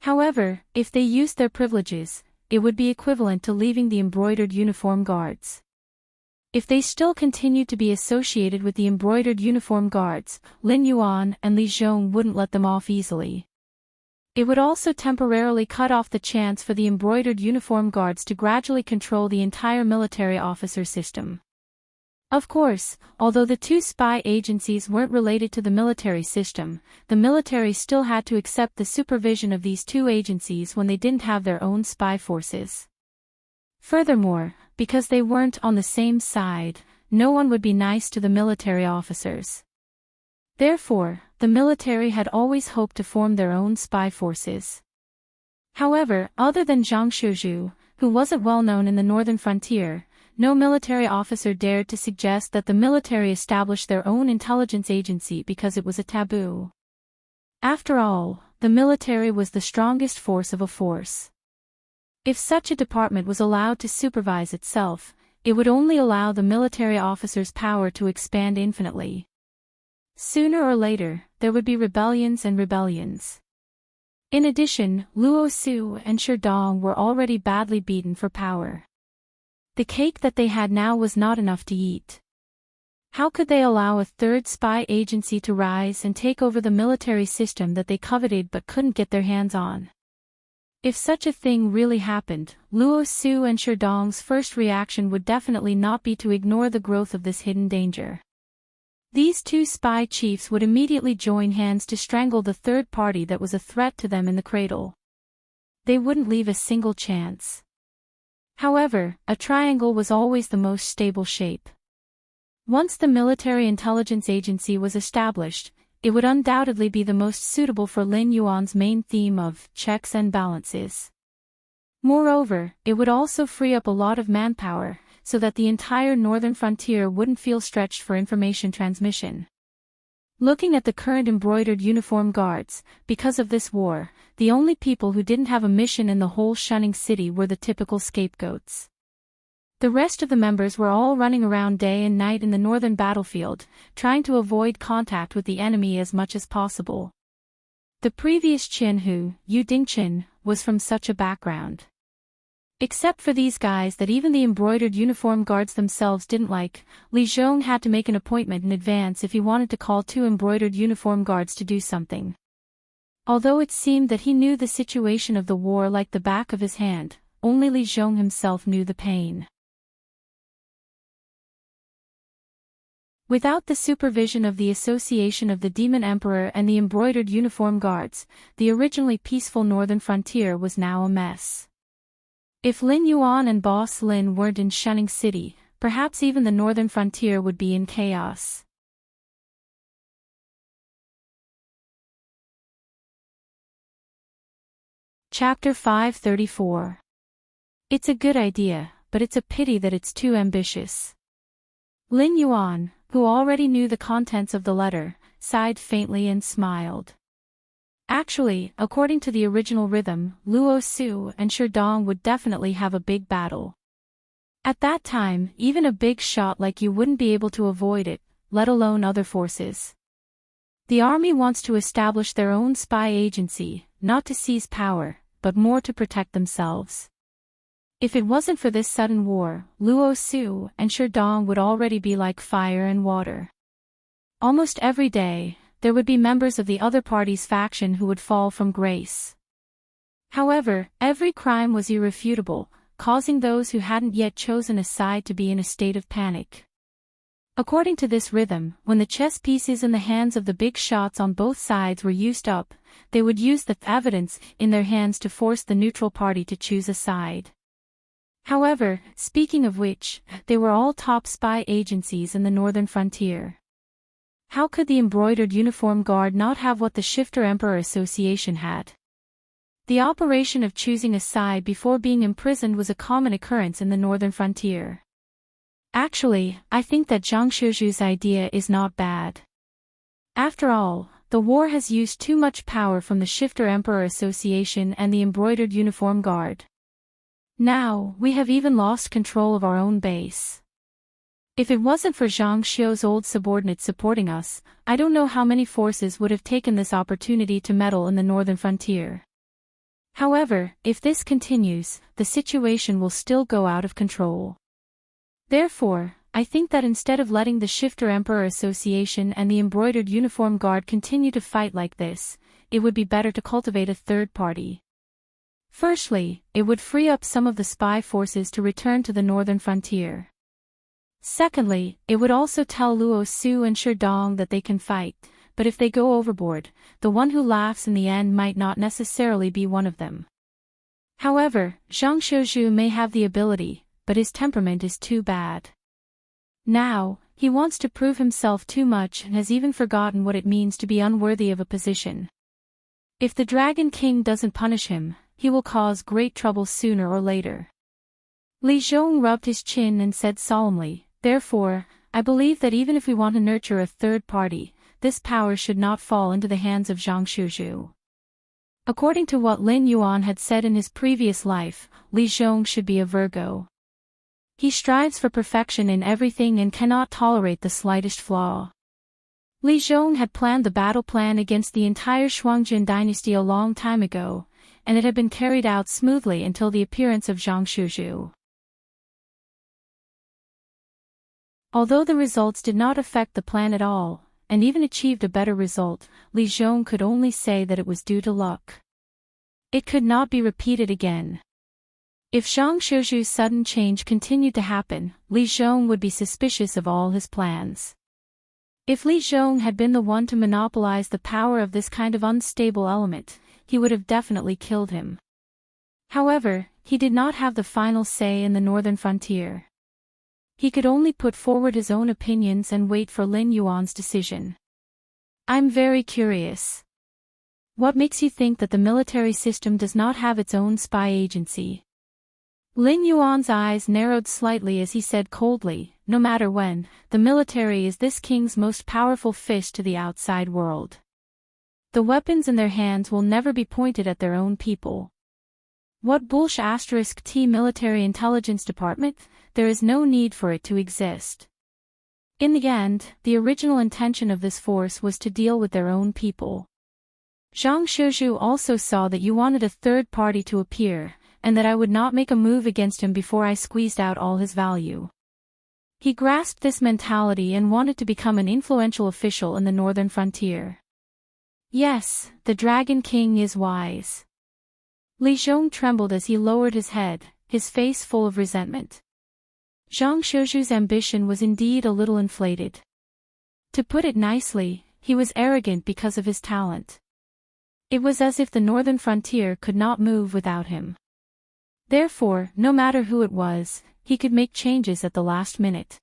However, if they used their privileges, it would be equivalent to leaving the embroidered uniform guards. If they still continued to be associated with the embroidered uniform guards, Lin Yuan and Li Zhong wouldn't let them off easily. It would also temporarily cut off the chance for the embroidered uniform guards to gradually control the entire military officer system. Of course, although the two spy agencies weren't related to the military system, the military still had to accept the supervision of these two agencies when they didn't have their own spy forces. Furthermore, because they weren't on the same side, no one would be nice to the military officers. Therefore, the military had always hoped to form their own spy forces. However, other than Zhang Shuzhu, who wasn't well known in the Northern Frontier, no military officer dared to suggest that the military establish their own intelligence agency because it was a taboo. After all, the military was the strongest force of a force. If such a department was allowed to supervise itself, it would only allow the military officers' power to expand infinitely. Sooner or later, there would be rebellions and rebellions. In addition, Luo Su and Sherdong were already badly beaten for power. The cake that they had now was not enough to eat. How could they allow a third spy agency to rise and take over the military system that they coveted but couldn't get their hands on? If such a thing really happened, Luo Su and Sherdong's first reaction would definitely not be to ignore the growth of this hidden danger. These two spy chiefs would immediately join hands to strangle the third party that was a threat to them in the cradle. They wouldn't leave a single chance. However, a triangle was always the most stable shape. Once the military intelligence agency was established, it would undoubtedly be the most suitable for Lin Yuan's main theme of checks and balances. Moreover, it would also free up a lot of manpower, so that the entire northern frontier wouldn't feel stretched for information transmission. Looking at the current embroidered uniform guards, because of this war, the only people who didn't have a mission in the whole shunning city were the typical scapegoats. The rest of the members were all running around day and night in the northern battlefield, trying to avoid contact with the enemy as much as possible. The previous Qianhu, Yu Dingchen, was from such a background. Except for these guys that even the embroidered uniform guards themselves didn't like, Li Zhong had to make an appointment in advance if he wanted to call two embroidered uniform guards to do something. Although it seemed that he knew the situation of the war like the back of his hand, only Li Zhong himself knew the pain. Without the supervision of the Association of the Demon Emperor and the embroidered uniform guards, the originally peaceful northern frontier was now a mess. If Lin Yuan and Boss Lin weren't in Shunning City, perhaps even the northern frontier would be in chaos. Chapter 534. It's a good idea, but it's a pity that it's too ambitious. Lin Yuan, who already knew the contents of the letter, sighed faintly and smiled. Actually, according to the original rhythm, Luo Su and Sherdong would definitely have a big battle. At that time, even a big shot like you wouldn't be able to avoid it, let alone other forces. The army wants to establish their own spy agency, not to seize power, but more to protect themselves. If it wasn't for this sudden war, Luo Su and Sherdong would already be like fire and water. Almost every day, there would be members of the other party's faction who would fall from grace. However, every crime was irrefutable, causing those who hadn't yet chosen a side to be in a state of panic. According to this rhythm, when the chess pieces in the hands of the big shots on both sides were used up, they would use the evidence in their hands to force the neutral party to choose a side. However, speaking of which, they were all top spy agencies in the northern frontier. How could the embroidered uniform guard not have what the Shifter Emperor Association had? The operation of choosing a side before being imprisoned was a common occurrence in the northern frontier. Actually, I think that Zhang Shizhu's idea is not bad. After all, the war has used too much power from the Shifter Emperor Association and the embroidered uniform guard. Now, we have even lost control of our own base. If it wasn't for Zhang Xiu's old subordinates supporting us, I don't know how many forces would have taken this opportunity to meddle in the northern frontier. However, if this continues, the situation will still go out of control. Therefore, I think that instead of letting the Shifter Emperor Association and the embroidered uniform guard continue to fight like this, it would be better to cultivate a third party. Firstly, it would free up some of the spy forces to return to the northern frontier. Secondly, it would also tell Luo Su and Sherdong that they can fight, but if they go overboard, the one who laughs in the end might not necessarily be one of them. However, Zhang Shizhu may have the ability, but his temperament is too bad. Now, he wants to prove himself too much and has even forgotten what it means to be unworthy of a position. If the Dragon King doesn't punish him, he will cause great trouble sooner or later. Li Zhong rubbed his chin and said solemnly, "Therefore, I believe that even if we want to nurture a third party, this power should not fall into the hands of Zhang Shizhu." According to what Lin Yuan had said in his previous life, Li Zhong should be a Virgo. He strives for perfection in everything and cannot tolerate the slightest flaw. Li Zhong had planned the battle plan against the entire Shuangjin dynasty a long time ago, and it had been carried out smoothly until the appearance of Zhang Shizhu. Although the results did not affect the plan at all, and even achieved a better result, Li Zhong could only say that it was due to luck. It could not be repeated again. If Zhang Shizhu's sudden change continued to happen, Li Zhong would be suspicious of all his plans. If Li Zhong had been the one to monopolize the power of this kind of unstable element, he would have definitely killed him. However, he did not have the final say in the northern frontier. He could only put forward his own opinions and wait for Lin Yuan's decision. "I'm very curious. What makes you think that the military system does not have its own spy agency?" Lin Yuan's eyes narrowed slightly as he said coldly, "No matter when, the military is this king's most powerful fist to the outside world. The weapons in their hands will never be pointed at their own people. What bullsh** T military intelligence department? There is no need for it to exist." In the end, the original intention of this force was to deal with their own people. Zhang Shizhu also saw that you wanted a third party to appear, and that I would not make a move against him before I squeezed out all his value. He grasped this mentality and wanted to become an influential official in the northern frontier. Yes, the Dragon King is wise. Li Zhong trembled as he lowered his head, his face full of resentment. Zhang Shizhu's ambition was indeed a little inflated. To put it nicely, he was arrogant because of his talent. It was as if the northern frontier could not move without him. Therefore, no matter who it was, he could make changes at the last minute.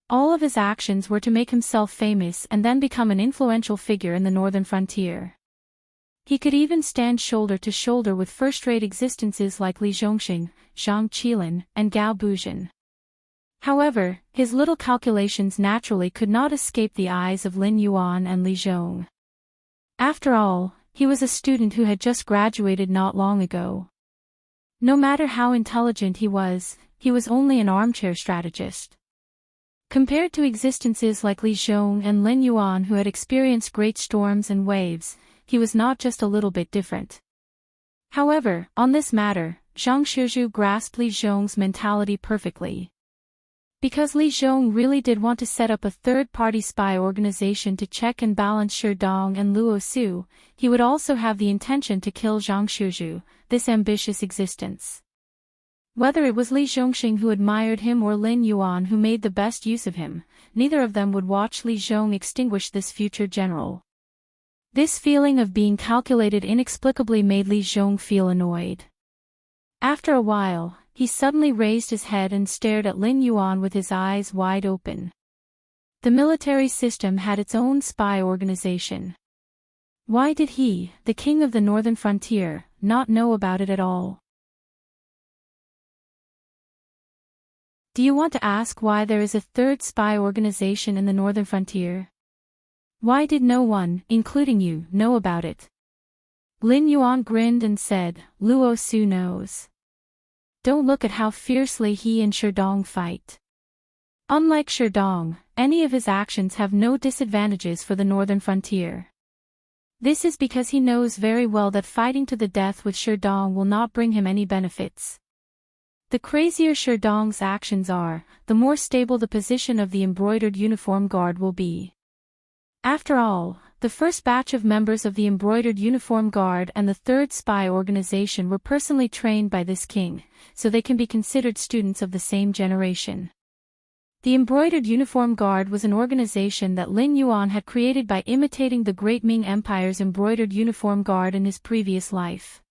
All of his actions were to make himself famous and then become an influential figure in the northern frontier. He could even stand shoulder to shoulder with first-rate existences like Li Zhongxing, Zhang Qilin, and Gao Buzhen. However, his little calculations naturally could not escape the eyes of Lin Yuan and Li Zhong. After all, he was a student who had just graduated not long ago. No matter how intelligent he was only an armchair strategist. Compared to existences like Li Zhong and Lin Yuan who had experienced great storms and waves, he was not just a little bit different. However, on this matter, Zhang Shizhu grasped Li Zhong's mentality perfectly. Because Li Zhong really did want to set up a third-party spy organization to check and balance Shi Dong and Luo Su, he would also have the intention to kill Zhang Shizhu, this ambitious existence. Whether it was Li Zhongxing who admired him or Lin Yuan who made the best use of him, neither of them would watch Li Zhong extinguish this future general. This feeling of being calculated inexplicably made Li Zhong feel annoyed. After a while, he suddenly raised his head and stared at Lin Yuan with his eyes wide open. The military system had its own spy organization. Why did he, the king of the northern frontier, not know about it at all? Do you want to ask why there is a third spy organization in the northern frontier? Why did no one, including you, know about it? Lin Yuan grinned and said, Luo Su knows. Don't look at how fiercely he and Shi Dong fight. Unlike Shi Dong, any of his actions have no disadvantages for the northern frontier. This is because he knows very well that fighting to the death with Shi Dong will not bring him any benefits. The crazier Shi Dong's actions are, the more stable the position of the embroidered uniform guard will be. After all, the first batch of members of the embroidered uniform guard and the third spy organization were personally trained by this king, so they can be considered students of the same generation. The embroidered uniform guard was an organization that Lin Yuan had created by imitating the Great Ming Empire's embroidered uniform guard in his previous life.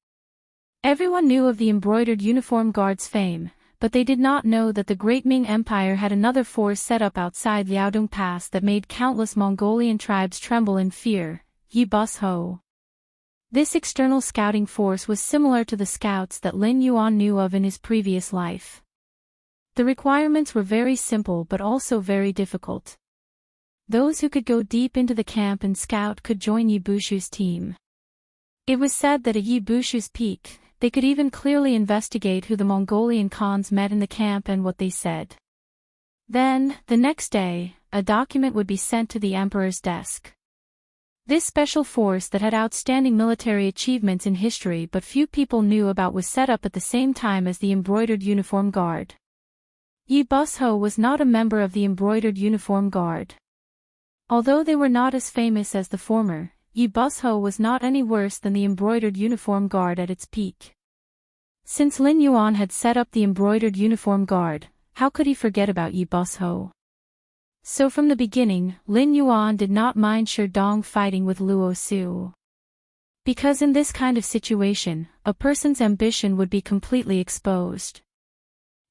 Everyone knew of the embroidered uniform guard's fame, but they did not know that the Great Ming Empire had another force set up outside Liaodong Pass that made countless Mongolian tribes tremble in fear, Yi Bus Ho. This external scouting force was similar to the scouts that Lin Yuan knew of in his previous life. The requirements were very simple but also very difficult. Those who could go deep into the camp and scout could join Yi Bushu's team. It was said that at Yi Bushu's peak, they could even clearly investigate who the Mongolian Khans met in the camp and what they said. Then, the next day, a document would be sent to the emperor's desk. This special force that had outstanding military achievements in history but few people knew about was set up at the same time as the embroidered uniform guard. Yi Bus Ho was not a member of the embroidered uniform guard. Although they were not as famous as the former, Yi Bus Ho was not any worse than the embroidered uniform guard at its peak. Since Lin Yuan had set up the embroidered uniform guard, how could he forget about Yi Bus Ho? So from the beginning, Lin Yuan did not mind Shi Dong fighting with Luo Su. Because in this kind of situation, a person's ambition would be completely exposed.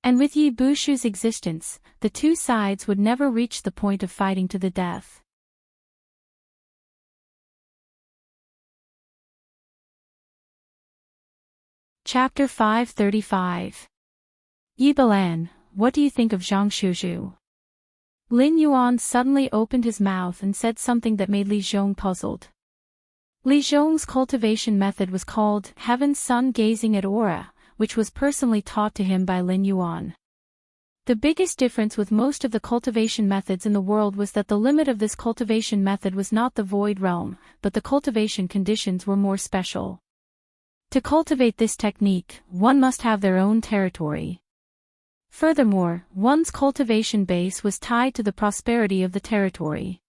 And with Yi Bushu's existence, the two sides would never reach the point of fighting to the death. Chapter 535. Yi Balan, what do you think of Zhang Shizhu? Lin Yuan suddenly opened his mouth and said something that made Li Zhong puzzled. Li Zhong's cultivation method was called Heaven Sun Gazing at Aura, which was personally taught to him by Lin Yuan. The biggest difference with most of the cultivation methods in the world was that the limit of this cultivation method was not the void realm, but the cultivation conditions were more special. To cultivate this technique, one must have their own territory. Furthermore, one's cultivation base was tied to the prosperity of the territory.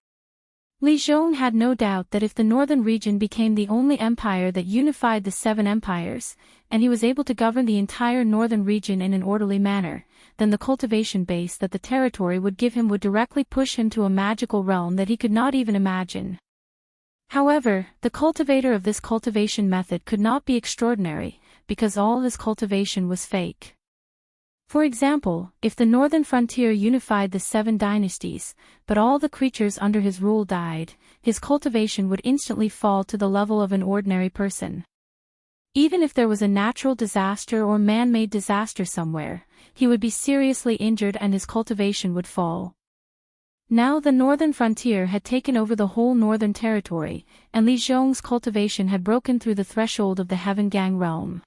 Li Zhong had no doubt that if the northern region became the only empire that unified the 7 empires, and he was able to govern the entire northern region in an orderly manner, then the cultivation base that the territory would give him would directly push him to a magical realm that he could not even imagine. However, the cultivator of this cultivation method could not be extraordinary, because all his cultivation was fake. For example, if the northern frontier unified the 7 dynasties, but all the creatures under his rule died, his cultivation would instantly fall to the level of an ordinary person. Even if there was a natural disaster or man-made disaster somewhere, he would be seriously injured and his cultivation would fall. Now the northern frontier had taken over the whole northern territory, and Li Zhong's cultivation had broken through the threshold of the Heaven Gang realm.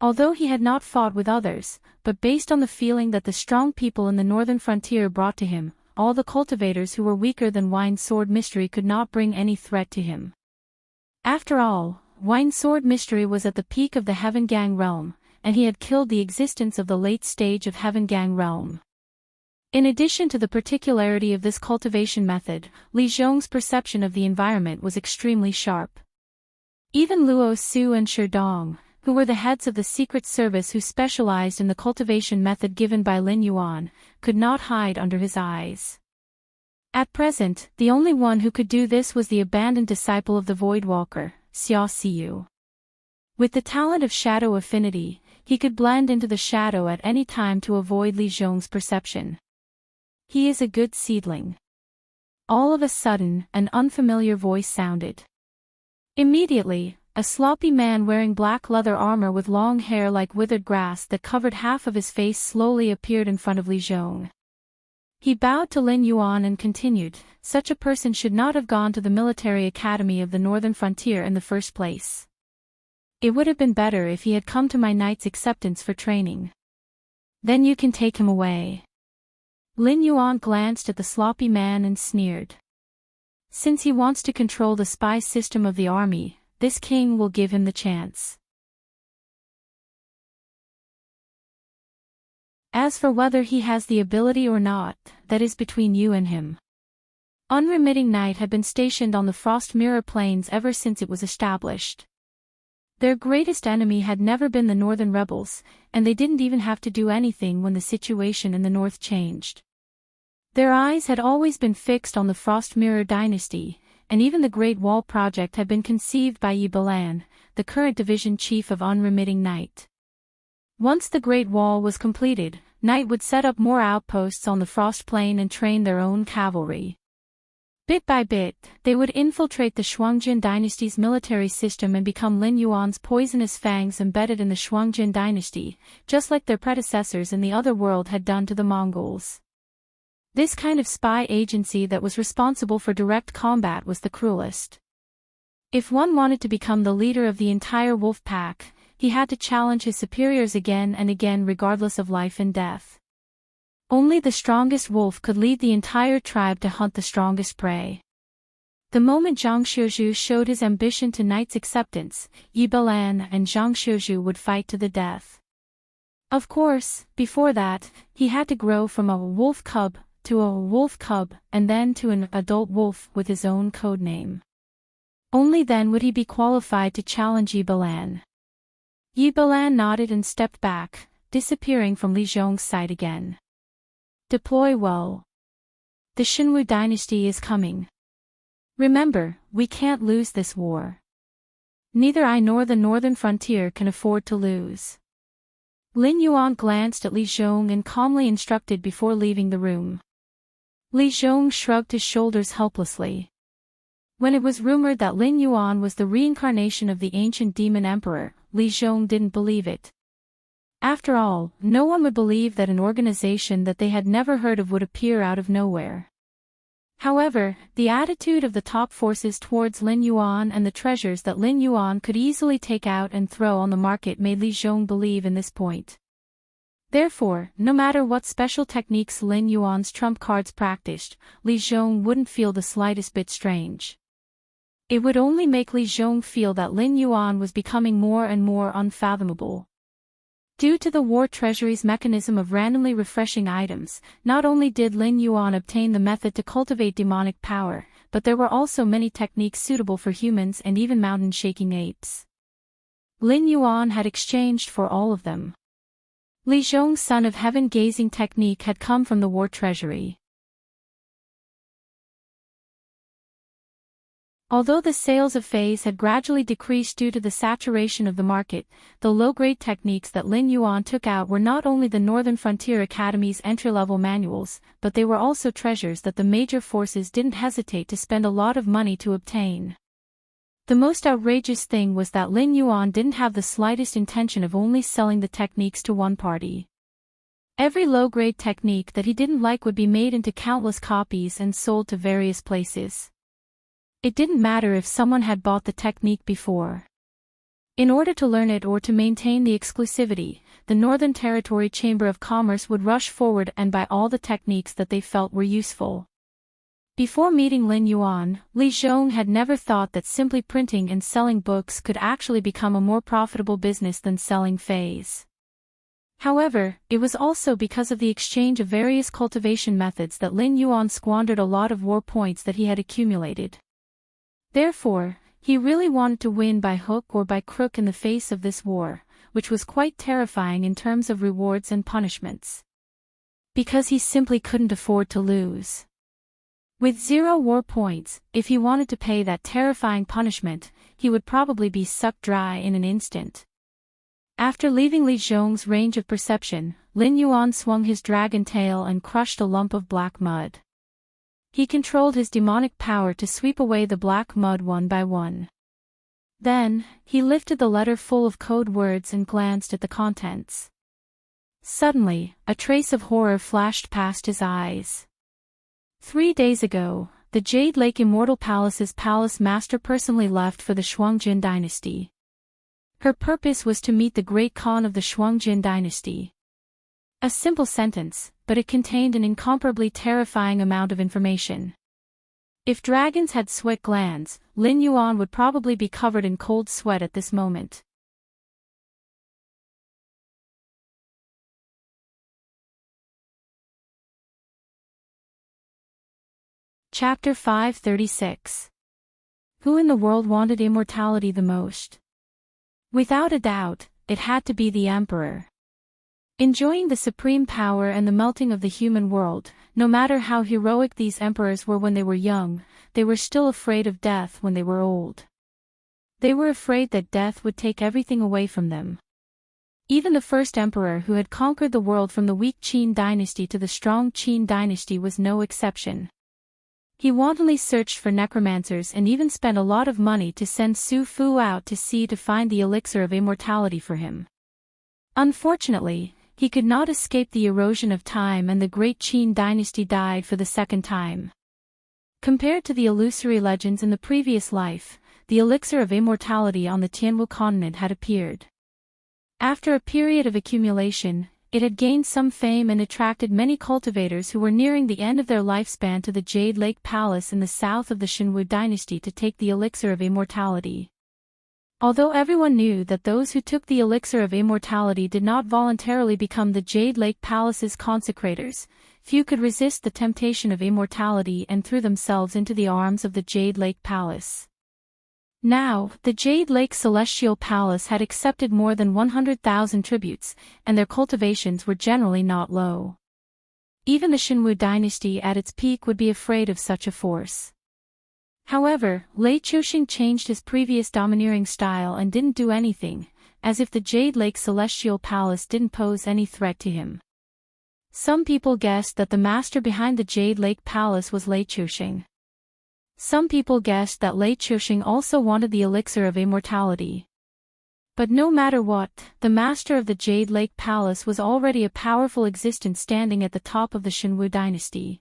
Although he had not fought with others, but based on the feeling that the strong people in the northern frontier brought to him, all the cultivators who were weaker than Wine Sword Mystery could not bring any threat to him. After all, Wine Sword Mystery was at the peak of the Heaven Gang realm, and he had killed the existence of the late stage of Heaven Gang realm. In addition to the particularity of this cultivation method, Li Zhong's perception of the environment was extremely sharp. Even Luo Su and Shi Dong, who were the heads of the secret service who specialized in the cultivation method given by Lin Yuan, could not hide under his eyes. At present, the only one who could do this was the abandoned disciple of the Voidwalker, Xia Xiu. With the talent of shadow affinity, he could blend into the shadow at any time to avoid Li Zhong's perception. He is a good seedling. All of a sudden, an unfamiliar voice sounded. Immediately, a sloppy man wearing black leather armor with long hair like withered grass that covered half of his face slowly appeared in front of Li Zhong. He bowed to Lin Yuan and continued, "Such a person should not have gone to the military academy of the northern frontier in the first place. It would have been better if he had come to my knight's acceptance for training. Then you can take him away." Lin Yuan glanced at the sloppy man and sneered. "Since he wants to control the spy system of the army, this king will give him the chance. As for whether he has the ability or not, that is between you and him." Unremitting Night had been stationed on the Frost Mirror Plains ever since it was established. Their greatest enemy had never been the Northern rebels, and they didn't even have to do anything when the situation in the north changed. Their eyes had always been fixed on the Frost Mirror dynasty, and even the Great Wall project had been conceived by Yi Balan, the current division chief of Unremitting Night. Once the Great Wall was completed, Night would set up more outposts on the Frost Plain and train their own cavalry. Bit by bit, they would infiltrate the Shuangjin dynasty's military system and become Lin Yuan's poisonous fangs embedded in the Shuangjin dynasty, just like their predecessors in the other world had done to the Mongols. This kind of spy agency that was responsible for direct combat was the cruelest. If one wanted to become the leader of the entire wolf pack, he had to challenge his superiors again and again regardless of life and death. Only the strongest wolf could lead the entire tribe to hunt the strongest prey. The moment Zhang Xiuzhu showed his ambition to Knight's acceptance, Yi Balan and Zhang Xiuzhu would fight to the death. Of course, before that, he had to grow from a wolf cub to a wolf cub and then to an adult wolf with his own codename. Only then would he be qualified to challenge Yi Balan. Yi Balan nodded and stepped back, disappearing from Li Zhong's sight again. "Deploy well. The Xinwu dynasty is coming. Remember, we can't lose this war. Neither I nor the northern frontier can afford to lose." Lin Yuan glanced at Li Zhong and calmly instructed before leaving the room. Li Zhong shrugged his shoulders helplessly. When it was rumored that Lin Yuan was the reincarnation of the ancient demon emperor, Li Zhong didn't believe it. After all, no one would believe that an organization that they had never heard of would appear out of nowhere. However, the attitude of the top forces towards Lin Yuan and the treasures that Lin Yuan could easily take out and throw on the market made Li Zhong believe in this point. Therefore, no matter what special techniques Lin Yuan's trump cards practiced, Li Zhong wouldn't feel the slightest bit strange. It would only make Li Zhong feel that Lin Yuan was becoming more and more unfathomable. Due to the war treasury's mechanism of randomly refreshing items, not only did Lin Yuan obtain the method to cultivate demonic power, but there were also many techniques suitable for humans and even mountain-shaking apes. Lin Yuan had exchanged for all of them. Li Zhong's Son of Heaven gazing technique had come from the war treasury. Although the sales of Phase had gradually decreased due to the saturation of the market, the low-grade techniques that Lin Yuan took out were not only the Northern Frontier Academy's entry-level manuals, but they were also treasures that the major forces didn't hesitate to spend a lot of money to obtain. The most outrageous thing was that Lin Yuan didn't have the slightest intention of only selling the techniques to one party. Every low-grade technique that he didn't like would be made into countless copies and sold to various places. It didn't matter if someone had bought the technique before. In order to learn it or to maintain the exclusivity, the Northern Territory Chamber of Commerce would rush forward and buy all the techniques that they felt were useful. Before meeting Lin Yuan, Li Zhong had never thought that simply printing and selling books could actually become a more profitable business than selling fays. However, it was also because of the exchange of various cultivation methods that Lin Yuan squandered a lot of war points that he had accumulated. Therefore, he really wanted to win by hook or by crook in the face of this war, which was quite terrifying in terms of rewards and punishments. Because he simply couldn't afford to lose. With 0 war points, if he wanted to pay that terrifying punishment, he would probably be sucked dry in an instant. After leaving Li Zhong's range of perception, Lin Yuan swung his dragon tail and crushed a lump of black mud. He controlled his demonic power to sweep away the black mud one by one. Then, he lifted the letter full of code words and glanced at the contents. Suddenly, a trace of horror flashed past his eyes. 3 days ago, the Jade Lake Immortal Palace's palace master personally left for the Shuangjin dynasty. Her purpose was to meet the great Khan of the Shuangjin dynasty. A simple sentence, but it contained an incomparably terrifying amount of information. If dragons had sweat glands, Lin Yuan would probably be covered in cold sweat at this moment. Chapter 536. Who in the world wanted immortality the most? Without a doubt, it had to be the Emperor. Enjoying the supreme power and the melting of the human world, no matter how heroic these emperors were when they were young, they were still afraid of death when they were old. They were afraid that death would take everything away from them. Even the first emperor who had conquered the world from the weak Qin dynasty to the strong Qin dynasty was no exception. He wantonly searched for necromancers and even spent a lot of money to send Su Fu out to sea to find the elixir of immortality for him. Unfortunately, he could not escape the erosion of time and the great Qin dynasty died for the second time. Compared to the illusory legends in the previous life, the elixir of immortality on the Tianwu continent had appeared. After a period of accumulation, it had gained some fame and attracted many cultivators who were nearing the end of their lifespan to the Jade Lake Palace in the south of the Shenwu dynasty to take the elixir of immortality. Although everyone knew that those who took the elixir of immortality did not voluntarily become the Jade Lake Palace's consecrators, few could resist the temptation of immortality and threw themselves into the arms of the Jade Lake Palace. Now, the Jade Lake Celestial Palace had accepted more than 100,000 tributes, and their cultivations were generally not low. Even the Shenwu dynasty at its peak would be afraid of such a force. However, Lei Chuxing changed his previous domineering style and didn't do anything, as if the Jade Lake Celestial Palace didn't pose any threat to him. Some people guessed that the master behind the Jade Lake Palace was Lei Chuxing. Some people guessed that Lei Chuxing also wanted the elixir of immortality. But no matter what, the master of the Jade Lake Palace was already a powerful existence standing at the top of the Shenwu dynasty.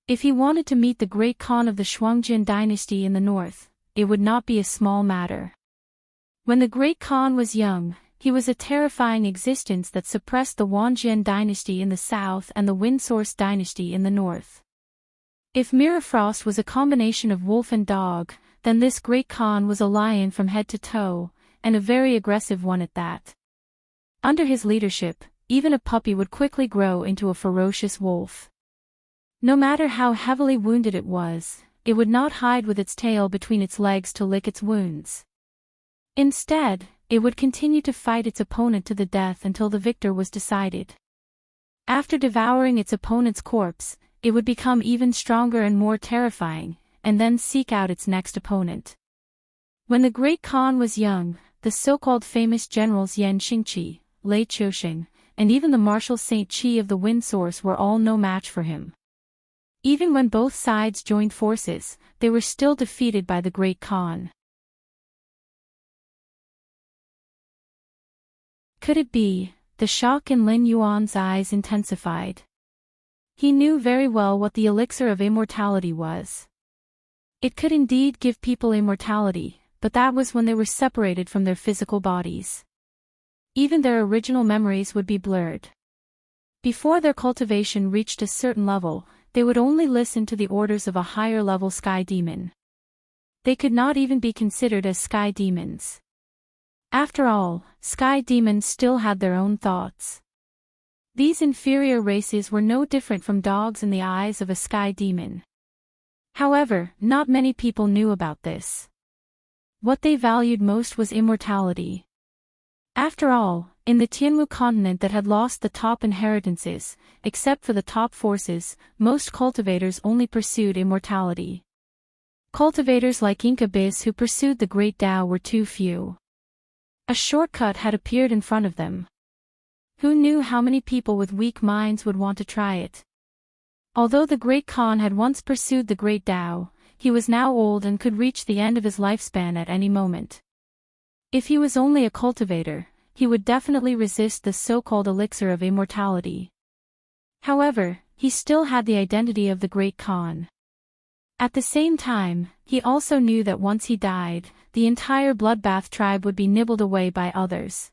If he wanted to meet the great Khan of the Shuangjin dynasty in the north, it would not be a small matter. When the great Khan was young, he was a terrifying existence that suppressed the Wanjian dynasty in the south and the Windsource dynasty in the north. If Mirafrost was a combination of wolf and dog, then this great Khan was a lion from head to toe, and a very aggressive one at that. Under his leadership, even a puppy would quickly grow into a ferocious wolf. No matter how heavily wounded it was, it would not hide with its tail between its legs to lick its wounds. Instead, it would continue to fight its opponent to the death until the victor was decided. After devouring its opponent's corpse, it would become even stronger and more terrifying, and then seek out its next opponent. When the great Khan was young, the so-called famous generals Yan Xingqi, Lei Chuxing, and even the Marshal Saint Qi of the Windsource were all no match for him. Even when both sides joined forces, they were still defeated by the great Khan. Could it be? The shock in Lin Yuan's eyes intensified. He knew very well what the elixir of immortality was. It could indeed give people immortality, but that was when they were separated from their physical bodies. Even their original memories would be blurred. Before their cultivation reached a certain level, they would only listen to the orders of a higher-level sky demon. They could not even be considered as sky demons. After all, sky demons still had their own thoughts. These inferior races were no different from dogs in the eyes of a sky demon. However, not many people knew about this. What they valued most was immortality. After all, in the Tianwu continent that had lost the top inheritances, except for the top forces, most cultivators only pursued immortality. Cultivators like Incubus who pursued the Great Tao were too few. A shortcut had appeared in front of them. Who knew how many people with weak minds would want to try it? Although the Great Khan had once pursued the Great Tao, he was now old and could reach the end of his lifespan at any moment. If he was only a cultivator, he would definitely resist the so-called elixir of immortality. However, he still had the identity of the Great Khan. At the same time, he also knew that once he died, the entire bloodbath tribe would be nibbled away by others.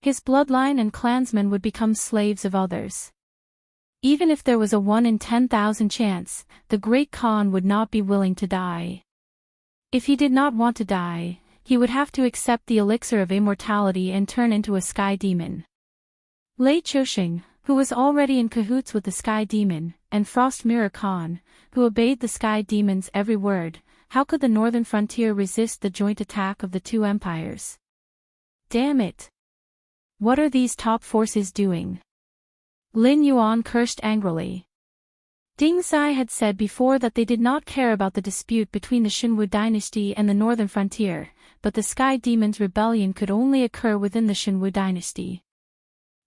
His bloodline and clansmen would become slaves of others. Even if there was a 1 in 10,000 chance, the Great Khan would not be willing to die. If he did not want to die, he would have to accept the elixir of immortality and turn into a sky demon. Lei Chouxing, who was already in cahoots with the sky demon, and Frost Mirror Khan, who obeyed the sky demon's every word, how could the northern frontier resist the joint attack of the two empires? Damn it! What are these top forces doing? Lin Yuan cursed angrily. Ding Zai had said before that they did not care about the dispute between the Xinwu dynasty and the northern frontier, but the Sky Demon's rebellion could only occur within the Xinwu dynasty.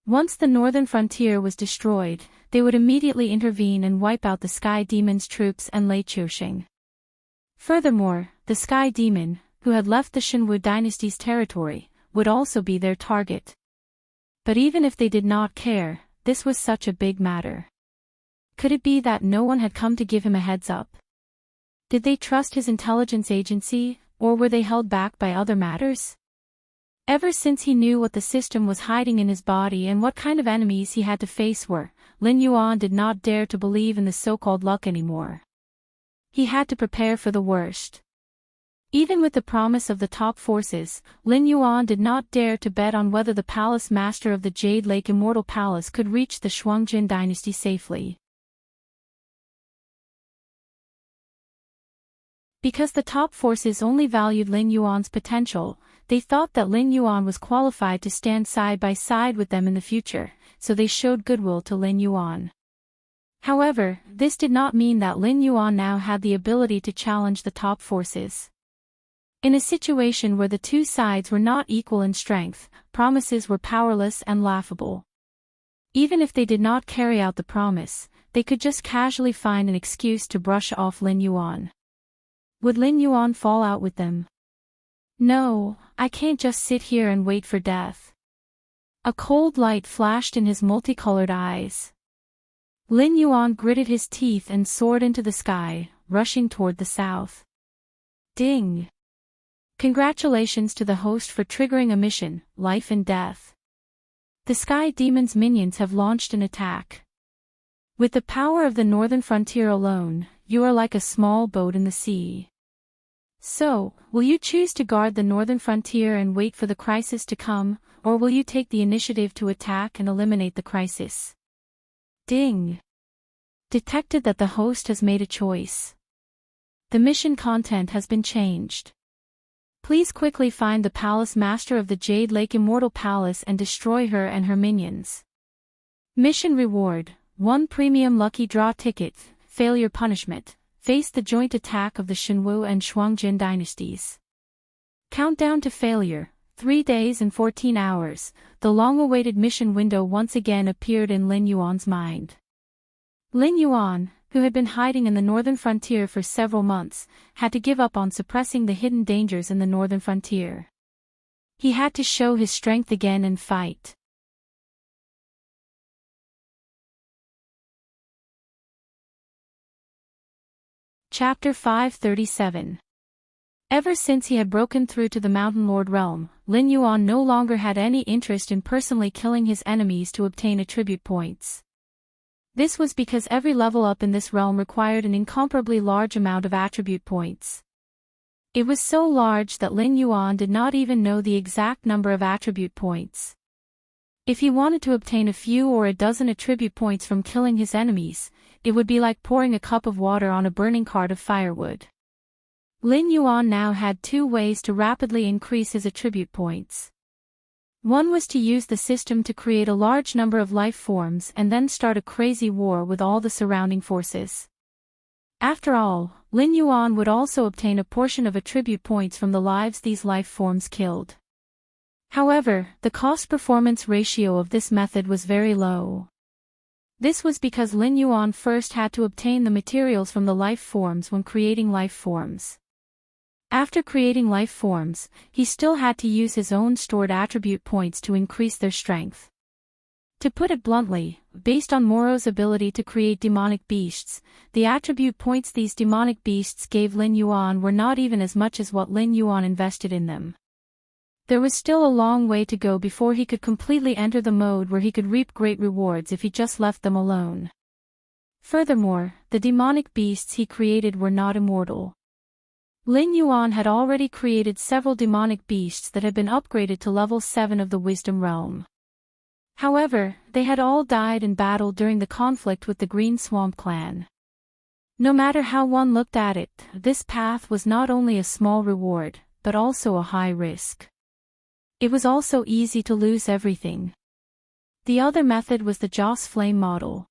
Once the northern frontier was destroyed, they would immediately intervene and wipe out the Sky Demon's troops and Lei Chouxing. Furthermore, the Sky Demon, who had left the Xinwu dynasty's territory, would also be their target. But even if they did not care, this was such a big matter. Could it be that no one had come to give him a heads up? Did they trust his intelligence agency, or were they held back by other matters? Ever since he knew what the system was hiding in his body and what kind of enemies he had to face were, Lin Yuan did not dare to believe in the so-called luck anymore. He had to prepare for the worst. Even with the promise of the top forces, Lin Yuan did not dare to bet on whether the palace master of the Jade Lake Immortal Palace could reach the Shuangjin dynasty safely. Because the top forces only valued Lin Yuan's potential, they thought that Lin Yuan was qualified to stand side by side with them in the future, so they showed goodwill to Lin Yuan. However, this did not mean that Lin Yuan now had the ability to challenge the top forces. In a situation where the two sides were not equal in strength, promises were powerless and laughable. Even if they did not carry out the promise, they could just casually find an excuse to brush off Lin Yuan. Would Lin Yuan fall out with them? No, I can't just sit here and wait for death. A cold light flashed in his multicolored eyes. Lin Yuan gritted his teeth and soared into the sky, rushing toward the south. Ding! Congratulations to the host for triggering a mission, life and death. The Sky Demon's minions have launched an attack. With the power of the northern frontier alone, you are like a small boat in the sea. So, will you choose to guard the northern frontier and wait for the crisis to come, or will you take the initiative to attack and eliminate the crisis? Ding! Detected that the host has made a choice. The mission content has been changed. Please quickly find the palace master of the Jade Lake Immortal Palace and destroy her and her minions. Mission reward, 1 premium lucky draw ticket, failure punishment, face the joint attack of the Xinwu and Shuangjin dynasties. Countdown to failure, 3 days and 14 hours, the long-awaited mission window once again appeared in Lin Yuan's mind. Lin Yuan, who had been hiding in the northern frontier for several months, had to give up on suppressing the hidden dangers in the northern frontier. He had to show his strength again and fight. Chapter 537. Ever since he had broken through to the Mountain Lord realm, Lin Yuan no longer had any interest in personally killing his enemies to obtain attribute points. This was because every level up in this realm required an incomparably large amount of attribute points. It was so large that Lin Yuan did not even know the exact number of attribute points. If he wanted to obtain a few or a dozen attribute points from killing his enemies, it would be like pouring a cup of water on a burning cart of firewood. Lin Yuan now had two ways to rapidly increase his attribute points. One was to use the system to create a large number of life forms and then start a crazy war with all the surrounding forces. After all, Lin Yuan would also obtain a portion of attribute points from the lives these life forms killed. However, the cost-performance ratio of this method was very low. This was because Lin Yuan first had to obtain the materials from the life forms when creating life forms. After creating life forms, he still had to use his own stored attribute points to increase their strength. To put it bluntly, based on Moro's ability to create demonic beasts, the attribute points these demonic beasts gave Lin Yuan were not even as much as what Lin Yuan invested in them. There was still a long way to go before he could completely enter the mode where he could reap great rewards if he just left them alone. Furthermore, the demonic beasts he created were not immortal. Lin Yuan had already created several demonic beasts that had been upgraded to level 7 of the Wisdom Realm. However, they had all died in battle during the conflict with the Green Swamp clan. No matter how one looked at it, this path was not only a small reward, but also a high risk. It was also easy to lose everything. The other method was the Joss Flame model.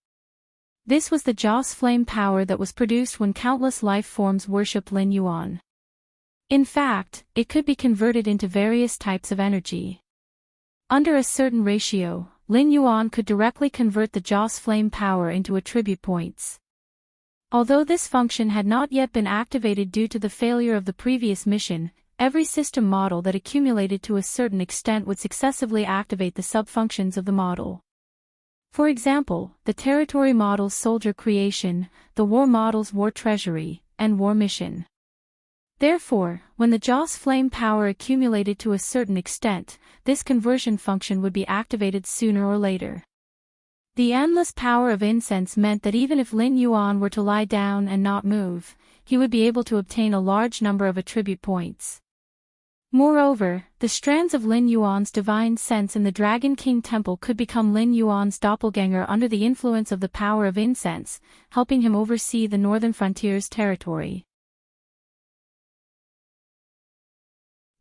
This was the Joss Flame power that was produced when countless life forms worshipped Lin Yuan. In fact, it could be converted into various types of energy. Under a certain ratio, Lin Yuan could directly convert the Joss Flame power into attribute points. Although this function had not yet been activated due to the failure of the previous mission, every system model that accumulated to a certain extent would successively activate the sub-functions of the model. For example, the territory model's soldier creation, the war model's war treasury, and war mission. Therefore, when the Joss Flame power accumulated to a certain extent, this conversion function would be activated sooner or later. The endless power of incense meant that even if Lin Yuan were to lie down and not move, he would be able to obtain a large number of attribute points. Moreover, the strands of Lin Yuan's divine sense in the Dragon King Temple could become Lin Yuan's doppelganger under the influence of the power of incense, helping him oversee the northern frontier's territory.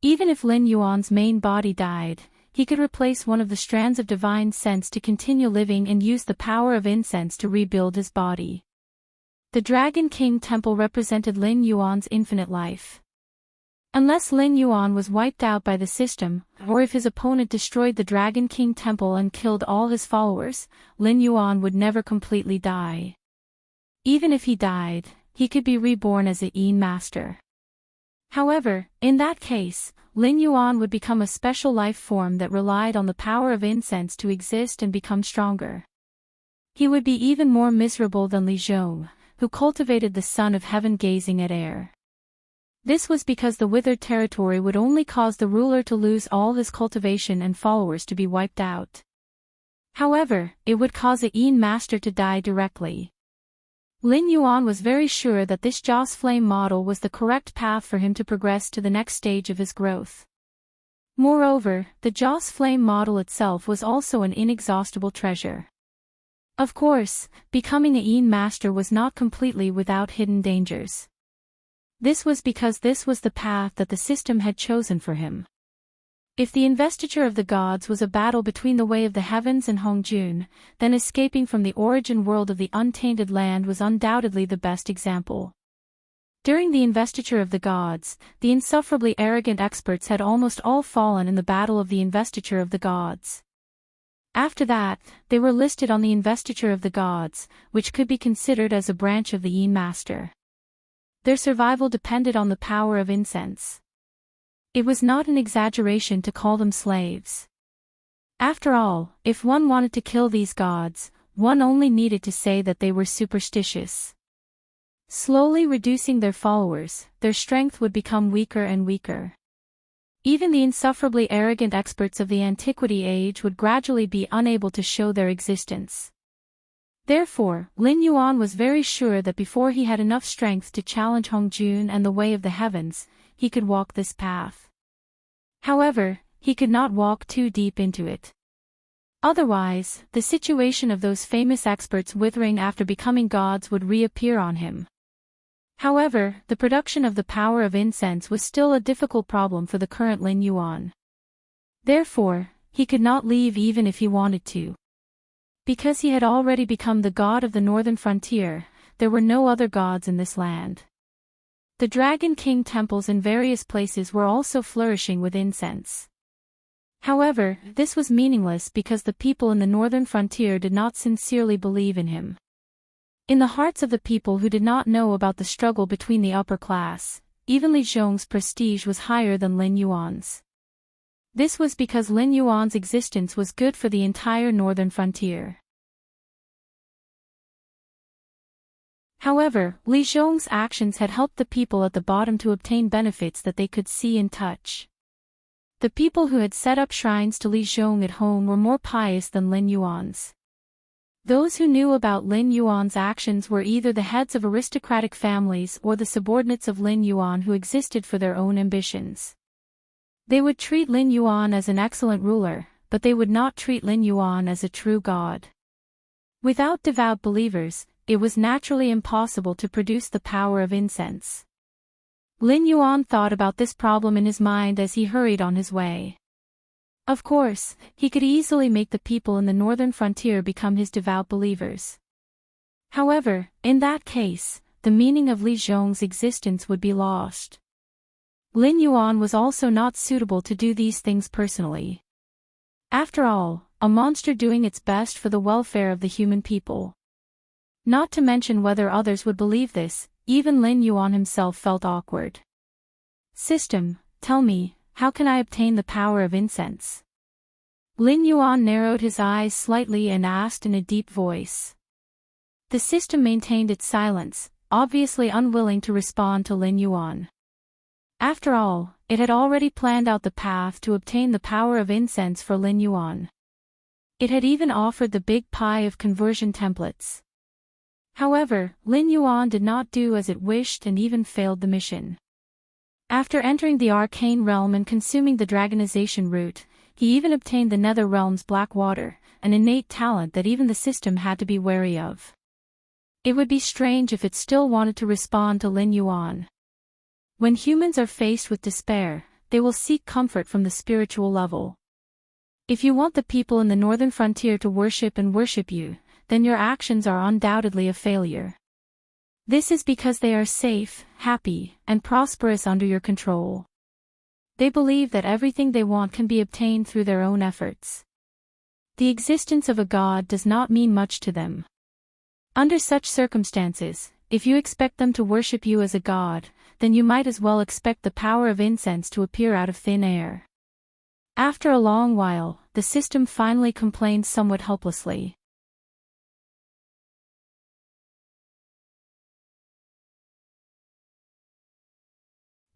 Even if Lin Yuan's main body died, he could replace one of the strands of divine sense to continue living and use the power of incense to rebuild his body. The Dragon King Temple represented Lin Yuan's infinite life. Unless Lin Yuan was wiped out by the system, or if his opponent destroyed the Dragon King Temple and killed all his followers, Lin Yuan would never completely die. Even if he died, he could be reborn as a Yin Master. However, in that case, Lin Yuan would become a special life form that relied on the power of incense to exist and become stronger. He would be even more miserable than Li Zhong, who cultivated the sun of heaven gazing at air. This was because the withered territory would only cause the ruler to lose all his cultivation and followers to be wiped out. However, it would cause a Yin Master to die directly. Lin Yuan was very sure that this Joss Flame model was the correct path for him to progress to the next stage of his growth. Moreover, the Joss Flame model itself was also an inexhaustible treasure. Of course, becoming a Yin Master was not completely without hidden dangers. This was because this was the path that the system had chosen for him. If the investiture of the gods was a battle between the way of the heavens and Hongjun, then escaping from the origin world of the untainted land was undoubtedly the best example. During the investiture of the gods, the insufferably arrogant experts had almost all fallen in the battle of the investiture of the gods. After that, they were listed on the investiture of the gods, which could be considered as a branch of the Yin Master. Their survival depended on the power of incense. It was not an exaggeration to call them slaves. After all, if one wanted to kill these gods, one only needed to say that they were superstitious. Slowly reducing their followers, their strength would become weaker and weaker. Even the insufferably arrogant experts of the antiquity age would gradually be unable to show their existence. Therefore, Lin Yuan was very sure that before he had enough strength to challenge Hongjun and the way of the heavens, he could walk this path. However, he could not walk too deep into it. Otherwise, the situation of those famous experts withering after becoming gods would reappear on him. However, the production of the power of incense was still a difficult problem for the current Lin Yuan. Therefore, he could not leave even if he wanted to. Because he had already become the god of the northern frontier, there were no other gods in this land. The Dragon King temples in various places were also flourishing with incense. However, this was meaningless because the people in the northern frontier did not sincerely believe in him. In the hearts of the people who did not know about the struggle between the upper class, even Li Zhong's prestige was higher than Lin Yuan's. This was because Lin Yuan's existence was good for the entire northern frontier. However, Li Zhong's actions had helped the people at the bottom to obtain benefits that they could see and touch. The people who had set up shrines to Li Zhong at home were more pious than Lin Yuan's. Those who knew about Lin Yuan's actions were either the heads of aristocratic families or the subordinates of Lin Yuan who existed for their own ambitions. They would treat Lin Yuan as an excellent ruler, but they would not treat Lin Yuan as a true god. Without devout believers, it was naturally impossible to produce the power of incense. Lin Yuan thought about this problem in his mind as he hurried on his way. Of course, he could easily make the people in the northern frontier become his devout believers. However, in that case, the meaning of Li Zhong's existence would be lost. Lin Yuan was also not suitable to do these things personally. After all, a monster doing its best for the welfare of the human people. Not to mention whether others would believe this, even Lin Yuan himself felt awkward. System, tell me, how can I obtain the power of incense? Lin Yuan narrowed his eyes slightly and asked in a deep voice. The system maintained its silence, obviously unwilling to respond to Lin Yuan. After all, it had already planned out the path to obtain the power of incense for Lin Yuan. It had even offered the big pie of conversion templates. However, Lin Yuan did not do as it wished and even failed the mission. After entering the arcane realm and consuming the dragonization root, he even obtained the nether realm's black water, an innate talent that even the system had to be wary of. It would be strange if it still wanted to respond to Lin Yuan. When humans are faced with despair, they will seek comfort from the spiritual level. If you want the people in the northern frontier to worship and worship you, then your actions are undoubtedly a failure. This is because they are safe, happy, and prosperous under your control. They believe that everything they want can be obtained through their own efforts. The existence of a god does not mean much to them. Under such circumstances, if you expect them to worship you as a god, then you might as well expect the power of incense to appear out of thin air. After a long while, the system finally complained somewhat helplessly.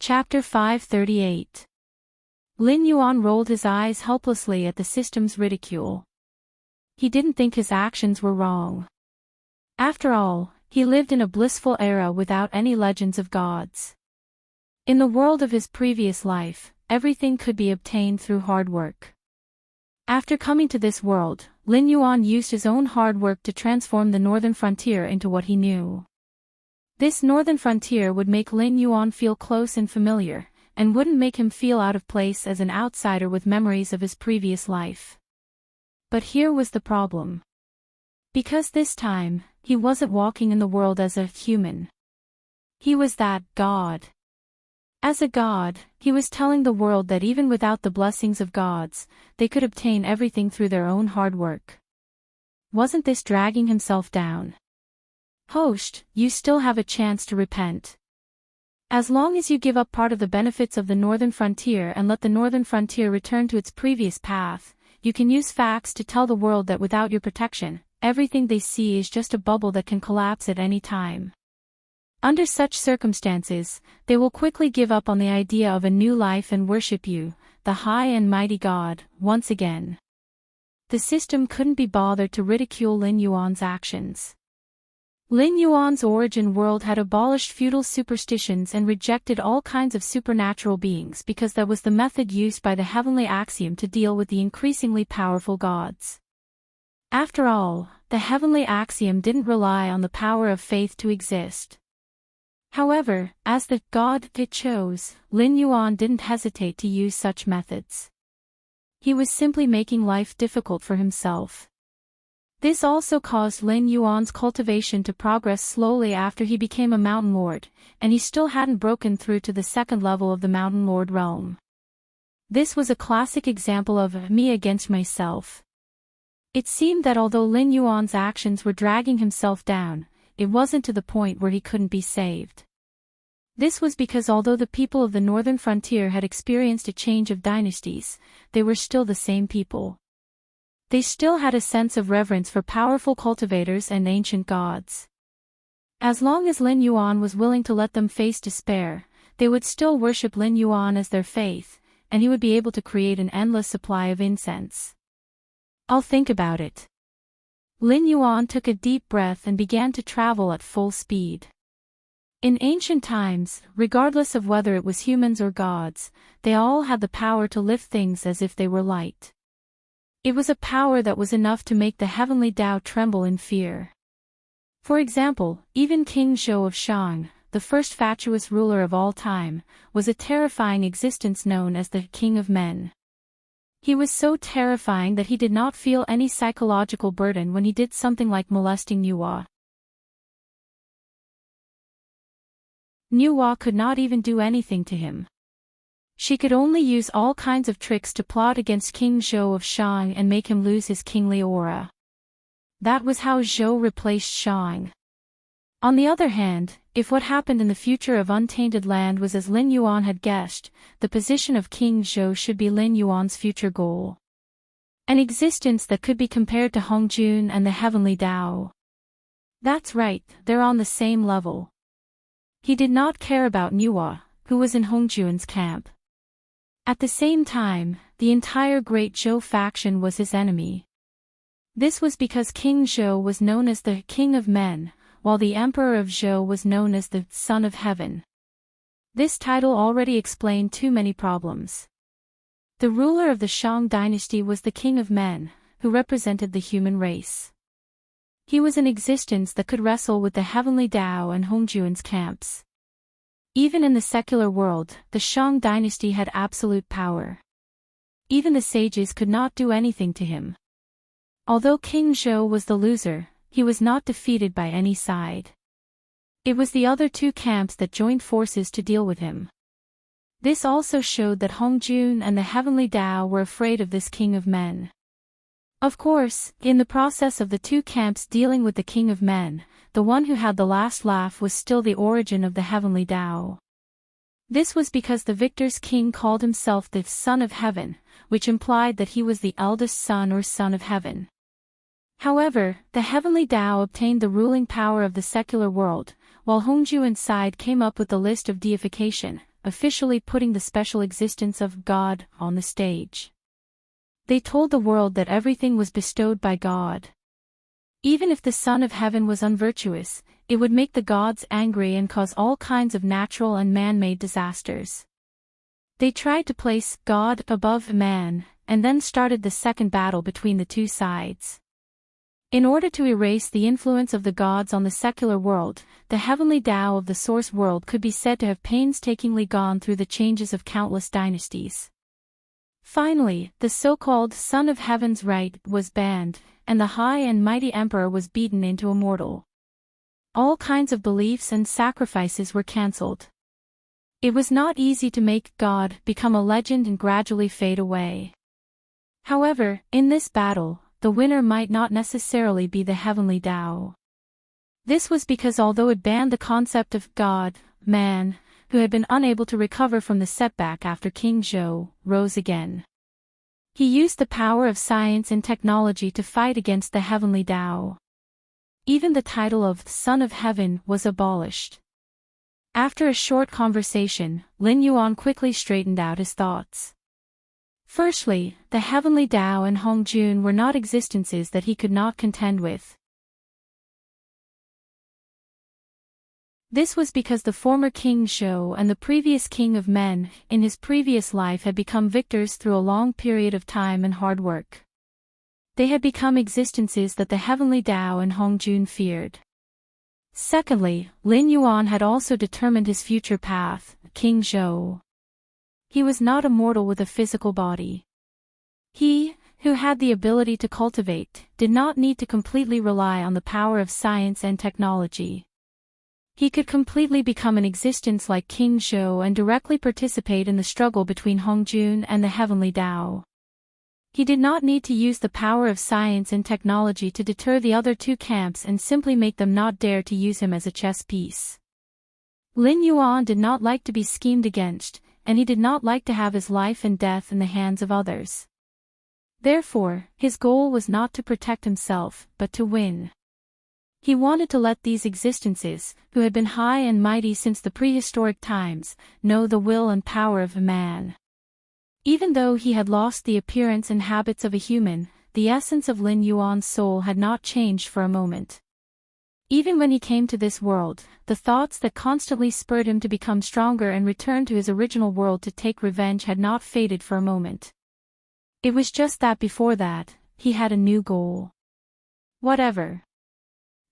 Chapter 538. Lin Yuan rolled his eyes helplessly at the system's ridicule. He didn't think his actions were wrong. After all, he lived in a blissful era without any legends of gods. In the world of his previous life, everything could be obtained through hard work. After coming to this world, Lin Yuan used his own hard work to transform the northern frontier into what he knew. This northern frontier would make Lin Yuan feel close and familiar, and wouldn't make him feel out of place as an outsider with memories of his previous life. But here was the problem. Because this time, he wasn't walking in the world as a human. He was that god. As a god, he was telling the world that even without the blessings of gods, they could obtain everything through their own hard work. Wasn't this dragging himself down? Host, you still have a chance to repent. As long as you give up part of the benefits of the northern frontier and let the northern frontier return to its previous path, you can use facts to tell the world that without your protection, everything they see is just a bubble that can collapse at any time. Under such circumstances, they will quickly give up on the idea of a new life and worship you, the high and mighty God, once again. The system couldn't be bothered to ridicule Lin Yuan's actions. Lin Yuan's origin world had abolished feudal superstitions and rejected all kinds of supernatural beings because that was the method used by the heavenly axiom to deal with the increasingly powerful gods. After all, the heavenly axiom didn't rely on the power of faith to exist. However, as the God it chose, Lin Yuan didn't hesitate to use such methods. He was simply making life difficult for himself. This also caused Lin Yuan's cultivation to progress slowly after he became a Mountain Lord, and he still hadn't broken through to the second level of the Mountain Lord realm. This was a classic example of me against myself. It seemed that although Lin Yuan's actions were dragging himself down, it wasn't to the point where he couldn't be saved. This was because although the people of the northern frontier had experienced a change of dynasties, they were still the same people. They still had a sense of reverence for powerful cultivators and ancient gods. As long as Lin Yuan was willing to let them face despair, they would still worship Lin Yuan as their faith, and he would be able to create an endless supply of incense. I'll think about it. Lin Yuan took a deep breath and began to travel at full speed. In ancient times, regardless of whether it was humans or gods, they all had the power to lift things as if they were light. It was a power that was enough to make the heavenly Tao tremble in fear. For example, even King Zhou of Shang, the first fatuous ruler of all time, was a terrifying existence known as the King of Men. He was so terrifying that he did not feel any psychological burden when he did something like molesting Nuwa. Nuwa could not even do anything to him. She could only use all kinds of tricks to plot against King Zhou of Shang and make him lose his kingly aura. That was how Zhou replaced Shang. On the other hand, if what happened in the future of Untainted Land was as Lin Yuan had guessed, the position of King Zhou should be Lin Yuan's future goal. An existence that could be compared to Hongjun and the Heavenly Tao. That's right, they're on the same level. He did not care about Nuwa, who was in Hongjun's camp. At the same time, the entire Great Zhou faction was his enemy. This was because King Zhou was known as the King of Men, while the Emperor of Zhou was known as the Son of Heaven. This title already explained too many problems. The ruler of the Shang dynasty was the King of Men, who represented the human race. He was an existence that could wrestle with the Heavenly Tao and Hongjun's camps. Even in the secular world, the Shang dynasty had absolute power. Even the sages could not do anything to him. Although King Zhou was the loser, he was not defeated by any side. It was the other two camps that joined forces to deal with him. This also showed that Hongjun and the Heavenly Tao were afraid of this King of Men. Of course, in the process of the two camps dealing with the King of Men, the one who had the last laugh was still the origin of the Heavenly Tao. This was because the victor's king called himself the Son of Heaven, which implied that he was the eldest son or son of heaven. However, the Heavenly Tao obtained the ruling power of the secular world, while Hongjun's side came up with the list of deification, officially putting the special existence of God on the stage. They told the world that everything was bestowed by God. Even if the Son of Heaven was unvirtuous, it would make the gods angry and cause all kinds of natural and man-made disasters. They tried to place God above man, and then started the second battle between the two sides. In order to erase the influence of the gods on the secular world, the Heavenly Tao of the source world could be said to have painstakingly gone through the changes of countless dynasties. Finally, the so-called Son of Heaven's right was banned, and the high and mighty emperor was beaten into immortal. All kinds of beliefs and sacrifices were cancelled. It was not easy to make God become a legend and gradually fade away. However, in this battle, the winner might not necessarily be the Heavenly Tao. This was because although it banned the concept of God, man, who had been unable to recover from the setback after King Zhou, rose again. He used the power of science and technology to fight against the heavenly Tao. Even the title of Son of Heaven was abolished. After a short conversation, Lin Yuan quickly straightened out his thoughts. Firstly, the heavenly Tao and Hongjun were not existences that he could not contend with. This was because the former King Zhou and the previous King of Men, in his previous life, had become victors through a long period of time and hard work. They had become existences that the heavenly Tao and Hongjun feared. Secondly, Lin Yuan had also determined his future path, King Zhou. He was not a mortal with a physical body. He, who had the ability to cultivate, did not need to completely rely on the power of science and technology. He could completely become an existence like King Zhou and directly participate in the struggle between Hongjun and the heavenly Tao. He did not need to use the power of science and technology to deter the other two camps and simply make them not dare to use him as a chess piece. Lin Yuan did not like to be schemed against, and he did not like to have his life and death in the hands of others. Therefore, his goal was not to protect himself, but to win. He wanted to let these existences, who had been high and mighty since the prehistoric times, know the will and power of a man. Even though he had lost the appearance and habits of a human, the essence of Lin Yuan's soul had not changed for a moment. Even when he came to this world, the thoughts that constantly spurred him to become stronger and return to his original world to take revenge had not faded for a moment. It was just that before that, he had a new goal. Whatever.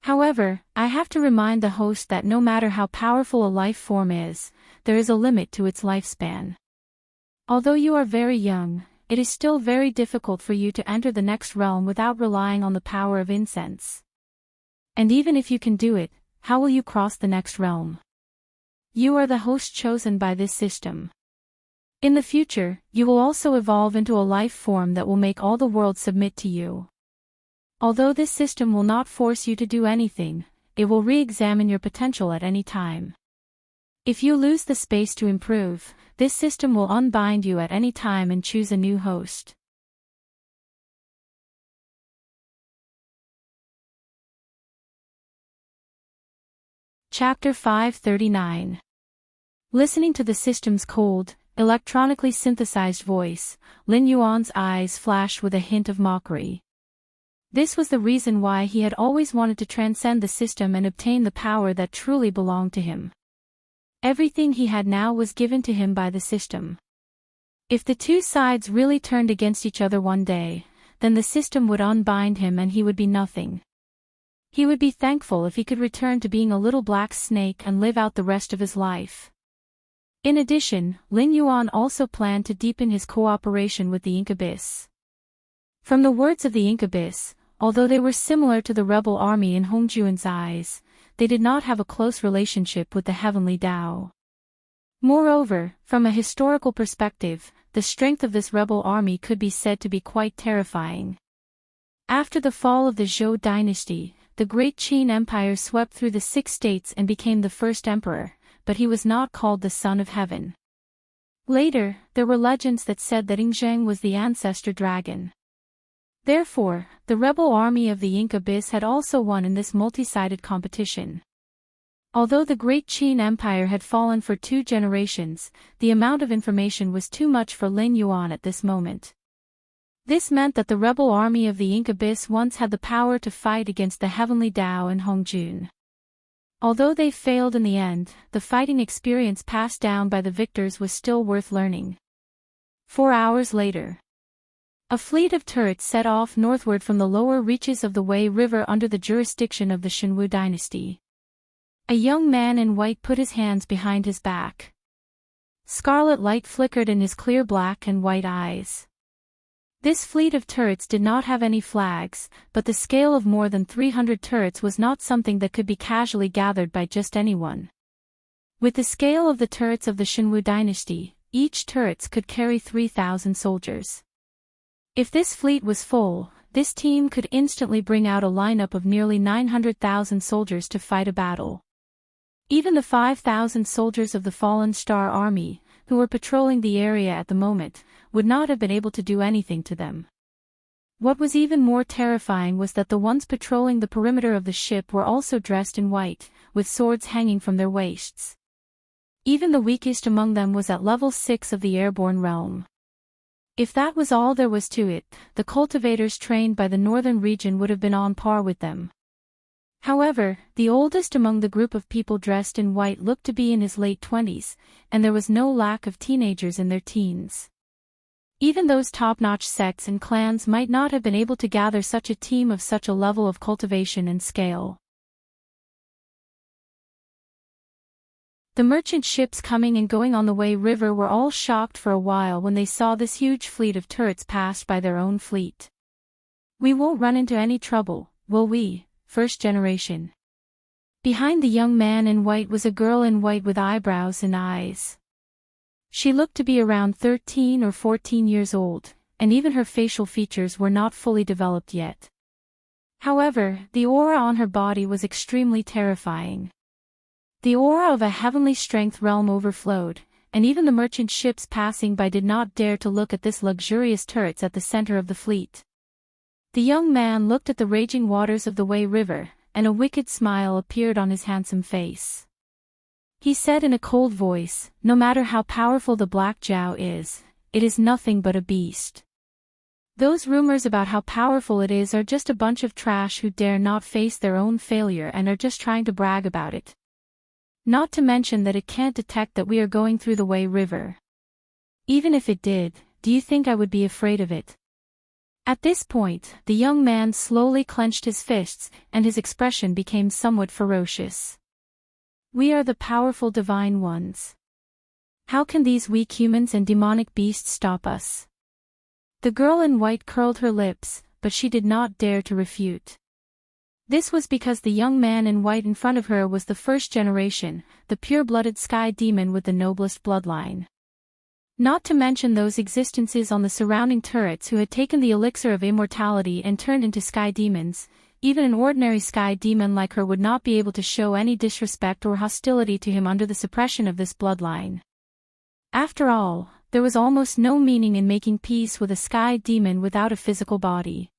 However, I have to remind the host that no matter how powerful a life form is, there is a limit to its lifespan. Although you are very young, it is still very difficult for you to enter the next realm without relying on the power of incense. And even if you can do it, how will you cross the next realm? You are the host chosen by this system. In the future, you will also evolve into a life form that will make all the world submit to you. Although this system will not force you to do anything, it will re-examine your potential at any time. If you lose the space to improve, this system will unbind you at any time and choose a new host. Chapter 539. Listening to the system's cold, electronically synthesized voice, Lin Yuan's eyes flashed with a hint of mockery. This was the reason why he had always wanted to transcend the system and obtain the power that truly belonged to him. Everything he had now was given to him by the system. If the two sides really turned against each other one day, then the system would unbind him and he would be nothing. He would be thankful if he could return to being a little black snake and live out the rest of his life. In addition, Lin Yuan also planned to deepen his cooperation with the Incubus. From the words of the Incubus, although they were similar to the rebel army in Hongjuan's eyes, they did not have a close relationship with the heavenly Tao. Moreover, from a historical perspective, the strength of this rebel army could be said to be quite terrifying. After the fall of the Zhou dynasty, the great Qin Empire swept through the 6 states and became the first emperor, but he was not called the Son of Heaven. Later, there were legends that said that Ingzheng was the ancestor dragon. Therefore, the rebel army of the Incubus had also won in this multi-sided competition. Although the great Qin Empire had fallen for 2 generations, the amount of information was too much for Lin Yuan at this moment. This meant that the rebel army of the Incubus once had the power to fight against the heavenly Tao and Hongjun. Although they failed in the end, the fighting experience passed down by the victors was still worth learning. 4 hours later, a fleet of turrets set off northward from the lower reaches of the Wei River under the jurisdiction of the Shenwu dynasty. A young man in white put his hands behind his back. Scarlet light flickered in his clear black and white eyes. This fleet of turrets did not have any flags, but the scale of more than 300 turrets was not something that could be casually gathered by just anyone. With the scale of the turrets of the Shenwu dynasty, each turret could carry 3,000 soldiers. If this fleet was full, this team could instantly bring out a lineup of nearly 900,000 soldiers to fight a battle. Even the 5,000 soldiers of the Fallen Star Army, who were patrolling the area at the moment, would not have been able to do anything to them. What was even more terrifying was that the ones patrolling the perimeter of the ship were also dressed in white, with swords hanging from their waists. Even the weakest among them was at level 6 of the airborne realm. If that was all there was to it, the cultivators trained by the northern region would have been on par with them. However, the oldest among the group of people dressed in white looked to be in his late 20s, and there was no lack of teenagers in their teens. Even those top-notch sects and clans might not have been able to gather such a team of such a level of cultivation and scale. The merchant ships coming and going on the Wei River were all shocked for a while when they saw this huge fleet of turrets passed by their own fleet. "We won't run into any trouble, will we, first generation?" Behind the young man in white was a girl in white with eyebrows and eyes. She looked to be around 13 or 14 years old, and even her facial features were not fully developed yet. However, the aura on her body was extremely terrifying. The aura of a heavenly strength realm overflowed, and even the merchant ships passing by did not dare to look at this luxurious turrets at the center of the fleet. The young man looked at the raging waters of the Wei River, and a wicked smile appeared on his handsome face. He said in a cold voice, "No matter how powerful the Black Jiao is, it is nothing but a beast. Those rumors about how powerful it is are just a bunch of trash who dare not face their own failure and are just trying to brag about it. Not to mention that it can't detect that we are going through the Wei River. Even if it did, do you think I would be afraid of it?" At this point, the young man slowly clenched his fists, and his expression became somewhat ferocious. "We are the powerful divine ones. How can these weak humans and demonic beasts stop us?" The girl in white curled her lips, but she did not dare to refute. This was because the young man in white in front of her was the first generation, the pure-blooded sky demon with the noblest bloodline. Not to mention those existences on the surrounding turrets who had taken the elixir of immortality and turned into sky demons. Even an ordinary sky demon like her would not be able to show any disrespect or hostility to him under the suppression of this bloodline. After all, there was almost no meaning in making peace with a sky demon without a physical body.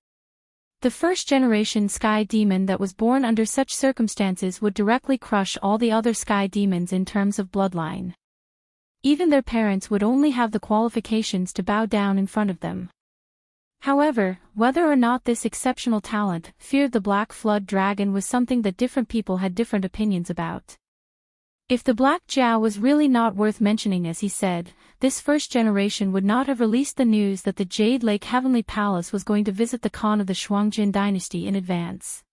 The first-generation sky demon that was born under such circumstances would directly crush all the other sky demons in terms of bloodline. Even their parents would only have the qualifications to bow down in front of them. However, whether or not this exceptional talent feared the Black Flood Dragon was something that different people had different opinions about. If the Black Jiao was really not worth mentioning as he said, this first generation would not have released the news that the Jade Lake Heavenly Palace was going to visit the Khan of the Shuangjin dynasty in advance.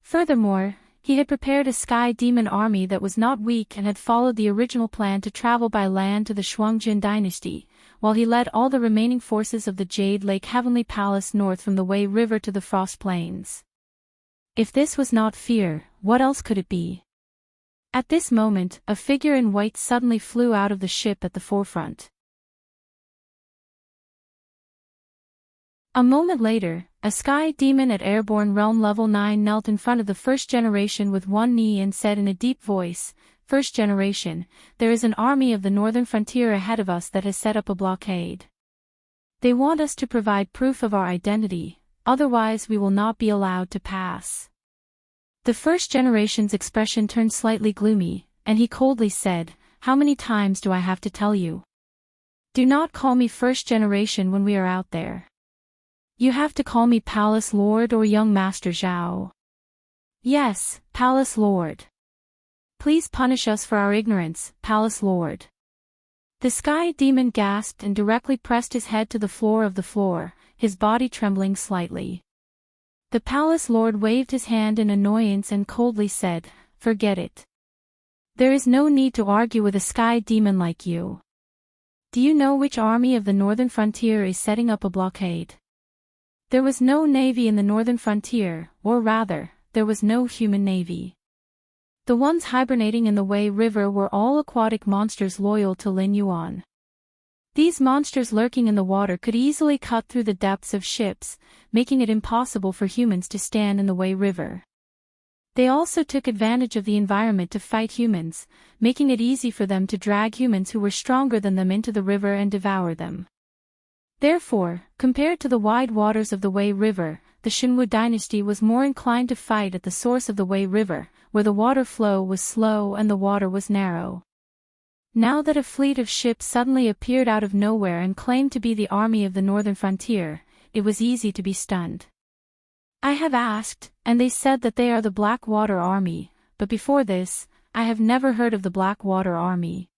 Furthermore, he had prepared a sky demon army that was not weak and had followed the original plan to travel by land to the Shuangjin dynasty, while he led all the remaining forces of the Jade Lake Heavenly Palace north from the Wei River to the Frost Plains. If this was not fear, what else could it be? At this moment, a figure in white suddenly flew out of the ship at the forefront. A moment later, a sky demon at airborne realm level 9 knelt in front of the first generation with one knee and said in a deep voice, "First generation, there is an army of the northern frontier ahead of us that has set up a blockade. They want us to provide proof of our identity, otherwise we will not be allowed to pass." The first generation's expression turned slightly gloomy, and he coldly said, "How many times do I have to tell you? Do not call me first generation when we are out there. You have to call me Palace Lord or Young Master Zhao. Yes, Palace Lord. Please punish us for our ignorance, Palace Lord." The sky demon gasped and directly pressed his head to the floor, his body trembling slightly. The Palace Lord waved his hand in annoyance and coldly said, "Forget it. There is no need to argue with a sky demon like you. Do you know which army of the northern frontier is setting up a blockade? There was no navy in the northern frontier, or rather, there was no human navy. The ones hibernating in the Wei River were all aquatic monsters loyal to Lin Yuan. These monsters lurking in the water could easily cut through the depths of ships, making it impossible for humans to stand in the Wei River. They also took advantage of the environment to fight humans, making it easy for them to drag humans who were stronger than them into the river and devour them. Therefore, compared to the wide waters of the Wei River, the Shinwu dynasty was more inclined to fight at the source of the Wei River, where the water flow was slow and the water was narrow. Now that a fleet of ships suddenly appeared out of nowhere and claimed to be the army of the northern frontier, it was easy to be stunned. I have asked, and they said that they are the Blackwater Army, but before this, I have never heard of the Blackwater Army.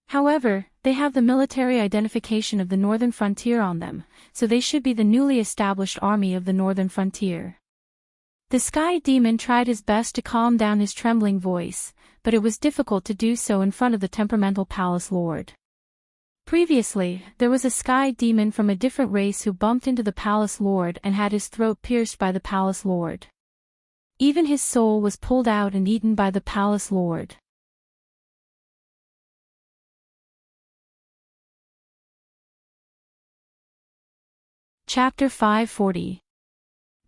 However, they have the military identification of the northern frontier on them, so they should be the newly established army of the northern frontier. The Sky Demon tried his best to calm down his trembling voice, but it was difficult to do so in front of the temperamental palace lord. Previously, there was a Sky Demon from a different race who bumped into the palace lord and had his throat pierced by the palace lord. Even his soul was pulled out and eaten by the palace lord. Chapter 540.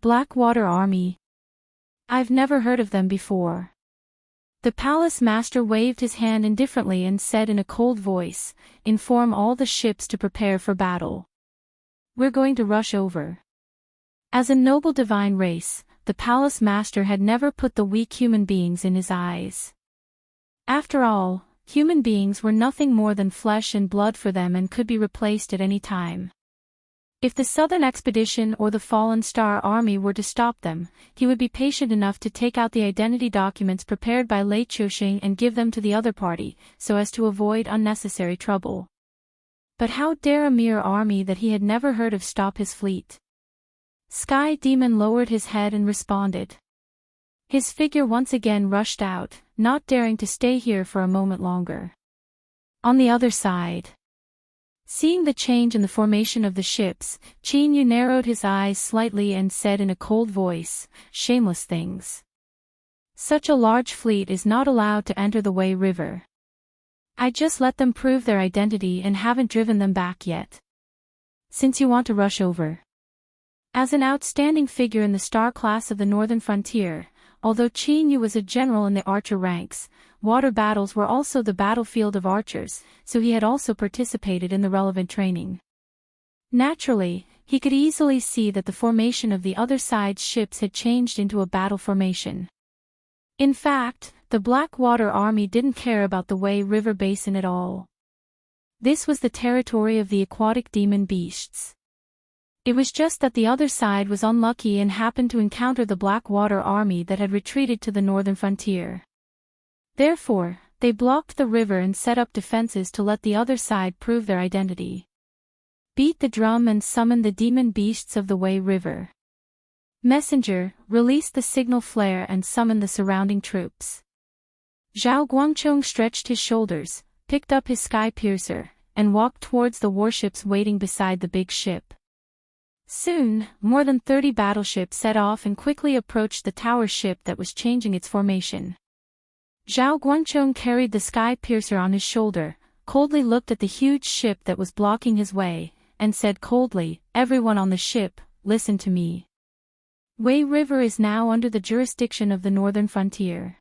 Blackwater Army. I've never heard of them before. The palace master waved his hand indifferently and said in a cold voice, "Inform all the ships to prepare for battle. We're going to rush over." As a noble divine race, the palace master had never put the weak human beings in his eyes. After all, human beings were nothing more than flesh and blood for them and could be replaced at any time. If the Southern Expedition or the Fallen Star Army were to stop them, he would be patient enough to take out the identity documents prepared by Lei Chuxing and give them to the other party, so as to avoid unnecessary trouble. But how dare a mere army that he had never heard of stop his fleet? Sky Demon lowered his head and responded. His figure once again rushed out, not daring to stay here for a moment longer. On the other side. Seeing the change in the formation of the ships, Qin Yu narrowed his eyes slightly and said in a cold voice, "Shameless things. Such a large fleet is not allowed to enter the Wei River. I just let them prove their identity and haven't driven them back yet. Since you want to rush over." As an outstanding figure in the star class of the northern frontier, although Qin Yu was a general in the archer ranks, water battles were also the battlefield of archers, so he had also participated in the relevant training. Naturally, he could easily see that the formation of the other side's ships had changed into a battle formation. In fact, the Blackwater Army didn't care about the Wei River basin at all. This was the territory of the aquatic demon beasts. It was just that the other side was unlucky and happened to encounter the Blackwater Army that had retreated to the northern frontier. Therefore, they blocked the river and set up defenses to let the other side prove their identity. Beat the drum and summon the demon beasts of the Wei River. Messenger, release the signal flare and summon the surrounding troops. Zhao Guangchong stretched his shoulders, picked up his sky piercer, and walked towards the warships waiting beside the big ship. Soon, more than 30 battleships set off and quickly approached the tower ship that was changing its formation. Zhao Guangchong carried the sky piercer on his shoulder, coldly looked at the huge ship that was blocking his way, and said coldly, "Everyone on the ship, listen to me. Wei River is now under the jurisdiction of the northern frontier.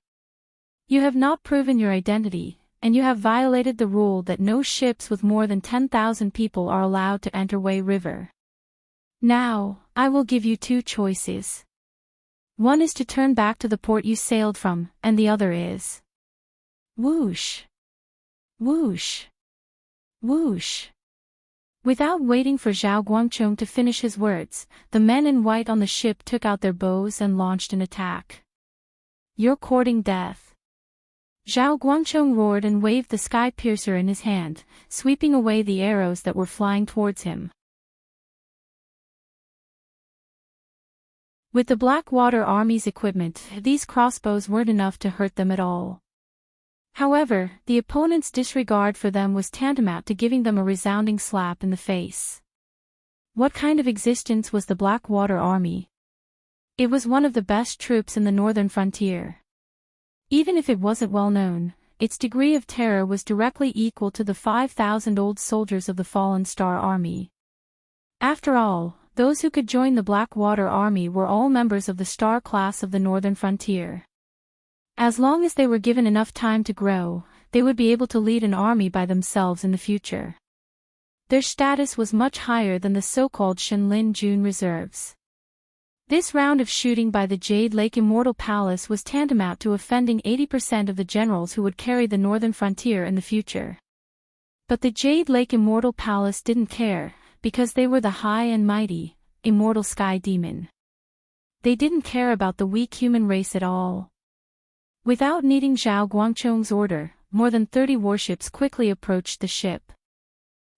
You have not proven your identity, and you have violated the rule that no ships with more than 10,000 people are allowed to enter Wei River. Now, I will give you two choices. One is to turn back to the port you sailed from, and the other is..." Whoosh! Whoosh! Whoosh! Without waiting for Zhao Guangchong to finish his words, the men in white on the ship took out their bows and launched an attack. "You're courting death." Zhao Guangchong roared and waved the sky piercer in his hand, sweeping away the arrows that were flying towards him. With the Blackwater Army's equipment, these crossbows weren't enough to hurt them at all. However, the opponent's disregard for them was tantamount to giving them a resounding slap in the face. What kind of existence was the Blackwater Army? It was one of the best troops in the northern frontier. Even if it wasn't well known, its degree of terror was directly equal to the 5,000 old soldiers of the Fallen Star Army. After all, those who could join the Blackwater Army were all members of the Star class of the northern frontier. As long as they were given enough time to grow, they would be able to lead an army by themselves in the future. Their status was much higher than the so-called Shenlin Jun reserves. This round of shooting by the Jade Lake Immortal Palace was tantamount to offending 80% of the generals who would carry the northern frontier in the future. But the Jade Lake Immortal Palace didn't care, because they were the high and mighty, immortal sky demon. They didn't care about the weak human race at all. Without needing Zhao Guangchong's order, more than 30 warships quickly approached the ship.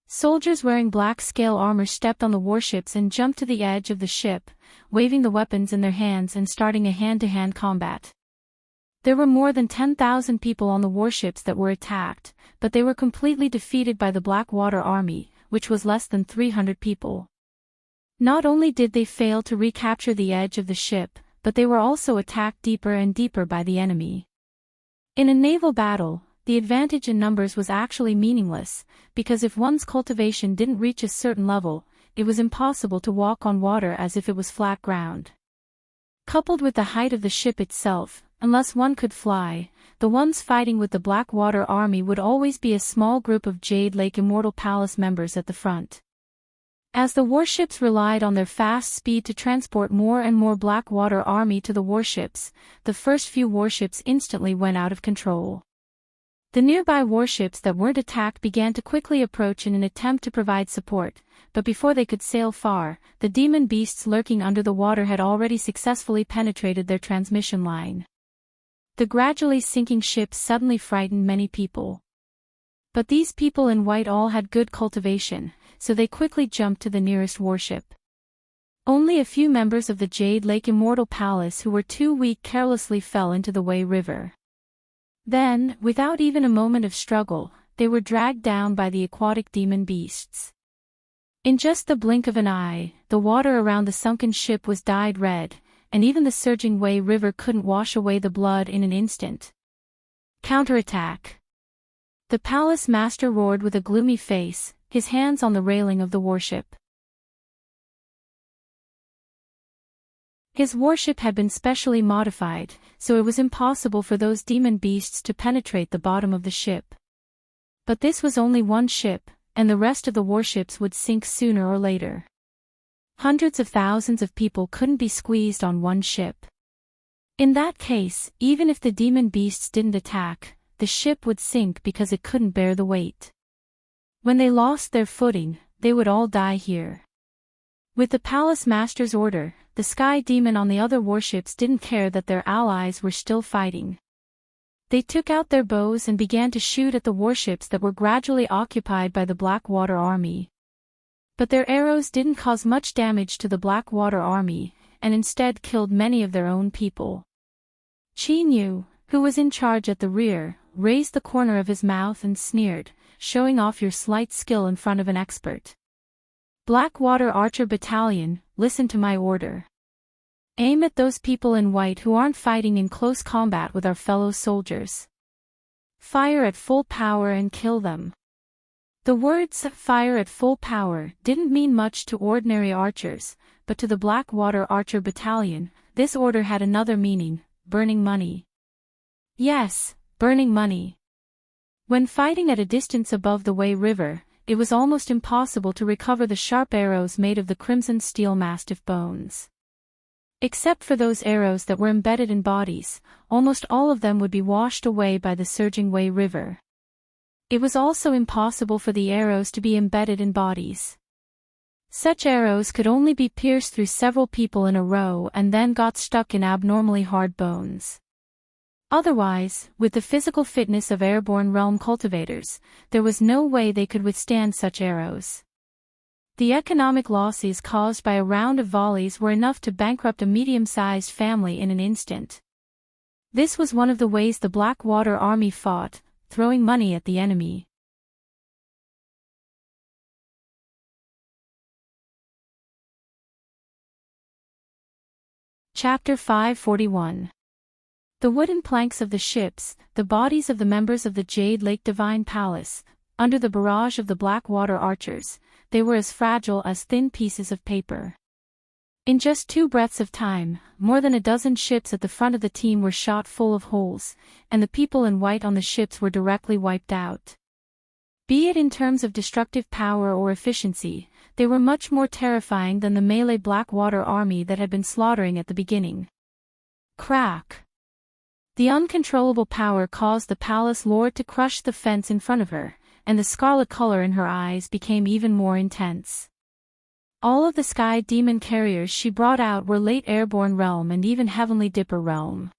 Soldiers wearing black scale armor stepped on the warships and jumped to the edge of the ship, waving the weapons in their hands and starting a hand-to-hand combat. There were more than 10,000 people on the warships that were attacked, but they were completely defeated by the Blackwater Army, which was less than 300 people. Not only did they fail to recapture the edge of the ship, but they were also attacked deeper and deeper by the enemy. In a naval battle, the advantage in numbers was actually meaningless, because if one's cultivation didn't reach a certain level, it was impossible to walk on water as if it was flat ground. Coupled with the height of the ship itself, unless one could fly, the ones fighting with the Blackwater Army would always be a small group of Jade Lake Immortal Palace members at the front. As the warships relied on their fast speed to transport more and more Blackwater Army to the warships, the first few warships instantly went out of control. The nearby warships that weren't attacked began to quickly approach in an attempt to provide support, but before they could sail far, the demon beasts lurking under the water had already successfully penetrated their transmission line. The gradually sinking ship suddenly frightened many people. But these people in white all had good cultivation, so they quickly jumped to the nearest warship. Only a few members of the Jade Lake Immortal Palace who were too weak carelessly fell into the Wei River. Then, without even a moment of struggle, they were dragged down by the aquatic demon beasts. In just the blink of an eye, the water around the sunken ship was dyed red, and even the surging Wei River couldn't wash away the blood in an instant. Counterattack! The palace master roared with a gloomy face, his hands on the railing of the warship. His warship had been specially modified, so it was impossible for those demon beasts to penetrate the bottom of the ship. But this was only one ship, and the rest of the warships would sink sooner or later. Hundreds of thousands of people couldn't be squeezed on one ship. In that case, even if the demon beasts didn't attack, the ship would sink because it couldn't bear the weight. When they lost their footing, they would all die here. With the palace master's order, the sky demon on the other warships didn't care that their allies were still fighting. They took out their bows and began to shoot at the warships that were gradually occupied by the Blackwater Army. But their arrows didn't cause much damage to the Blackwater Army, and instead killed many of their own people. Qin Yu, who was in charge at the rear, raised the corner of his mouth and sneered, showing off your slight skill in front of an expert. Blackwater Archer Battalion, listen to my order. Aim at those people in white who aren't fighting in close combat with our fellow soldiers. Fire at full power and kill them. The words "fire at full power" didn't mean much to ordinary archers, but to the Blackwater Archer Battalion, this order had another meaning: burning money. Yes, burning money. When fighting at a distance above the Wei River, it was almost impossible to recover the sharp arrows made of the crimson steel mastiff bones. Except for those arrows that were embedded in bodies, almost all of them would be washed away by the surging Wei River. It was also impossible for the arrows to be embedded in bodies. Such arrows could only be pierced through several people in a row and then got stuck in abnormally hard bones. Otherwise, with the physical fitness of airborne realm cultivators, there was no way they could withstand such arrows. The economic losses caused by a round of volleys were enough to bankrupt a medium-sized family in an instant. This was one of the ways the Blackwater Army fought, throwing money at the enemy. Chapter 541. The wooden planks of the ships, the bodies of the members of the Jade Lake Divine Palace, under the barrage of the Blackwater archers, they were as fragile as thin pieces of paper. In just 2 breaths of time, more than a dozen ships at the front of the team were shot full of holes, and the people in white on the ships were directly wiped out. Be it in terms of destructive power or efficiency, they were much more terrifying than the melee Blackwater army that had been slaughtering at the beginning. Crack! The uncontrollable power caused the palace lord to crush the fence in front of her, and the scarlet color in her eyes became even more intense. All of the Sky Demon carriers she brought out were late Airborne Realm and even Heavenly Dipper Realm.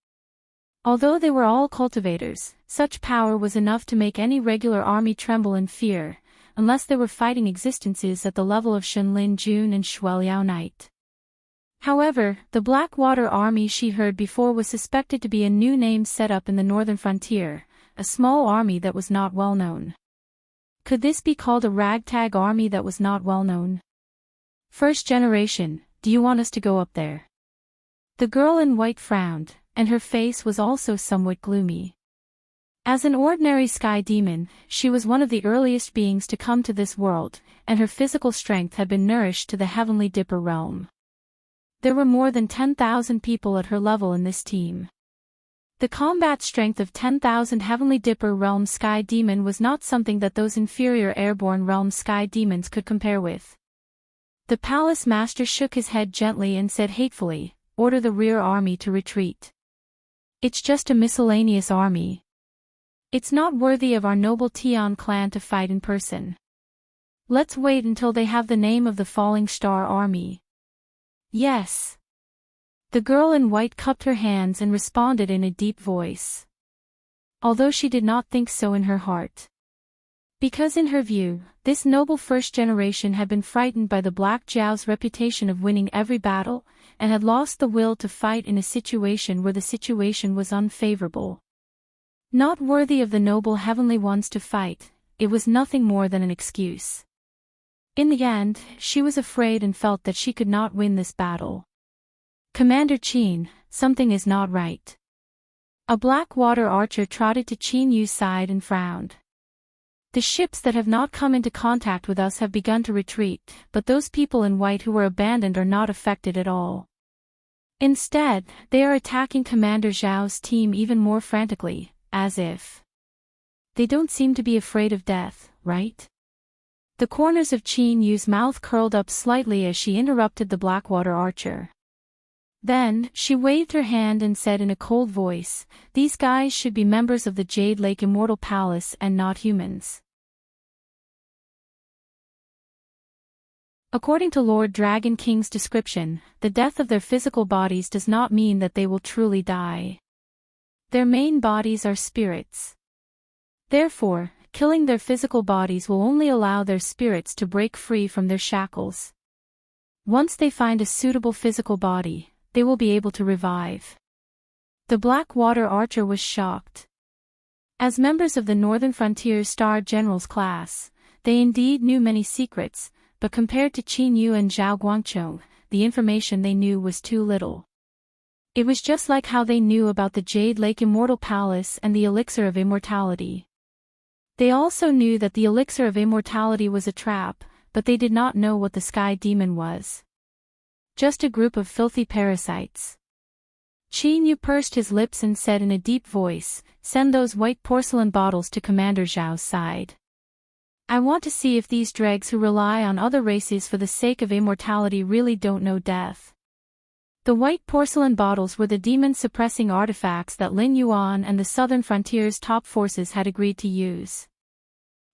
Although they were all cultivators, such power was enough to make any regular army tremble in fear, unless they were fighting existences at the level of Shenlin Jun and Shueliao Knight. However, the Blackwater army she heard before was suspected to be a new name set up in the northern frontier, a small army that was not well known. Could this be called a ragtag army that was not well known? First generation, do you want us to go up there? The girl in white frowned, and her face was also somewhat gloomy. As an ordinary sky demon, she was one of the earliest beings to come to this world, and her physical strength had been nourished to the Heavenly Dipper realm. There were more than 10,000 people at her level in this team. The combat strength of 10,000 Heavenly Dipper realm sky demon was not something that those inferior airborne realm sky demons could compare with. The palace master shook his head gently and said hatefully, "Order the rear army to retreat. It's just a miscellaneous army. It's not worthy of our noble Tian clan to fight in person. Let's wait until they have the name of the Falling Star Army." Yes. The girl in white cupped her hands and responded in a deep voice. Although she did not think so in her heart. Because in her view, this noble first generation had been frightened by the Black Jiao's reputation of winning every battle, and had lost the will to fight in a situation where the situation was unfavorable. Not worthy of the noble heavenly ones to fight, it was nothing more than an excuse. In the end, she was afraid and felt that she could not win this battle. "Commander Qin, something is not right." A Blackwater archer trotted to Qin Yu's side and frowned. "The ships that have not come into contact with us have begun to retreat, but those people in white who were abandoned are not affected at all. Instead, they are attacking Commander Zhao's team even more frantically, as if they don't seem to be afraid of death, right?" The corners of Qin Yu's mouth curled up slightly as she interrupted the Blackwater archer. Then, she waved her hand and said in a cold voice, "These guys should be members of the Jade Lake Immortal Palace and not humans." According to Lord Dragon King's description, the death of their physical bodies does not mean that they will truly die. Their main bodies are spirits. Therefore, killing their physical bodies will only allow their spirits to break free from their shackles. Once they find a suitable physical body, they will be able to revive. The Blackwater archer was shocked. As members of the Northern Frontier Star Generals class, they indeed knew many secrets, but compared to Qin Yu and Zhao Guangchong, the information they knew was too little. It was just like how they knew about the Jade Lake Immortal Palace and the Elixir of Immortality. They also knew that the Elixir of Immortality was a trap, but they did not know what the Sky Demon was. Just a group of filthy parasites. Qin Yu pursed his lips and said in a deep voice, "Send those white porcelain bottles to Commander Zhao's side. I want to see if these dregs who rely on other races for the sake of immortality really don't know death." The white porcelain bottles were the demon-suppressing artifacts that Lin Yuan and the Southern Frontier's top forces had agreed to use.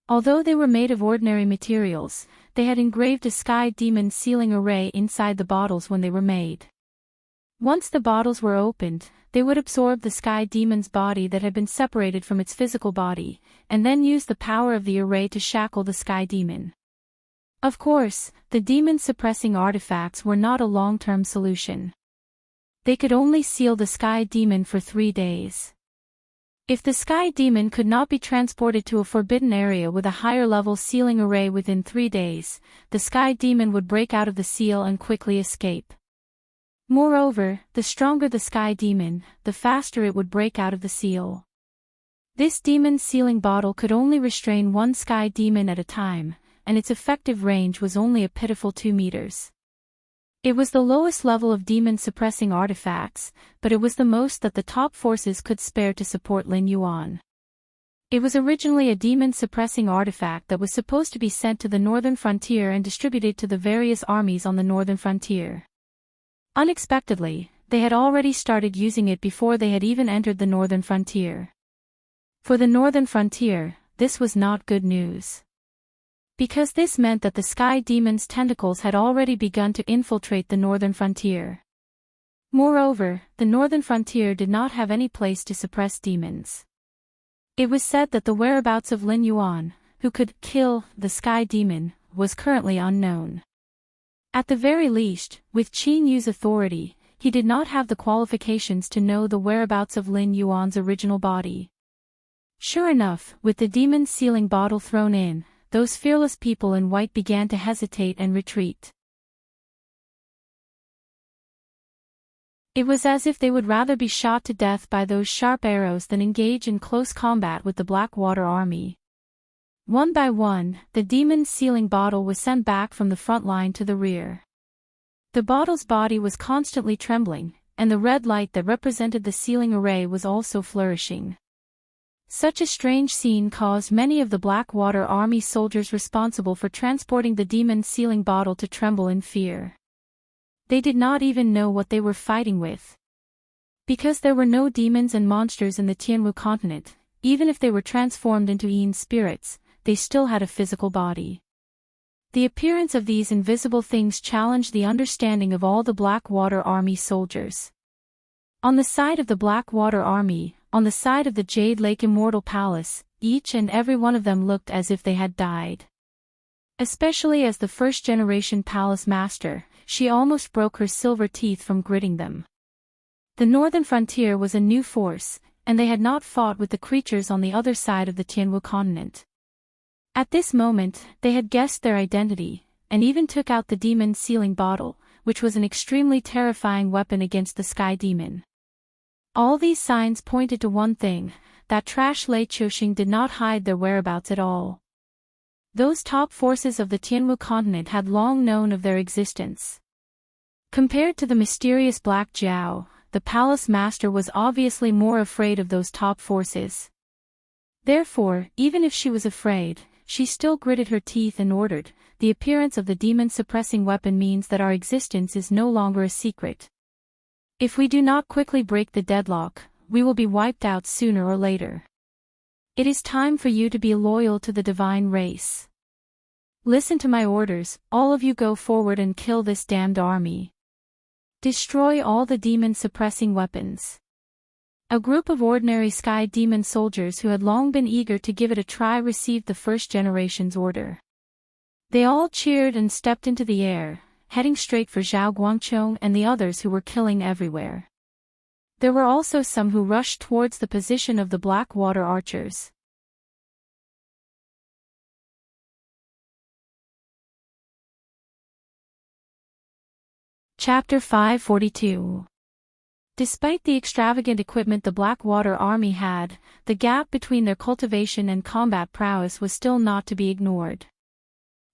Although they were made of ordinary materials, they had engraved a Sky Demon sealing array inside the bottles when they were made. Once the bottles were opened, they would absorb the Sky Demon's body that had been separated from its physical body, and then use the power of the array to shackle the Sky Demon. Of course, the demon-suppressing artifacts were not a long-term solution. They could only seal the Sky Demon for 3 days. If the Sky Demon could not be transported to a forbidden area with a higher-level sealing array within 3 days, the Sky Demon would break out of the seal and quickly escape. Moreover, the stronger the Sky Demon, the faster it would break out of the seal. This demon sealing bottle could only restrain one Sky Demon at a time, and its effective range was only a pitiful 2 meters. It was the lowest level of demon-suppressing artifacts, but it was the most that the top forces could spare to support Lin Yuan. It was originally a demon-suppressing artifact that was supposed to be sent to the northern frontier and distributed to the various armies on the northern frontier. Unexpectedly, they had already started using it before they had even entered the northern frontier. For the northern frontier, this was not good news. Because this meant that the sky demon's tentacles had already begun to infiltrate the northern frontier. Moreover, the northern frontier did not have any place to suppress demons. It was said that the whereabouts of Lin Yuan, who could kill the sky demon, was currently unknown. At the very least, with Qin Yu's authority, he did not have the qualifications to know the whereabouts of Lin Yuan's original body. Sure enough, with the demon's sealing bottle thrown in, those fearless people in white began to hesitate and retreat. It was as if they would rather be shot to death by those sharp arrows than engage in close combat with the Blackwater army. One by one, the demon's sealing bottle was sent back from the front line to the rear. The bottle's body was constantly trembling, and the red light that represented the sealing array was also flourishing. Such a strange scene caused many of the Blackwater army soldiers responsible for transporting the demon's sealing bottle to tremble in fear. They did not even know what they were fighting with. Because there were no demons and monsters in the Tianwu continent, even if they were transformed into Yin spirits, they still had a physical body. The appearance of these invisible things challenged the understanding of all the Blackwater army soldiers. On the side of the Blackwater army, on the side of the Jade Lake Immortal Palace, each and every one of them looked as if they had died. Especially as the first-generation palace master, she almost broke her silver teeth from gritting them. The northern frontier was a new force, and they had not fought with the creatures on the other side of the Tianwu continent. At this moment, they had guessed their identity, and even took out the demon's sealing bottle, which was an extremely terrifying weapon against the sky demon. All these signs pointed to one thing, that trash Lei Qiuxing did not hide their whereabouts at all. Those top forces of the Tianwu continent had long known of their existence. Compared to the mysterious Black Jiao, the palace master was obviously more afraid of those top forces. Therefore, even if she was afraid, she still gritted her teeth and ordered, "The appearance of the demon-suppressing weapon means that our existence is no longer a secret. If we do not quickly break the deadlock, we will be wiped out sooner or later. It is time for you to be loyal to the divine race. Listen to my orders, all of you go forward and kill this damned army. Destroy all the demon-suppressing weapons." A group of ordinary sky demon soldiers who had long been eager to give it a try received the first generation's order. They all cheered and stepped into the air, heading straight for Zhao Guangqiong and the others who were killing everywhere. There were also some who rushed towards the position of the Blackwater archers. Chapter 542. Despite the extravagant equipment the Blackwater army had, the gap between their cultivation and combat prowess was still not to be ignored.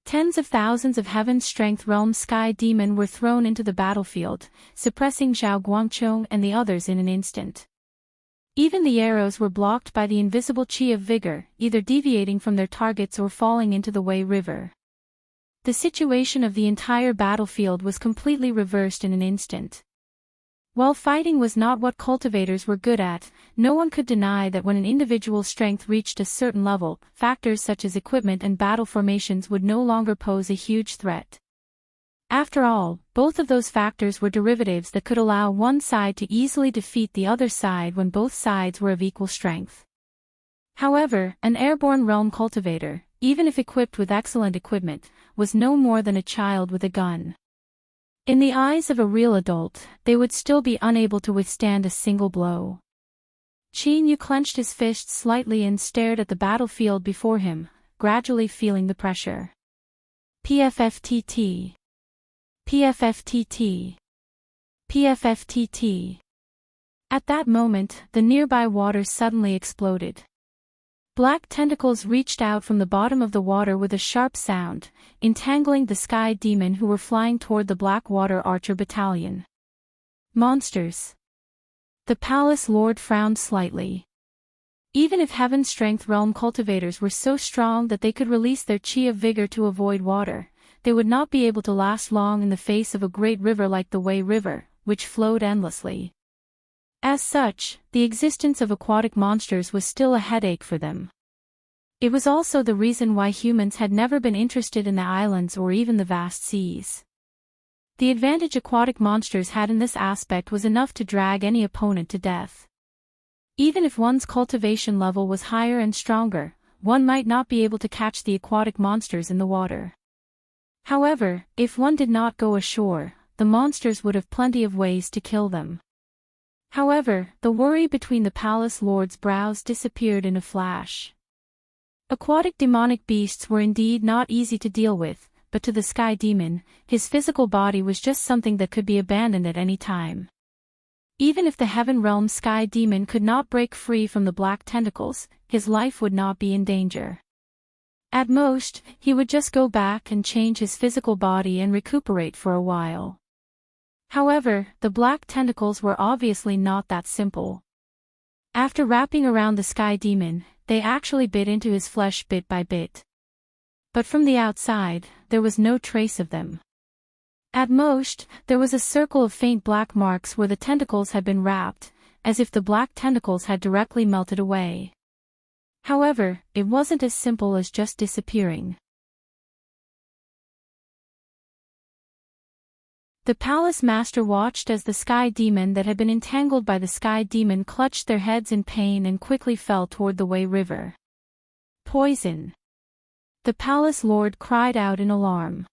Tens of thousands of Heaven's Strength Realm Sky Demon were thrown into the battlefield, suppressing Zhao Guangqiong and the others in an instant. Even the arrows were blocked by the invisible Qi of Vigor, either deviating from their targets or falling into the Wei River. The situation of the entire battlefield was completely reversed in an instant. While fighting was not what cultivators were good at, no one could deny that when an individual's strength reached a certain level, factors such as equipment and battle formations would no longer pose a huge threat. After all, both of those factors were derivatives that could allow one side to easily defeat the other side when both sides were of equal strength. However, an airborne realm cultivator, even if equipped with excellent equipment, was no more than a child with a gun. In the eyes of a real adult, they would still be unable to withstand a single blow. Qin Yu clenched his fists slightly and stared at the battlefield before him, gradually feeling the pressure. PFFTT. PFFTT. PFFTT. At that moment, the nearby waters suddenly exploded. black tentacles reached out from the bottom of the water with a sharp sound, entangling the sky demon who were flying toward the Black Water Archer battalion. Monsters. The palace lord frowned slightly. Even if Heaven's Strength Realm cultivators were so strong that they could release their chi of vigor to avoid water, they would not be able to last long in the face of a great river like the Wei River, which flowed endlessly. As such, the existence of aquatic monsters was still a headache for them. It was also the reason why humans had never been interested in the islands or even the vast seas. The advantage aquatic monsters had in this aspect was enough to drag any opponent to death. Even if one's cultivation level was higher and stronger, one might not be able to catch the aquatic monsters in the water. However, if one did not go ashore, the monsters would have plenty of ways to kill them. However, the worry between the palace lord's brows disappeared in a flash. Aquatic demonic beasts were indeed not easy to deal with, but to the sky demon, his physical body was just something that could be abandoned at any time. Even if the heaven realm sky demon could not break free from the black tentacles, his life would not be in danger. At most, he would just go back and change his physical body and recuperate for a while. However, the black tentacles were obviously not that simple. After wrapping around the sky demon, they actually bit into his flesh bit by bit. But from the outside, there was no trace of them. At most, there was a circle of faint black marks where the tentacles had been wrapped, as if the black tentacles had directly melted away. However, it wasn't as simple as just disappearing. The palace master watched as the sky demon that had been entangled by the sky demon clutched their heads in pain and quickly fell toward the Wei River. Poison! The palace lord cried out in alarm.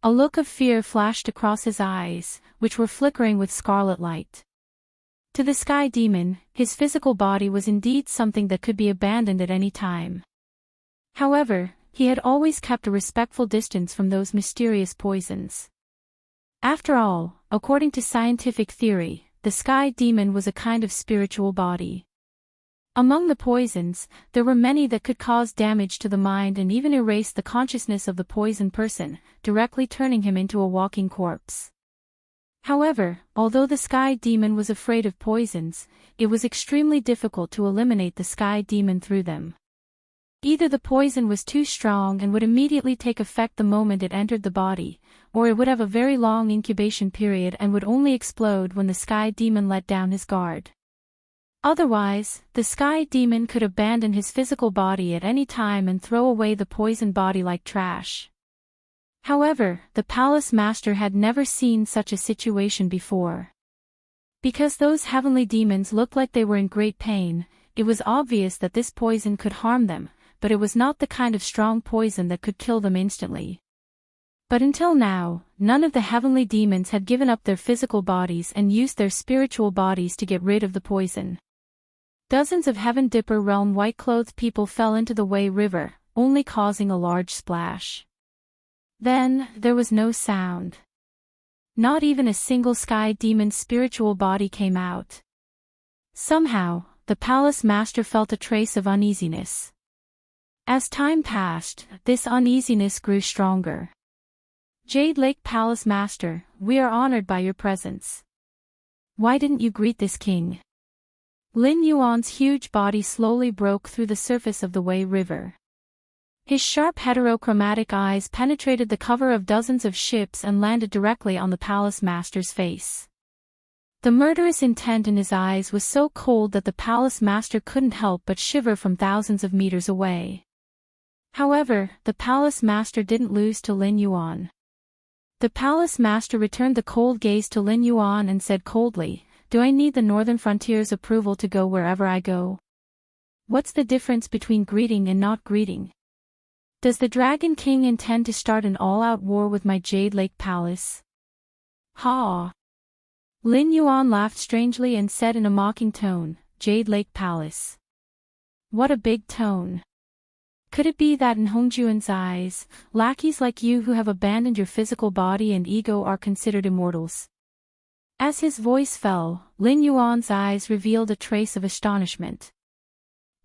A look of fear flashed across his eyes, which were flickering with scarlet light. To the sky demon, his physical body was indeed something that could be abandoned at any time. However, he had always kept a respectful distance from those mysterious poisons. After all, according to scientific theory, the sky demon was a kind of spiritual body. Among the poisons, there were many that could cause damage to the mind and even erase the consciousness of the poisoned person, directly turning him into a walking corpse. However, although the sky demon was afraid of poisons, it was extremely difficult to eliminate the sky demon through them. Either the poison was too strong and would immediately take effect the moment it entered the body, or it would have a very long incubation period and would only explode when the sky demon let down his guard. Otherwise, the sky demon could abandon his physical body at any time and throw away the poisoned body like trash. However, the palace master had never seen such a situation before. Because those heavenly demons looked like they were in great pain, it was obvious that this poison could harm them, but it was not the kind of strong poison that could kill them instantly. But until now, none of the heavenly demons had given up their physical bodies and used their spiritual bodies to get rid of the poison. Dozens of Heaven Dipper realm white-clothed people fell into the Wei River, only causing a large splash. Then, there was no sound. Not even a single sky demon's spiritual body came out. Somehow, the palace master felt a trace of uneasiness. As time passed, this uneasiness grew stronger. Jade Lake Palace Master, we are honored by your presence. Why didn't you greet this king? Lin Yuan's huge body slowly broke through the surface of the Wei River. His sharp heterochromatic eyes penetrated the cover of dozens of ships and landed directly on the palace master's face. The murderous intent in his eyes was so cold that the palace master couldn't help but shiver from thousands of meters away. However, the palace master didn't lose to Lin Yuan. The palace master returned the cold gaze to Lin Yuan and said coldly, "Do I need the Northern Frontier's approval to go wherever I go? What's the difference between greeting and not greeting? Does the Dragon King intend to start an all-out war with my Jade Lake Palace?" Ha! Lin Yuan laughed strangely and said in a mocking tone, "Jade Lake Palace. What a big tone. Could it be that in Hongjuan's eyes, lackeys like you who have abandoned your physical body and ego are considered immortals?" As his voice fell, Lin Yuan's eyes revealed a trace of astonishment.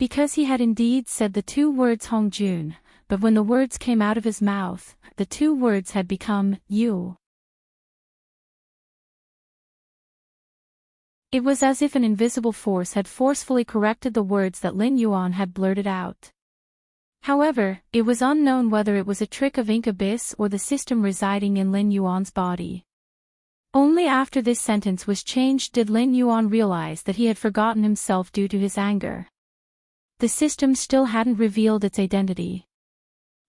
Because he had indeed said the two words Hongjun, but when the words came out of his mouth, the two words had become you. It was as if an invisible force had forcefully corrected the words that Lin Yuan had blurted out. However, it was unknown whether it was a trick of ink abyss or the system residing in Lin Yuan's body. Only after this sentence was changed did Lin Yuan realize that he had forgotten himself due to his anger. The system still hadn't revealed its identity.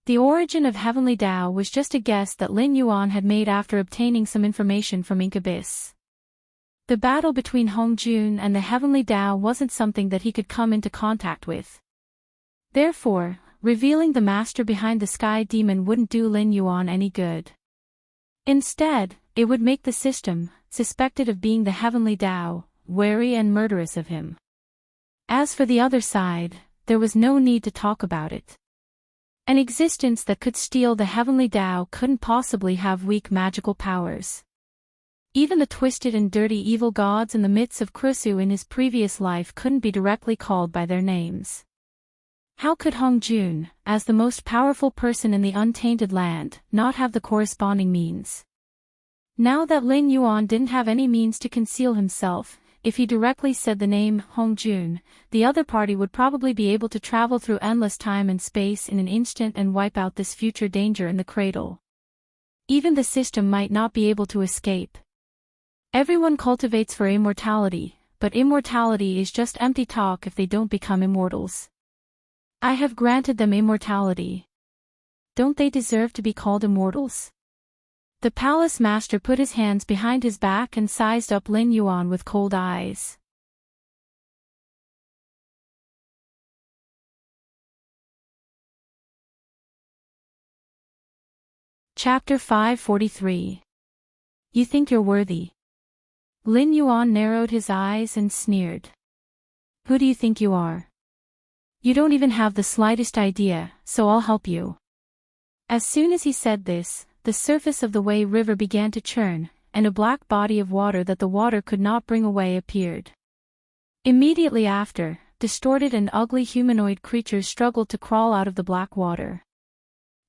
The origin of Heavenly Tao was just a guess that Lin Yuan had made after obtaining some information from Ink Abyss. The battle between Hongjun and the Heavenly Tao wasn't something that he could come into contact with. Therefore, revealing the master behind the Sky Demon wouldn't do Lin Yuan any good. Instead, it would make the system, suspected of being the Heavenly Tao, wary and murderous of him. As for the other side, there was no need to talk about it. An existence that could steal the Heavenly Tao couldn't possibly have weak magical powers. Even the twisted and dirty evil gods in the midst of Krusu in his previous life couldn't be directly called by their names. How could Hongjun, as the most powerful person in the untainted land, not have the corresponding means? Now that Lin Yuan didn't have any means to conceal himself, if he directly said the name Hongjun, the other party would probably be able to travel through endless time and space in an instant and wipe out this future danger in the cradle. Even the system might not be able to escape. Everyone cultivates for immortality, but immortality is just empty talk if they don't become immortals. I have granted them immortality. Don't they deserve to be called immortals? The palace master put his hands behind his back and sized up Lin Yuan with cold eyes. Chapter 543. You think you're worthy? Lin Yuan narrowed his eyes and sneered. Who do you think you are? You don't even have the slightest idea, so I'll help you. As soon as he said this, the surface of the Wei River began to churn, and a black body of water that the water could not bring away appeared. Immediately after, distorted and ugly humanoid creatures struggled to crawl out of the black water.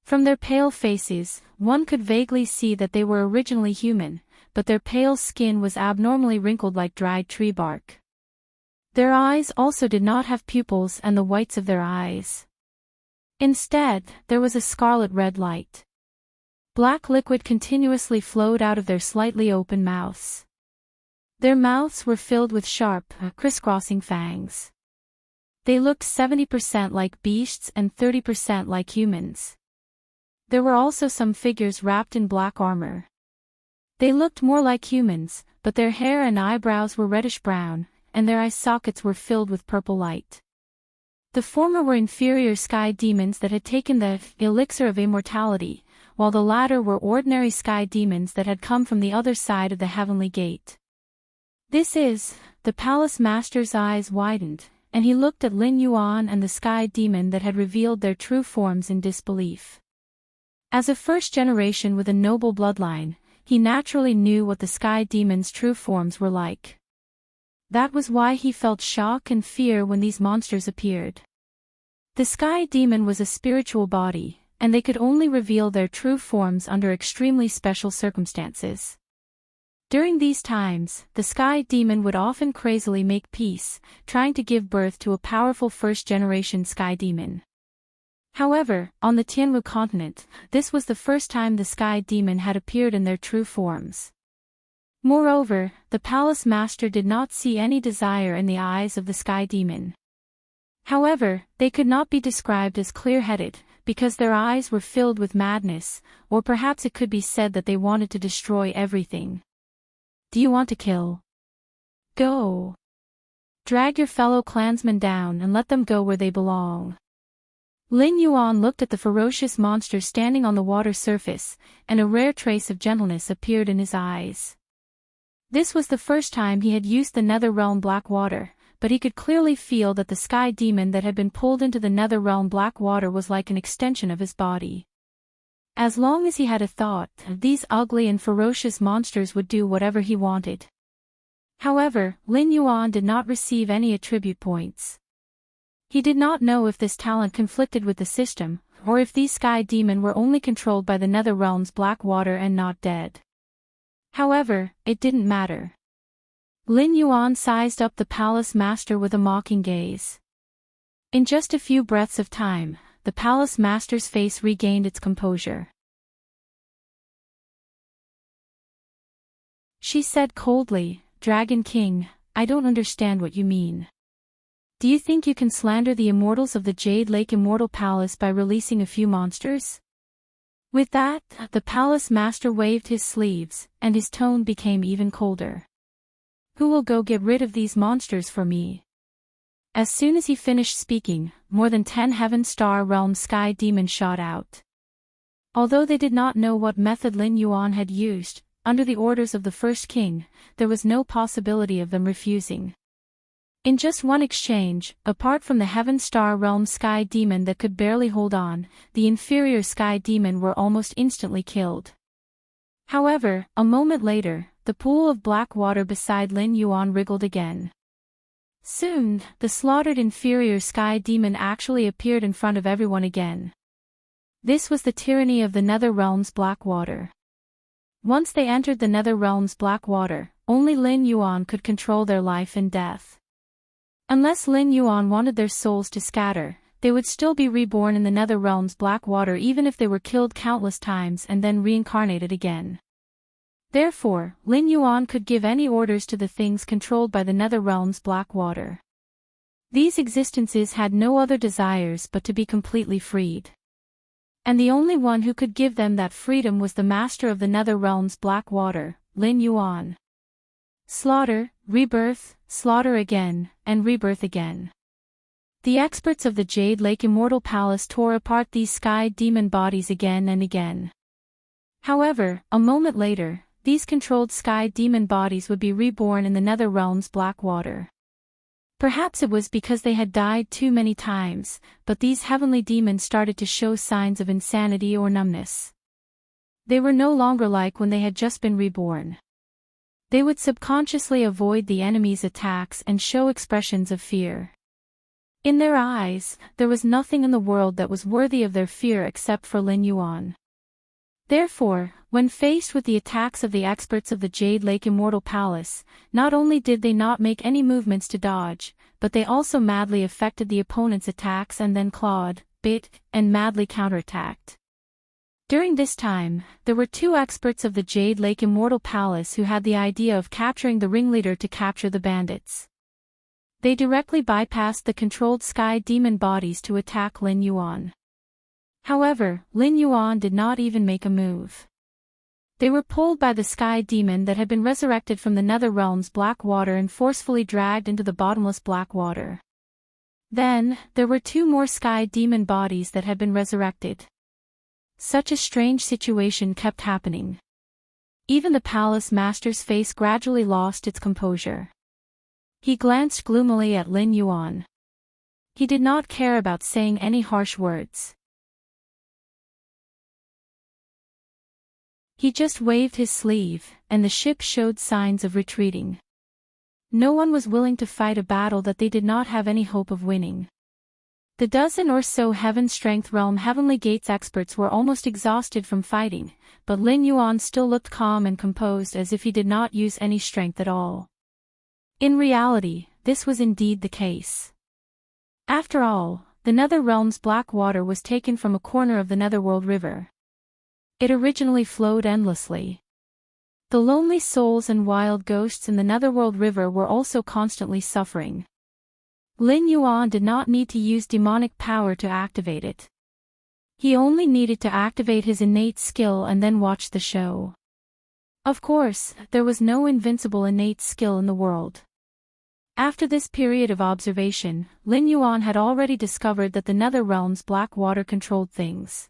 From their pale faces, one could vaguely see that they were originally human, but their pale skin was abnormally wrinkled like dried tree bark. Their eyes also did not have pupils and the whites of their eyes. Instead, there was a scarlet-red light. Black liquid continuously flowed out of their slightly open mouths. Their mouths were filled with sharp, crisscrossing fangs. They looked 70% like beasts and 30% like humans. There were also some figures wrapped in black armor. They looked more like humans, but their hair and eyebrows were reddish-brown, and their eye sockets were filled with purple light. The former were inferior sky demons that had taken the elixir of immortality, while the latter were ordinary sky demons that had come from the other side of the heavenly gate. The palace master's eyes widened, and he looked at Lin Yuan and the sky demon that had revealed their true forms in disbelief. As a first generation with a noble bloodline, he naturally knew what the sky demon's true forms were like. That was why he felt shock and fear when these monsters appeared. The sky demon was a spiritual body, and they could only reveal their true forms under extremely special circumstances. During these times, the sky demon would often crazily make peace, trying to give birth to a powerful first-generation sky demon. However, on the Tianwu continent, this was the first time the sky demon had appeared in their true forms. Moreover, the palace master did not see any desire in the eyes of the sky demon. However, they could not be described as clear-headed, because their eyes were filled with madness, or perhaps it could be said that they wanted to destroy everything. Do you want to kill? Go. Drag your fellow clansmen down and let them go where they belong. Lin Yuan looked at the ferocious monster standing on the water surface, and a rare trace of gentleness appeared in his eyes. This was the first time he had used the Nether Realm black water, but he could clearly feel that the sky demon that had been pulled into the Nether Realm black water was like an extension of his body. As long as he had a thought, these ugly and ferocious monsters would do whatever he wanted. However, Lin Yuan did not receive any attribute points. He did not know if this talent conflicted with the system, or if these sky demon were only controlled by the nether realm's black water and not dead. However, it didn't matter. Lin Yuan sized up the palace master with a mocking gaze. In just a few breaths of time, the palace master's face regained its composure. She said coldly, "Dragon King, I don't understand what you mean. Do you think you can slander the immortals of the Jade Lake Immortal Palace by releasing a few monsters?" With that, the palace master waved his sleeves, and his tone became even colder. "Who will go get rid of these monsters for me?" As soon as he finished speaking, more than 10 Heaven Star Realm Sky Demons shot out. Although they did not know what method Lin Yuan had used, under the orders of the first king, there was no possibility of them refusing. In just one exchange, apart from the Heaven Star Realm Sky Demon that could barely hold on, the inferior Sky Demon were almost instantly killed. However, a moment later, the pool of black water beside Lin Yuan wriggled again. Soon, the slaughtered inferior Sky Demon actually appeared in front of everyone again. This was the tyranny of the Nether Realm's black water. Once they entered the Nether Realm's black water, only Lin Yuan could control their life and death. Unless Lin Yuan wanted their souls to scatter, they would still be reborn in the Nether Realm's black water even if they were killed countless times and then reincarnated again. Therefore, Lin Yuan could give any orders to the things controlled by the Nether Realm's black water. These existences had no other desires but to be completely freed. And the only one who could give them that freedom was the master of the Nether Realm's black water, Lin Yuan. Slaughter, rebirth, slaughter again, and rebirth again. The experts of the Jade Lake Immortal Palace tore apart these sky demon bodies again and again. However, a moment later, these controlled sky demon bodies would be reborn in the Nether Realm's black water. Perhaps it was because they had died too many times, but these heavenly demons started to show signs of insanity or numbness. They were no longer like when they had just been reborn. They would subconsciously avoid the enemy's attacks and show expressions of fear. In their eyes, there was nothing in the world that was worthy of their fear except for Lin Yuan. Therefore, when faced with the attacks of the experts of the Jade Lake Immortal Palace, not only did they not make any movements to dodge, but they also madly affected the opponent's attacks and then clawed, bit, and madly counterattacked. During this time, there were 2 experts of the Jade Lake Immortal Palace who had the idea of capturing the ringleader to capture the bandits. They directly bypassed the controlled sky demon bodies to attack Lin Yuan. However, Lin Yuan did not even make a move. They were pulled by the sky demon that had been resurrected from the Nether Realm's black water and forcefully dragged into the bottomless black water. Then, there were 2 more sky demon bodies that had been resurrected. Such a strange situation kept happening. Even the palace master's face gradually lost its composure. He glanced gloomily at Lin Yuan. He did not care about saying any harsh words. He just waved his sleeve, and the ship showed signs of retreating. No one was willing to fight a battle that they did not have any hope of winning. The dozen or so Heaven Strength Realm Heavenly Gates experts were almost exhausted from fighting, but Lin Yuan still looked calm and composed as if he did not use any strength at all. In reality, this was indeed the case. After all, the Nether Realm's black water was taken from a corner of the Netherworld River. It originally flowed endlessly. The lonely souls and wild ghosts in the Netherworld River were also constantly suffering. Lin Yuan did not need to use demonic power to activate it. He only needed to activate his innate skill and then watch the show. Of course, there was no invincible innate skill in the world. After this period of observation, Lin Yuan had already discovered that the Nether Realm's black water controlled things.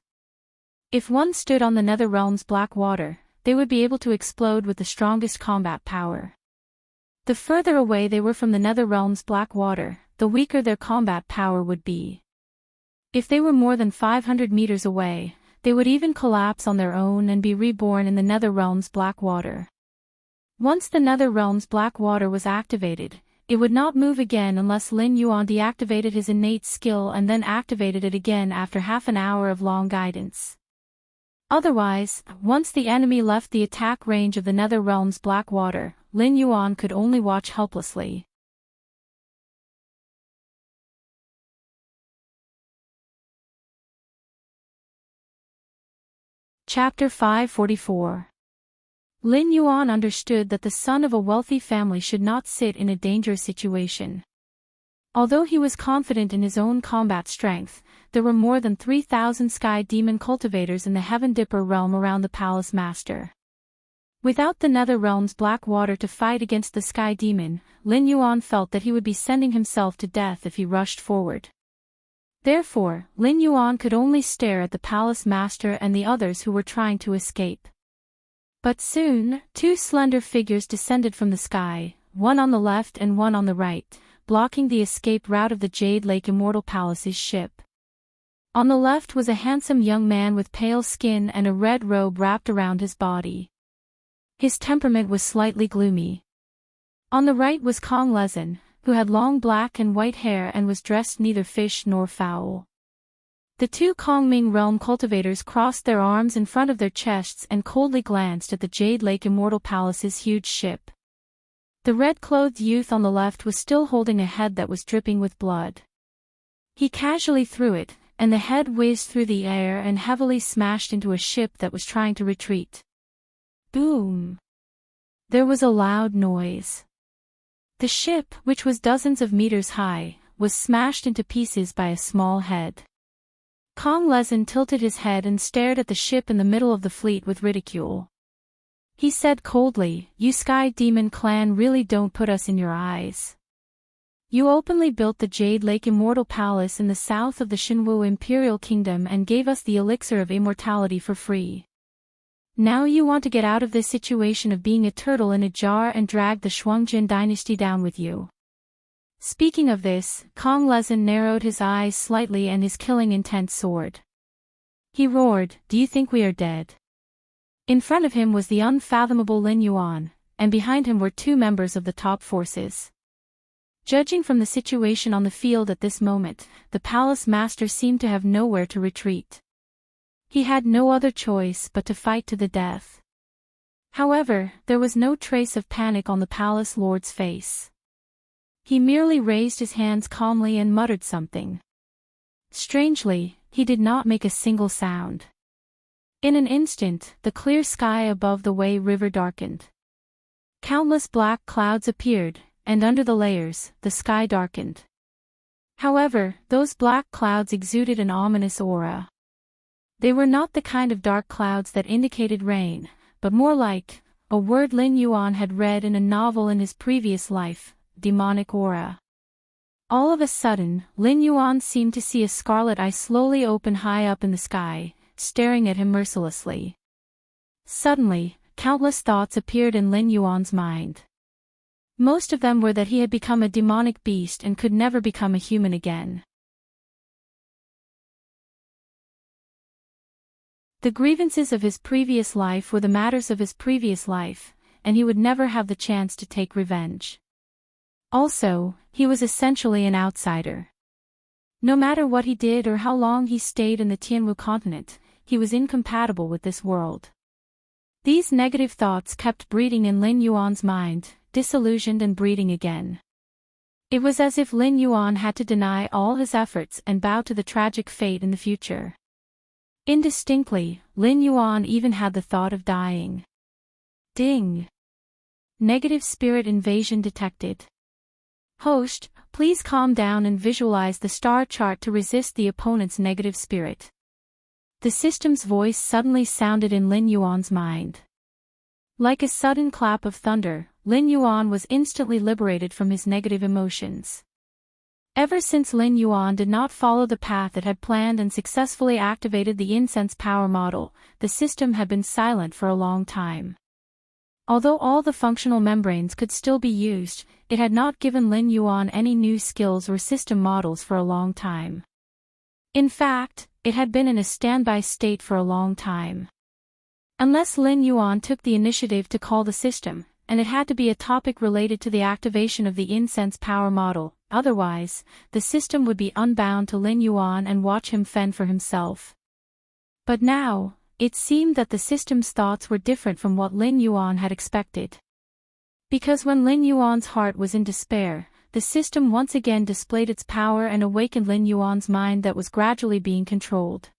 If one stood on the Nether Realm's black water, they would be able to explode with the strongest combat power. The further away they were from the Nether Realm's black water, the weaker their combat power would be. If they were more than 500 meters away, they would even collapse on their own and be reborn in the Nether Realm's black water. Once the Nether Realm's black water was activated, it would not move again unless Lin Yuan deactivated his innate skill and then activated it again after half an hour of long guidance. Otherwise, once the enemy left the attack range of the Nether Realm's black water, Lin Yuan could only watch helplessly. Chapter 544. Lin Yuan understood that the son of a wealthy family should not sit in a dangerous situation. Although he was confident in his own combat strength, there were more than 3,000 sky demon cultivators in the Heaven Dipper realm around the palace master. Without the Nether Realm's black water to fight against the sky demon, Lin Yuan felt that he would be sending himself to death if he rushed forward. Therefore, Lin Yuan could only stare at the palace master and the others who were trying to escape. But soon, two slender figures descended from the sky, one on the left and one on the right, blocking the escape route of the Jade Lake Immortal Palace's ship. On the left was a handsome young man with pale skin and a red robe wrapped around his body. His temperament was slightly gloomy. On the right was Kong Lezin, who had long black and white hair and was dressed neither fish nor fowl. The two Kongming realm cultivators crossed their arms in front of their chests and coldly glanced at the Jade Lake Immortal Palace's huge ship. The red-clothed youth on the left was still holding a head that was dripping with blood. He casually threw it, and the head whizzed through the air and heavily smashed into a ship that was trying to retreat. Boom! There was a loud noise. The ship, which was dozens of meters high, was smashed into pieces by a small head. Kong Lezin tilted his head and stared at the ship in the middle of the fleet with ridicule. He said coldly, "You Sky Demon clan really don't put us in your eyes. You openly built the Jade Lake Immortal Palace in the south of the Shinwu Imperial Kingdom and gave us the elixir of immortality for free. Now you want to get out of this situation of being a turtle in a jar and drag the Shuangjin dynasty down with you." Speaking of this, Kong Lezin narrowed his eyes slightly and his killing intent soared. He roared, "Do you think we are dead?" In front of him was the unfathomable Lin Yuan, and behind him were two members of the top forces. Judging from the situation on the field at this moment, the palace master seemed to have nowhere to retreat. He had no other choice but to fight to the death. However, there was no trace of panic on the palace lord's face. He merely raised his hands calmly and muttered something. Strangely, he did not make a single sound. In an instant, the clear sky above the Wei River darkened. Countless black clouds appeared, and under the layers, the sky darkened. However, those black clouds exuded an ominous aura. They were not the kind of dark clouds that indicated rain, but more like a word Lin Yuan had read in a novel in his previous life, demonic aura. All of a sudden, Lin Yuan seemed to see a scarlet eye slowly open high up in the sky, staring at him mercilessly. Suddenly, countless thoughts appeared in Lin Yuan's mind. Most of them were that he had become a demonic beast and could never become a human again. The grievances of his previous life were the matters of his previous life, and he would never have the chance to take revenge. Also, he was essentially an outsider. No matter what he did or how long he stayed in the Tianwu continent, he was incompatible with this world. These negative thoughts kept breeding in Lin Yuan's mind, disillusioned and breeding again. It was as if Lin Yuan had to deny all his efforts and bow to the tragic fate in the future. Indistinctly, Lin Yuan even had the thought of dying. Ding! Negative spirit invasion detected. Host, please calm down and visualize the star chart to resist the opponent's negative spirit. The system's voice suddenly sounded in Lin Yuan's mind. Like a sudden clap of thunder, Lin Yuan was instantly liberated from his negative emotions. Ever since Lin Yuan did not follow the path it had planned and successfully activated the incense power model, the system had been silent for a long time. Although all the functional membranes could still be used, it had not given Lin Yuan any new skills or system models for a long time. In fact, it had been in a standby state for a long time. Unless Lin Yuan took the initiative to call the system, and it had to be a topic related to the activation of the incense power model, otherwise, the system would be unbound to Lin Yuan and watch him fend for himself. But now, it seemed that the system's thoughts were different from what Lin Yuan had expected. Because when Lin Yuan's heart was in despair, the system once again displayed its power and awakened Lin Yuan's mind that was gradually being controlled.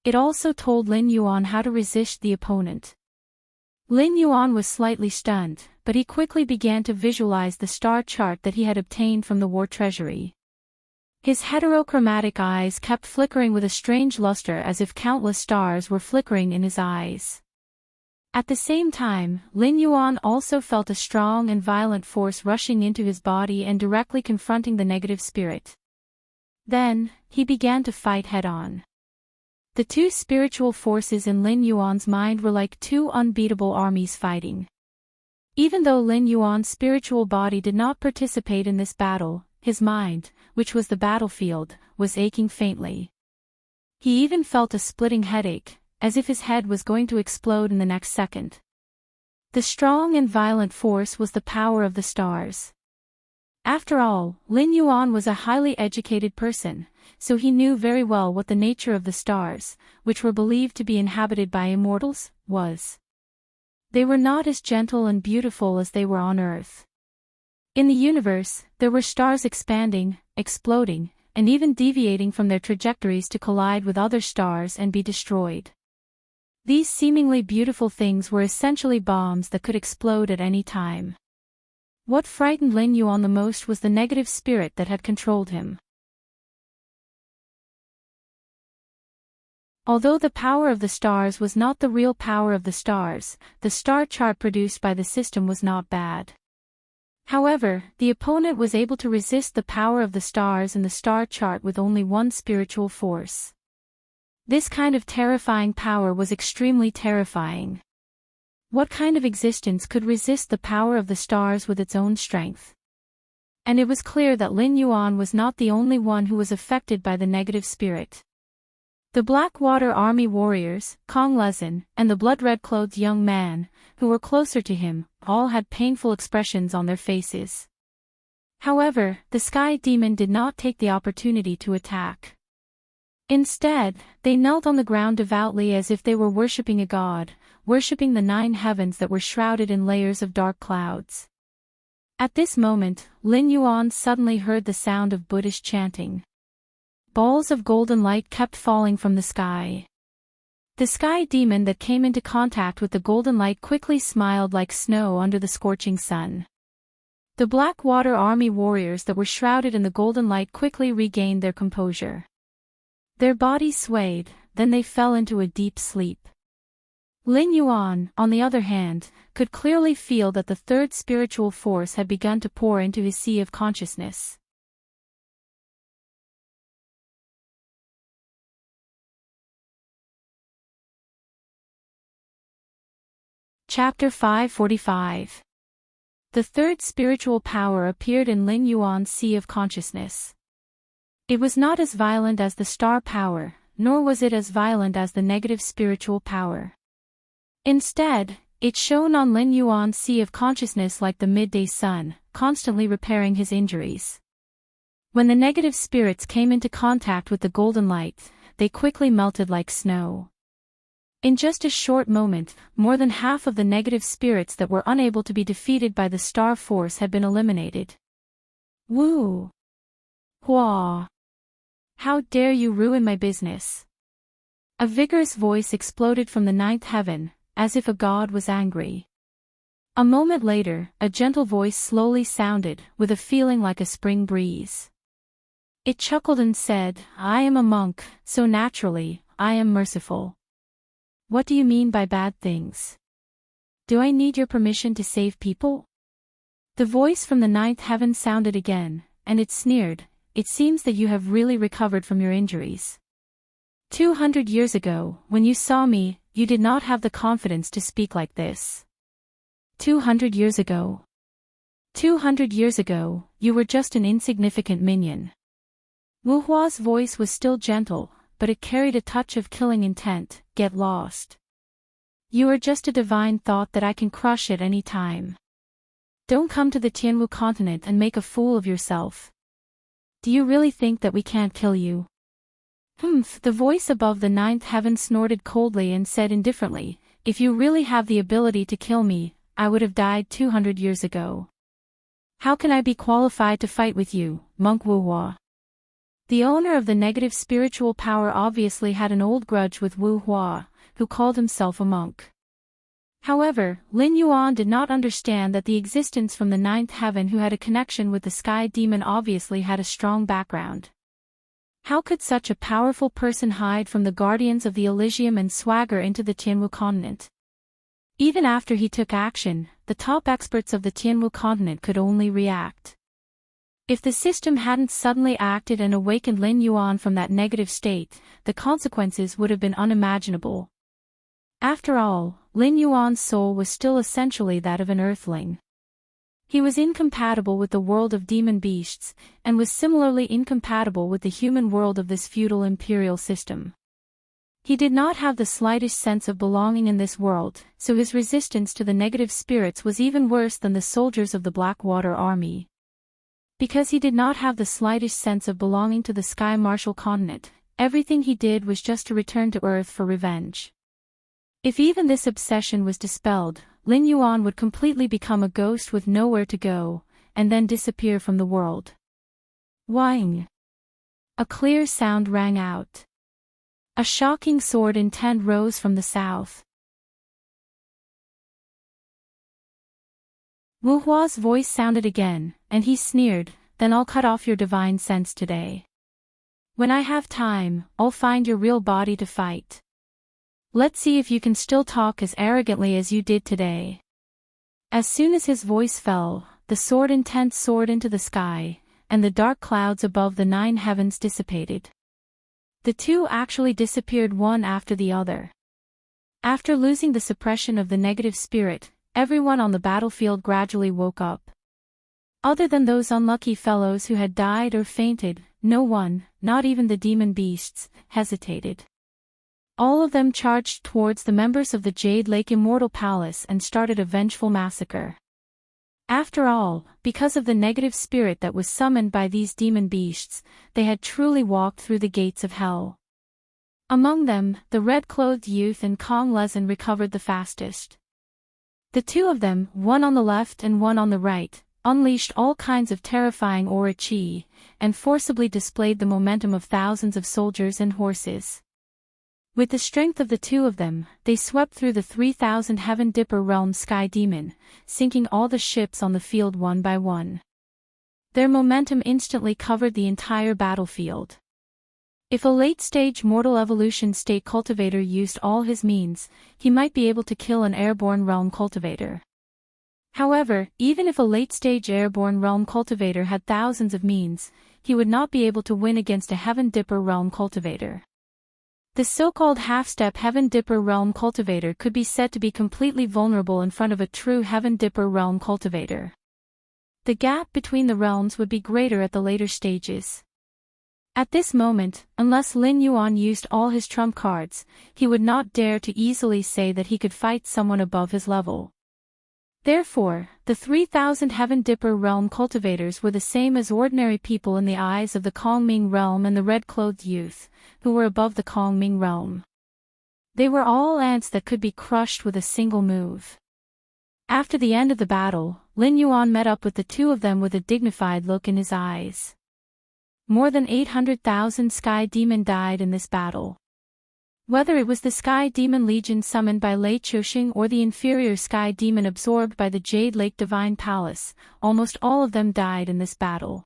It also told Lin Yuan how to resist the opponent. Lin Yuan was slightly stunned, but he quickly began to visualize the star chart that he had obtained from the war treasury. His heterochromatic eyes kept flickering with a strange luster as if countless stars were flickering in his eyes. At the same time, Lin Yuan also felt a strong and violent force rushing into his body and directly confronting the negative spirit. Then, he began to fight head-on. The two spiritual forces in Lin Yuan's mind were like two unbeatable armies fighting. Even though Lin Yuan's spiritual body did not participate in this battle, his mind, which was the battlefield, was aching faintly. He even felt a splitting headache, as if his head was going to explode in the next second. The strong and violent force was the power of the stars. After all, Lin Yuan was a highly educated person, so he knew very well what the nature of the stars, which were believed to be inhabited by immortals, was. They were not as gentle and beautiful as they were on Earth. In the universe, there were stars expanding, exploding, and even deviating from their trajectories to collide with other stars and be destroyed. These seemingly beautiful things were essentially bombs that could explode at any time. What frightened Lin Yuan the most was the negative spirit that had controlled him. Although the power of the stars was not the real power of the stars, the star chart produced by the system was not bad. However, the opponent was able to resist the power of the stars in the star chart with only one spiritual force. This kind of terrifying power was extremely terrifying. What kind of existence could resist the power of the stars with its own strength? And it was clear that Lin Yuan was not the only one who was affected by the negative spirit. The Blackwater Army warriors, Kong Lezin, and the blood-red-clothed young man, who were closer to him, all had painful expressions on their faces. However, the Sky Demon did not take the opportunity to attack. Instead, they knelt on the ground devoutly as if they were worshipping a god, worshipping the 9 heavens that were shrouded in layers of dark clouds. At this moment, Lin Yuan suddenly heard the sound of Buddhist chanting. Balls of golden light kept falling from the sky. The Sky Demon that came into contact with the golden light quickly smiled like snow under the scorching sun. The Blackwater Army warriors that were shrouded in the golden light quickly regained their composure. Their bodies swayed, then they fell into a deep sleep. Lin Yuan, on the other hand, could clearly feel that the third spiritual force had begun to pour into his sea of consciousness. Chapter 545. The third spiritual power appeared in Lin Yuan's sea of consciousness. It was not as violent as the star power, nor was it as violent as the negative spiritual power. Instead, it shone on Lin Yuan's sea of consciousness like the midday sun, constantly repairing his injuries. When the negative spirits came into contact with the golden light, they quickly melted like snow. In just a short moment, more than half of the negative spirits that were unable to be defeated by the star force had been eliminated. Woo! Hua! How dare you ruin my business? A vigorous voice exploded from the 9th heaven, as if a god was angry. A moment later, a gentle voice slowly sounded, with a feeling like a spring breeze. It chuckled and said, "I am a monk, so naturally, I am merciful. What do you mean by bad things? Do I need your permission to save people?" The voice from the 9th heaven sounded again, and it sneered, "It seems that you have really recovered from your injuries. 200 years ago, when you saw me, you did not have the confidence to speak like this. 200 years ago. 200 years ago, you were just an insignificant minion." Wu Hua's voice was still gentle, but it carried a touch of killing intent. "Get lost. You are just a divine thought that I can crush at any time. Don't come to the Tianwu continent and make a fool of yourself. Do you really think that we can't kill you? Humph, the voice above the ninth heaven snorted coldly and said indifferently, if you really have the ability to kill me, I would have died 200 years ago. How can I be qualified to fight with you, Monk Wuhua? The owner of the negative spiritual power obviously had an old grudge with Wu Hua, who called himself a monk. However, Lin Yuan did not understand that the existence from the ninth heaven who had a connection with the sky demon obviously had a strong background. How could such a powerful person hide from the guardians of the Elysium and swagger into the Tianwu continent? Even after he took action, the top experts of the Tianwu continent could only react. If the system hadn't suddenly acted and awakened Lin Yuan from that negative state, the consequences would have been unimaginable. After all, Lin Yuan's soul was still essentially that of an earthling. He was incompatible with the world of demon beasts, and was similarly incompatible with the human world of this feudal imperial system. He did not have the slightest sense of belonging in this world, so his resistance to the negative spirits was even worse than the soldiers of the Blackwater army. Because he did not have the slightest sense of belonging to the Sky Martial continent, everything he did was just to return to Earth for revenge. If even this obsession was dispelled, Lin Yuan would completely become a ghost with nowhere to go, and then disappear from the world. Wang! A clear sound rang out. A shocking sword intent rose from the south. Wu Hua's voice sounded again, and he sneered, then I'll cut off your divine sense today. When I have time, I'll find your real body to fight. Let's see if you can still talk as arrogantly as you did today. As soon as his voice fell, the sword intent soared into the sky, and the dark clouds above the 9 heavens dissipated. The two actually disappeared one after the other. After losing the suppression of the negative spirit, everyone on the battlefield gradually woke up. Other than those unlucky fellows who had died or fainted, no one, not even the demon beasts, hesitated. All of them charged towards the members of the Jade Lake Immortal Palace and started a vengeful massacre. After all, because of the negative spirit that was summoned by these demon beasts, they had truly walked through the gates of hell. Among them, the red-clothed youth and Kong Lezin recovered the fastest. The two of them, one on the left and one on the right, unleashed all kinds of terrifying aura chi, and forcibly displayed the momentum of thousands of soldiers and horses. With the strength of the two of them, they swept through the 3,000 Heaven Dipper realm sky demon, sinking all the ships on the field one by one. Their momentum instantly covered the entire battlefield. If a late-stage mortal evolution state cultivator used all his means, he might be able to kill an airborne realm cultivator. However, even if a late-stage airborne realm cultivator had thousands of means, he would not be able to win against a Heaven Dipper realm cultivator. The so-called half-step Heaven Dipper realm cultivator could be said to be completely vulnerable in front of a true Heaven Dipper realm cultivator. The gap between the realms would be greater at the later stages. At this moment, unless Lin Yuan used all his trump cards, he would not dare to easily say that he could fight someone above his level. Therefore, the 3,000 Heaven Dipper realm cultivators were the same as ordinary people in the eyes of the Kongming realm and the red-clothed youth, who were above the Kongming realm. They were all ants that could be crushed with a single move. After the end of the battle, Lin Yuan met up with the two of them with a dignified look in his eyes. More than 800,000 Sky Demon died in this battle. Whether it was the Sky Demon Legion summoned by Lei Chuxing or the inferior Sky Demon absorbed by the Jade Lake Divine Palace, almost all of them died in this battle.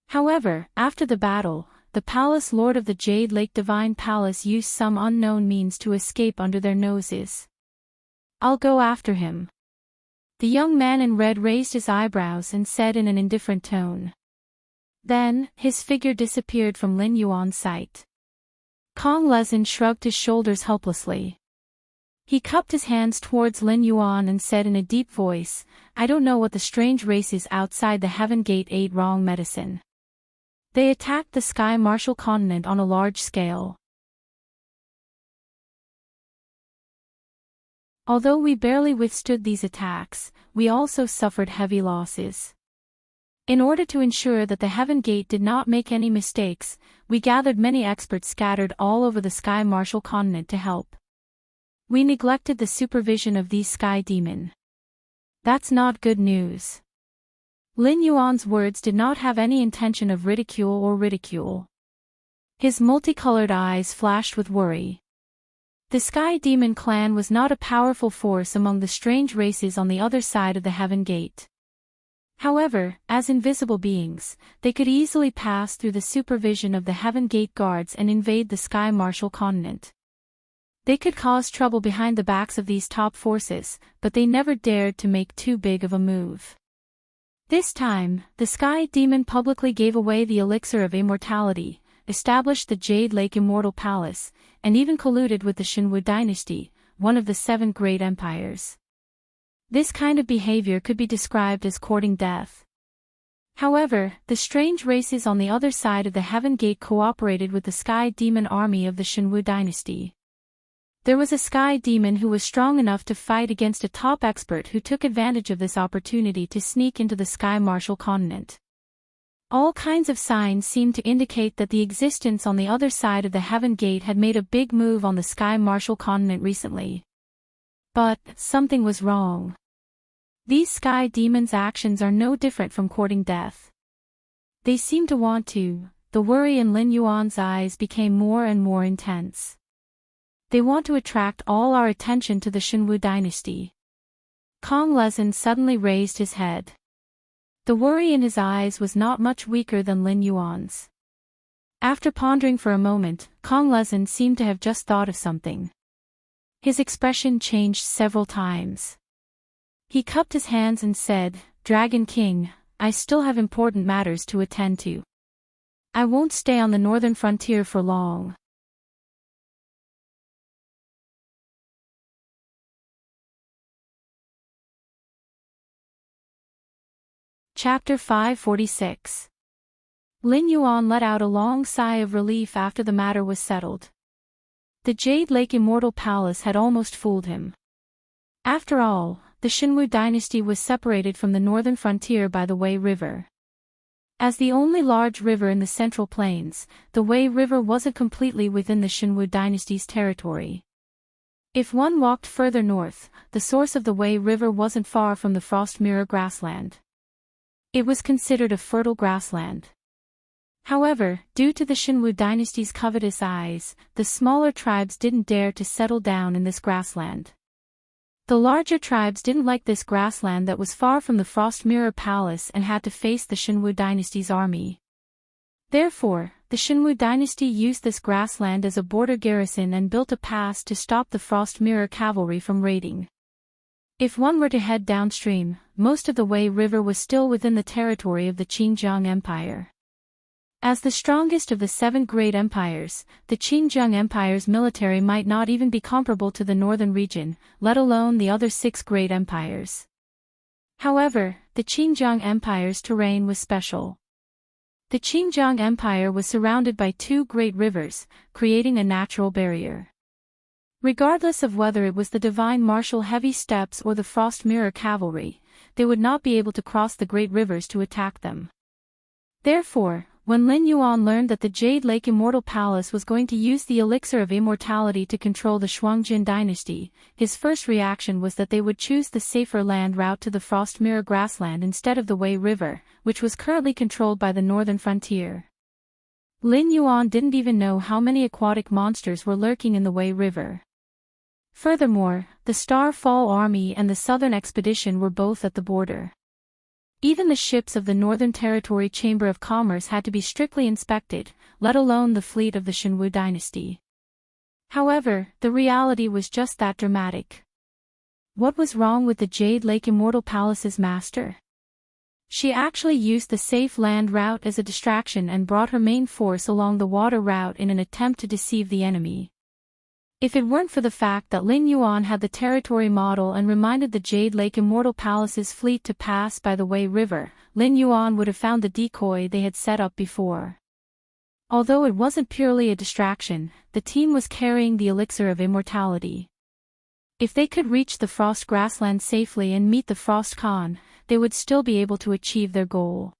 However, after the battle, the Palace Lord of the Jade Lake Divine Palace used some unknown means to escape under their noses. I'll go after him. The young man in red raised his eyebrows and said in an indifferent tone. Then, his figure disappeared from Lin Yuan's sight. Kong Lezin shrugged his shoulders helplessly. He cupped his hands towards Lin Yuan and said in a deep voice, I don't know what the strange race is outside the Heaven Gate 8 wrong medicine. They attacked the Sky Martial continent on a large scale. Although we barely withstood these attacks, we also suffered heavy losses. In order to ensure that the Heaven Gate did not make any mistakes, we gathered many experts scattered all over the Sky Marshal continent to help. We neglected the supervision of these Sky Demon. That's not good news. Lin Yuan's words did not have any intention of ridicule. His multicolored eyes flashed with worry. The Sky Demon clan was not a powerful force among the strange races on the other side of the Heaven Gate. However, as invisible beings, they could easily pass through the supervision of the Heaven Gate guards and invade the Sky Marshal continent. They could cause trouble behind the backs of these top forces, but they never dared to make too big of a move. This time, the Sky Demon publicly gave away the elixir of immortality, established the Jade Lake Immortal Palace, and even colluded with the Shinwu dynasty, one of the 7 great empires. This kind of behavior could be described as courting death. However, the strange races on the other side of the Heaven Gate cooperated with the Sky Demon army of the Shinwu dynasty. There was a Sky Demon who was strong enough to fight against a top expert who took advantage of this opportunity to sneak into the Sky Marshal continent. All kinds of signs seemed to indicate that the existence on the other side of the Heaven Gate had made a big move on the Sky Marshal continent recently. But something was wrong. These Sky Demons' actions are no different from courting death. They seem to want to. The worry in Lin Yuan's eyes became more and more intense. They want to attract all our attention to the Shinwu dynasty. Kong Lezin suddenly raised his head. The worry in his eyes was not much weaker than Lin Yuan's. After pondering for a moment, Kong Lezin seemed to have just thought of something. His expression changed several times. He cupped his hands and said, "Dragon King, I still have important matters to attend to. I won't stay on the northern frontier for long." Chapter 546. Lin Yuan let out a long sigh of relief after the matter was settled. The Jade Lake Immortal Palace had almost fooled him. After all, the Shinwu dynasty was separated from the northern frontier by the Wei River. As the only large river in the Central Plains, the Wei River wasn't completely within the Shinwu dynasty's territory. If one walked further north, the source of the Wei River wasn't far from the Frost Mirror grassland. It was considered a fertile grassland. However, due to the Shinwu dynasty's covetous eyes, the smaller tribes didn't dare to settle down in this grassland. The larger tribes didn't like this grassland that was far from the Frost Mirror Palace and had to face the Shinwu dynasty's army. Therefore, the Shinwu dynasty used this grassland as a border garrison and built a pass to stop the Frost Mirror cavalry from raiding. If one were to head downstream, most of the Wei River was still within the territory of the Qinjiang Empire. As the strongest of the 7 great empires, the Qinjiang Empire's military might not even be comparable to the northern region, let alone the other 6 great empires. However, the Qinjiang Empire's terrain was special. The Qinjiang Empire was surrounded by 2 great rivers, creating a natural barrier. Regardless of whether it was the Divine Martial Heavy Steps or the Frost Mirror Cavalry, they would not be able to cross the great rivers to attack them. Therefore, when Lin Yuan learned that the Jade Lake Immortal Palace was going to use the elixir of immortality to control the Shuangjin dynasty, his first reaction was that they would choose the safer land route to the Frost Mirror grassland instead of the Wei River, which was currently controlled by the northern frontier. Lin Yuan didn't even know how many aquatic monsters were lurking in the Wei River. Furthermore, the Starfall Army and the Southern Expedition were both at the border. Even the ships of the Northern Territory Chamber of Commerce had to be strictly inspected, let alone the fleet of the Shinwu dynasty. However, the reality was just that dramatic. What was wrong with the Jade Lake Immortal Palace's master? She actually used the safe land route as a distraction and brought her main force along the water route in an attempt to deceive the enemy. If it weren't for the fact that Lin Yuan had the territory model and reminded the Jade Lake Immortal Palace's fleet to pass by the Wei River, Lin Yuan would have found the decoy they had set up before. Although it wasn't purely a distraction, the team was carrying the elixir of immortality. If they could reach the Frost Grassland safely and meet the Frost Khan, they would still be able to achieve their goal.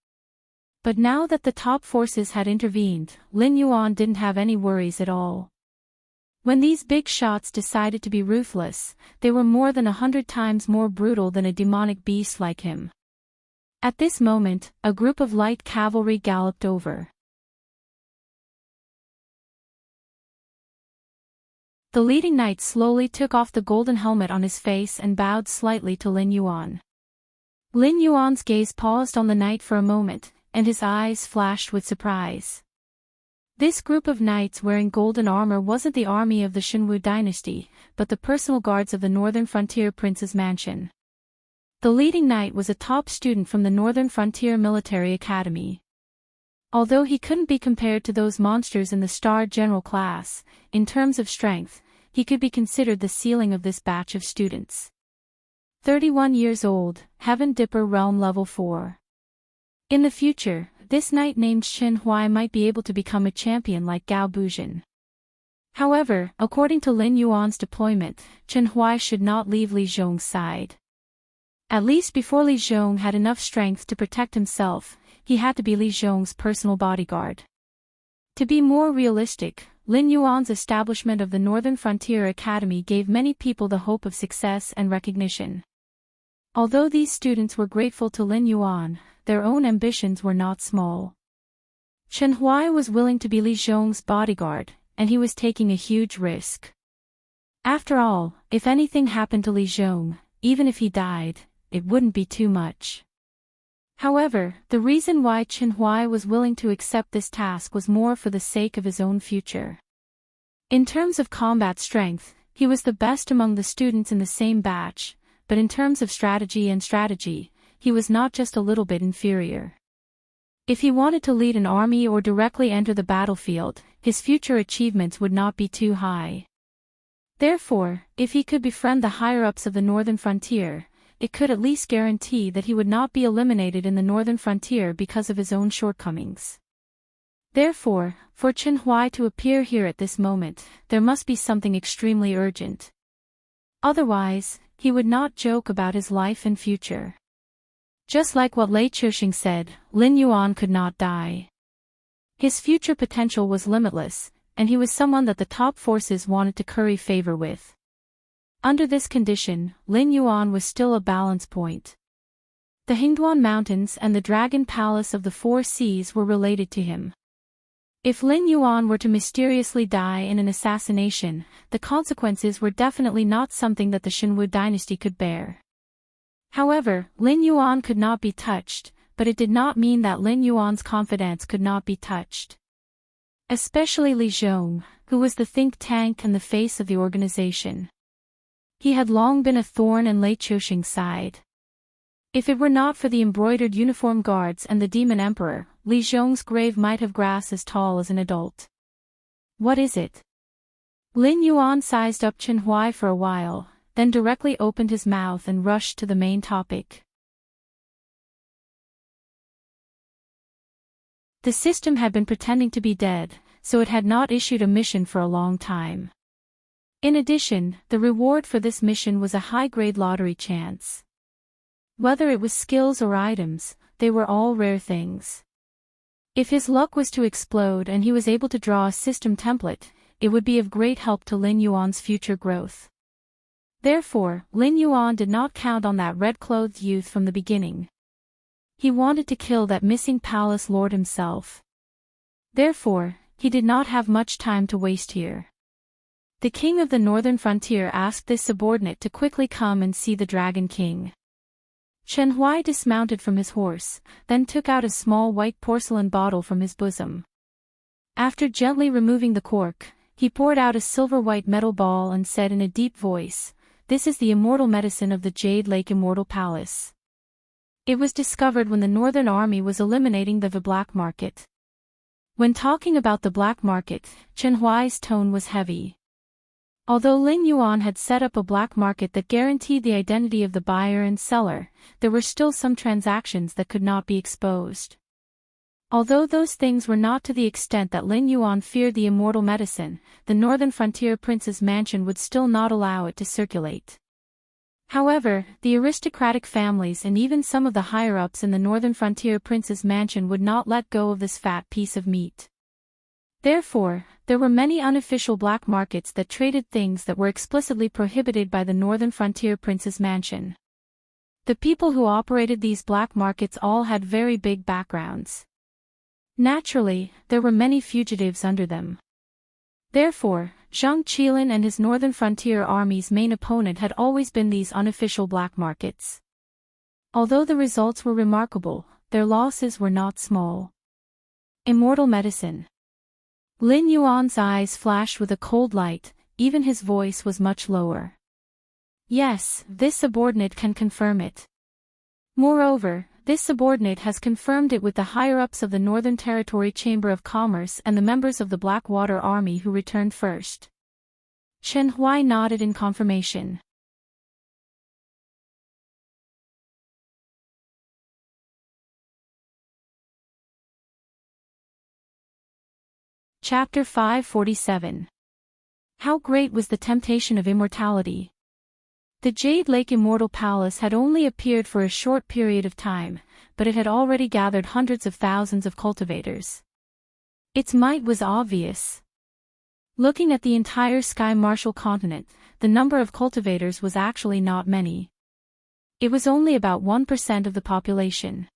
But now that the top forces had intervened, Lin Yuan didn't have any worries at all. When these big shots decided to be ruthless, they were more than 100 times more brutal than a demonic beast like him. At this moment, a group of light cavalry galloped over. The leading knight slowly took off the golden helmet on his face and bowed slightly to Lin Yuan. Lin Yuan's gaze paused on the knight for a moment, and his eyes flashed with surprise. This group of knights wearing golden armor wasn't the army of the Shenwu dynasty, but the personal guards of the Northern Frontier Prince's mansion. The leading knight was a top student from the Northern Frontier Military Academy. Although he couldn't be compared to those monsters in the Star General class, in terms of strength, he could be considered the ceiling of this batch of students. 31 years old, Heaven Dipper Realm Level 4. In the future, this knight named Chen Huai might be able to become a champion like Gao Buzhen. However, according to Lin Yuan's deployment, Chen Huai should not leave Li Zhong's side. At least before Li Zhong had enough strength to protect himself, he had to be Li Zhong's personal bodyguard. To be more realistic, Lin Yuan's establishment of the Northern Frontier Academy gave many people the hope of success and recognition. Although these students were grateful to Lin Yuan, their own ambitions were not small. Chen Huai was willing to be Li Zhong's bodyguard, and he was taking a huge risk. After all, if anything happened to Li Zhong, even if he died, it wouldn't be too much. However, the reason why Chen Huai was willing to accept this task was more for the sake of his own future. In terms of combat strength, he was the best among the students in the same batch, but in terms of strategy, he was not just a little bit inferior. If he wanted to lead an army or directly enter the battlefield, his future achievements would not be too high. Therefore, if he could befriend the higher-ups of the Northern Frontier, it could at least guarantee that he would not be eliminated in the Northern Frontier because of his own shortcomings. Therefore, for Chen Huai to appear here at this moment, there must be something extremely urgent. Otherwise, he would not joke about his life and future. Just like what Lei Chuxing said, Lin Yuan could not die. His future potential was limitless, and he was someone that the top forces wanted to curry favor with. Under this condition, Lin Yuan was still a balance point. The Hingduan Mountains and the Dragon Palace of the Four Seas were related to him. If Lin Yuan were to mysteriously die in an assassination, the consequences were definitely not something that the Shenwu dynasty could bear. However, Lin Yuan could not be touched, but it did not mean that Lin Yuan's confidants could not be touched. Especially Li Zhong, who was the think tank and the face of the organization. He had long been a thorn in Lei Chuxing's side. If it were not for the embroidered uniform guards and the Demon Emperor, Li Zhong's grave might have grass as tall as an adult. What is it? Lin Yuan sized up Chen Huai for a while, then directly opened his mouth and rushed to the main topic. The system had been pretending to be dead, so it had not issued a mission for a long time. In addition, the reward for this mission was a high-grade lottery chance. Whether it was skills or items, they were all rare things. If his luck was to explode and he was able to draw a system template, it would be of great help to Lin Yuan's future growth. Therefore, Lin Yuan did not count on that red-clothed youth from the beginning. He wanted to kill that missing palace lord himself. Therefore, he did not have much time to waste here. The king of the Northern Frontier asked this subordinate to quickly come and see the Dragon King. Chen Huai dismounted from his horse, then took out a small white porcelain bottle from his bosom. After gently removing the cork, he poured out a silver-white metal ball and said in a deep voice, "This is the immortal medicine of the Jade Lake Immortal Palace." It was discovered when the Northern Army was eliminating the black market. When talking about the black market, Chen Huai's tone was heavy. Although Lin Yuan had set up a black market that guaranteed the identity of the buyer and seller, there were still some transactions that could not be exposed. Although those things were not to the extent that Lin Yuan feared the immortal medicine, the northern frontier prince's mansion would still not allow it to circulate. However, the aristocratic families and even some of the higher-ups in the northern frontier prince's mansion would not let go of this fat piece of meat. Therefore, there were many unofficial black markets that traded things that were explicitly prohibited by the northern frontier prince's mansion. The people who operated these black markets all had very big backgrounds. Naturally, there were many fugitives under them. Therefore, Zhang Qilin and his northern frontier army's main opponent had always been these unofficial black markets. Although the results were remarkable, their losses were not small. Immortal medicine. Lin Yuan's eyes flashed with a cold light, even his voice was much lower. Yes, this subordinate can confirm it. Moreover, this subordinate has confirmed it with the higher-ups of the Northern Territory Chamber of Commerce and the members of the Blackwater Army who returned first. Chen Huai nodded in confirmation. Chapter 547. How great was the temptation of immortality! The Jade Lake Immortal Palace had only appeared for a short period of time, but it had already gathered hundreds of thousands of cultivators. Its might was obvious. Looking at the entire Sky Martial continent, the number of cultivators was actually not many. It was only about 1% of the population.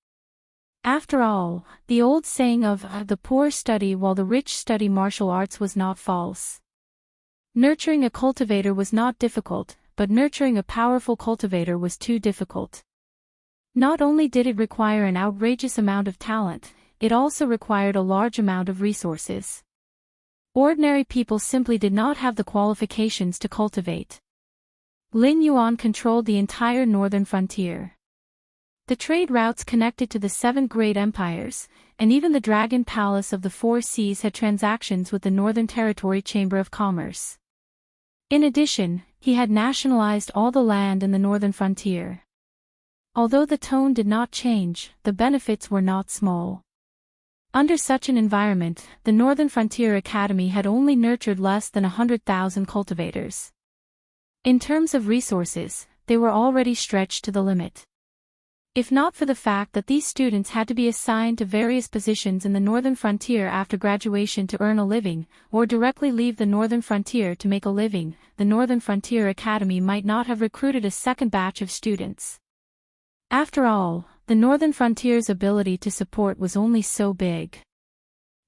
After all, the old saying of the poor study while the rich study martial arts was not false. Nurturing a cultivator was not difficult, but nurturing a powerful cultivator was too difficult. Not only did it require an outrageous amount of talent, it also required a large amount of resources. Ordinary people simply did not have the qualifications to cultivate. Lin Yuan controlled the entire northern frontier. The trade routes connected to the 7 great empires, and even the Dragon Palace of the 4 Seas had transactions with the Northern Territory Chamber of Commerce. In addition, he had nationalized all the land in the northern frontier. Although the tone did not change, the benefits were not small. Under such an environment, the Northern Frontier Academy had only nurtured less than 100,000 cultivators. In terms of resources, they were already stretched to the limit. If not for the fact that these students had to be assigned to various positions in the northern frontier after graduation to earn a living, or directly leave the northern frontier to make a living, the Northern Frontier Academy might not have recruited a second batch of students. After all, the northern frontier's ability to support was only so big.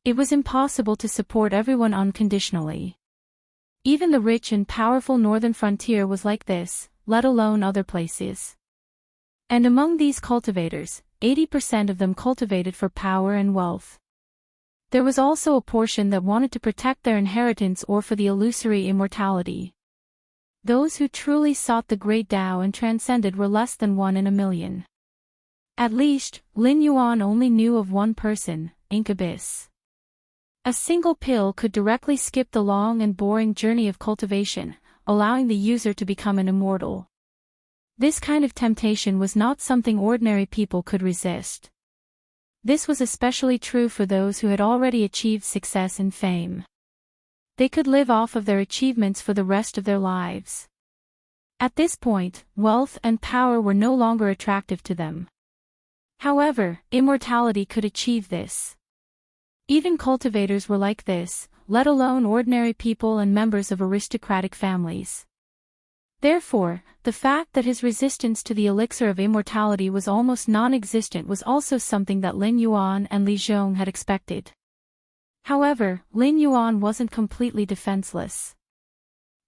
It was impossible to support everyone unconditionally. Even the rich and powerful northern frontier was like this, let alone other places. And among these cultivators, 80% of them cultivated for power and wealth. There was also a portion that wanted to protect their inheritance or for the illusory immortality. Those who truly sought the great Tao and transcended were less than 1 in a million. At least, Lin Yuan only knew of one person, Incubus. A single pill could directly skip the long and boring journey of cultivation, allowing the user to become an immortal. This kind of temptation was not something ordinary people could resist. This was especially true for those who had already achieved success and fame. They could live off of their achievements for the rest of their lives. At this point, wealth and power were no longer attractive to them. However, immortality could achieve this. Even cultivators were like this, let alone ordinary people and members of aristocratic families. Therefore, the fact that his resistance to the elixir of immortality was almost non-existent was also something that Lin Yuan and Li Zhong had expected. However, Lin Yuan wasn't completely defenseless.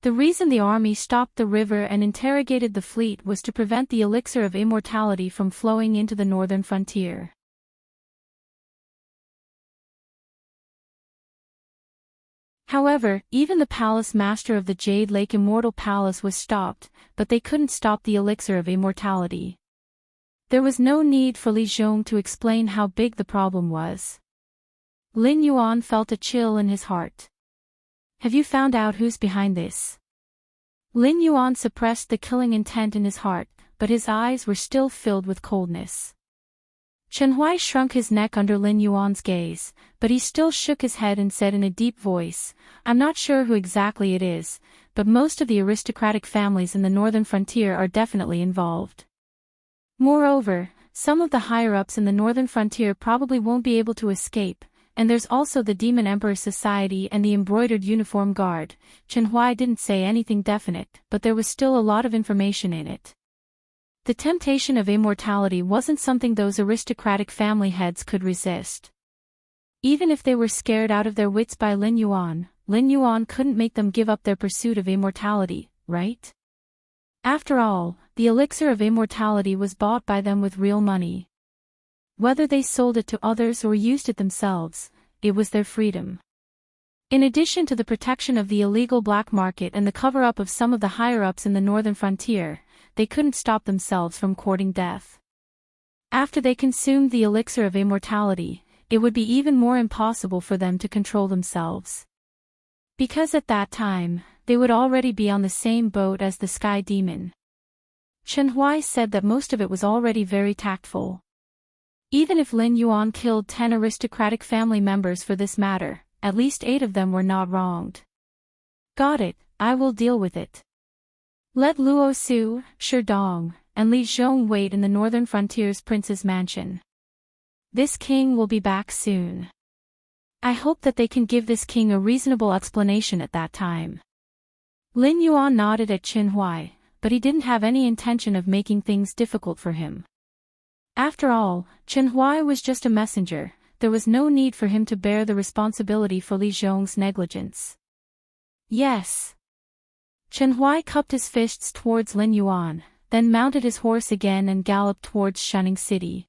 The reason the army stopped the river and interrogated the fleet was to prevent the elixir of immortality from flowing into the northern frontier. However, even the palace master of the Jade Lake Immortal Palace was stopped, but they couldn't stop the elixir of immortality. There was no need for Li Zhong to explain how big the problem was. Lin Yuan felt a chill in his heart. Have you found out who's behind this? Lin Yuan suppressed the killing intent in his heart, but his eyes were still filled with coldness. Chen Huai shrunk his neck under Lin Yuan's gaze, but he still shook his head and said in a deep voice, "I'm not sure who exactly it is, but most of the aristocratic families in the northern frontier are definitely involved. Moreover, some of the higher-ups in the northern frontier probably won't be able to escape, and there's also the Demon Emperor Society and the Embroidered Uniform Guard." Chen Huai didn't say anything definite, but there was still a lot of information in it. The temptation of immortality wasn't something those aristocratic family heads could resist. Even if they were scared out of their wits by Lin Yuan couldn't make them give up their pursuit of immortality, right? After all, the elixir of immortality was bought by them with real money. Whether they sold it to others or used it themselves, it was their freedom. In addition to the protection of the illegal black market and the cover-up of some of the higher-ups in the northern frontier, they couldn't stop themselves from courting death. After they consumed the elixir of immortality, it would be even more impossible for them to control themselves. Because at that time, they would already be on the same boat as the Sky Demon. Chen Huai said that most of it was already very tactful. Even if Lin Yuan killed 10 aristocratic family members for this matter, at least 8 of them were not wronged. Got it, I will deal with it. Let Luo Su, Shi Dong, and Li Zhong wait in the northern frontier's prince's mansion. This king will be back soon. I hope that they can give this king a reasonable explanation at that time. Lin Yuan nodded at Chen Huai, but he didn't have any intention of making things difficult for him. After all, Chen Huai was just a messenger, there was no need for him to bear the responsibility for Li Zhong's negligence. Yes. Chen Huai cupped his fists towards Lin Yuan, then mounted his horse again and galloped towards Shunning City.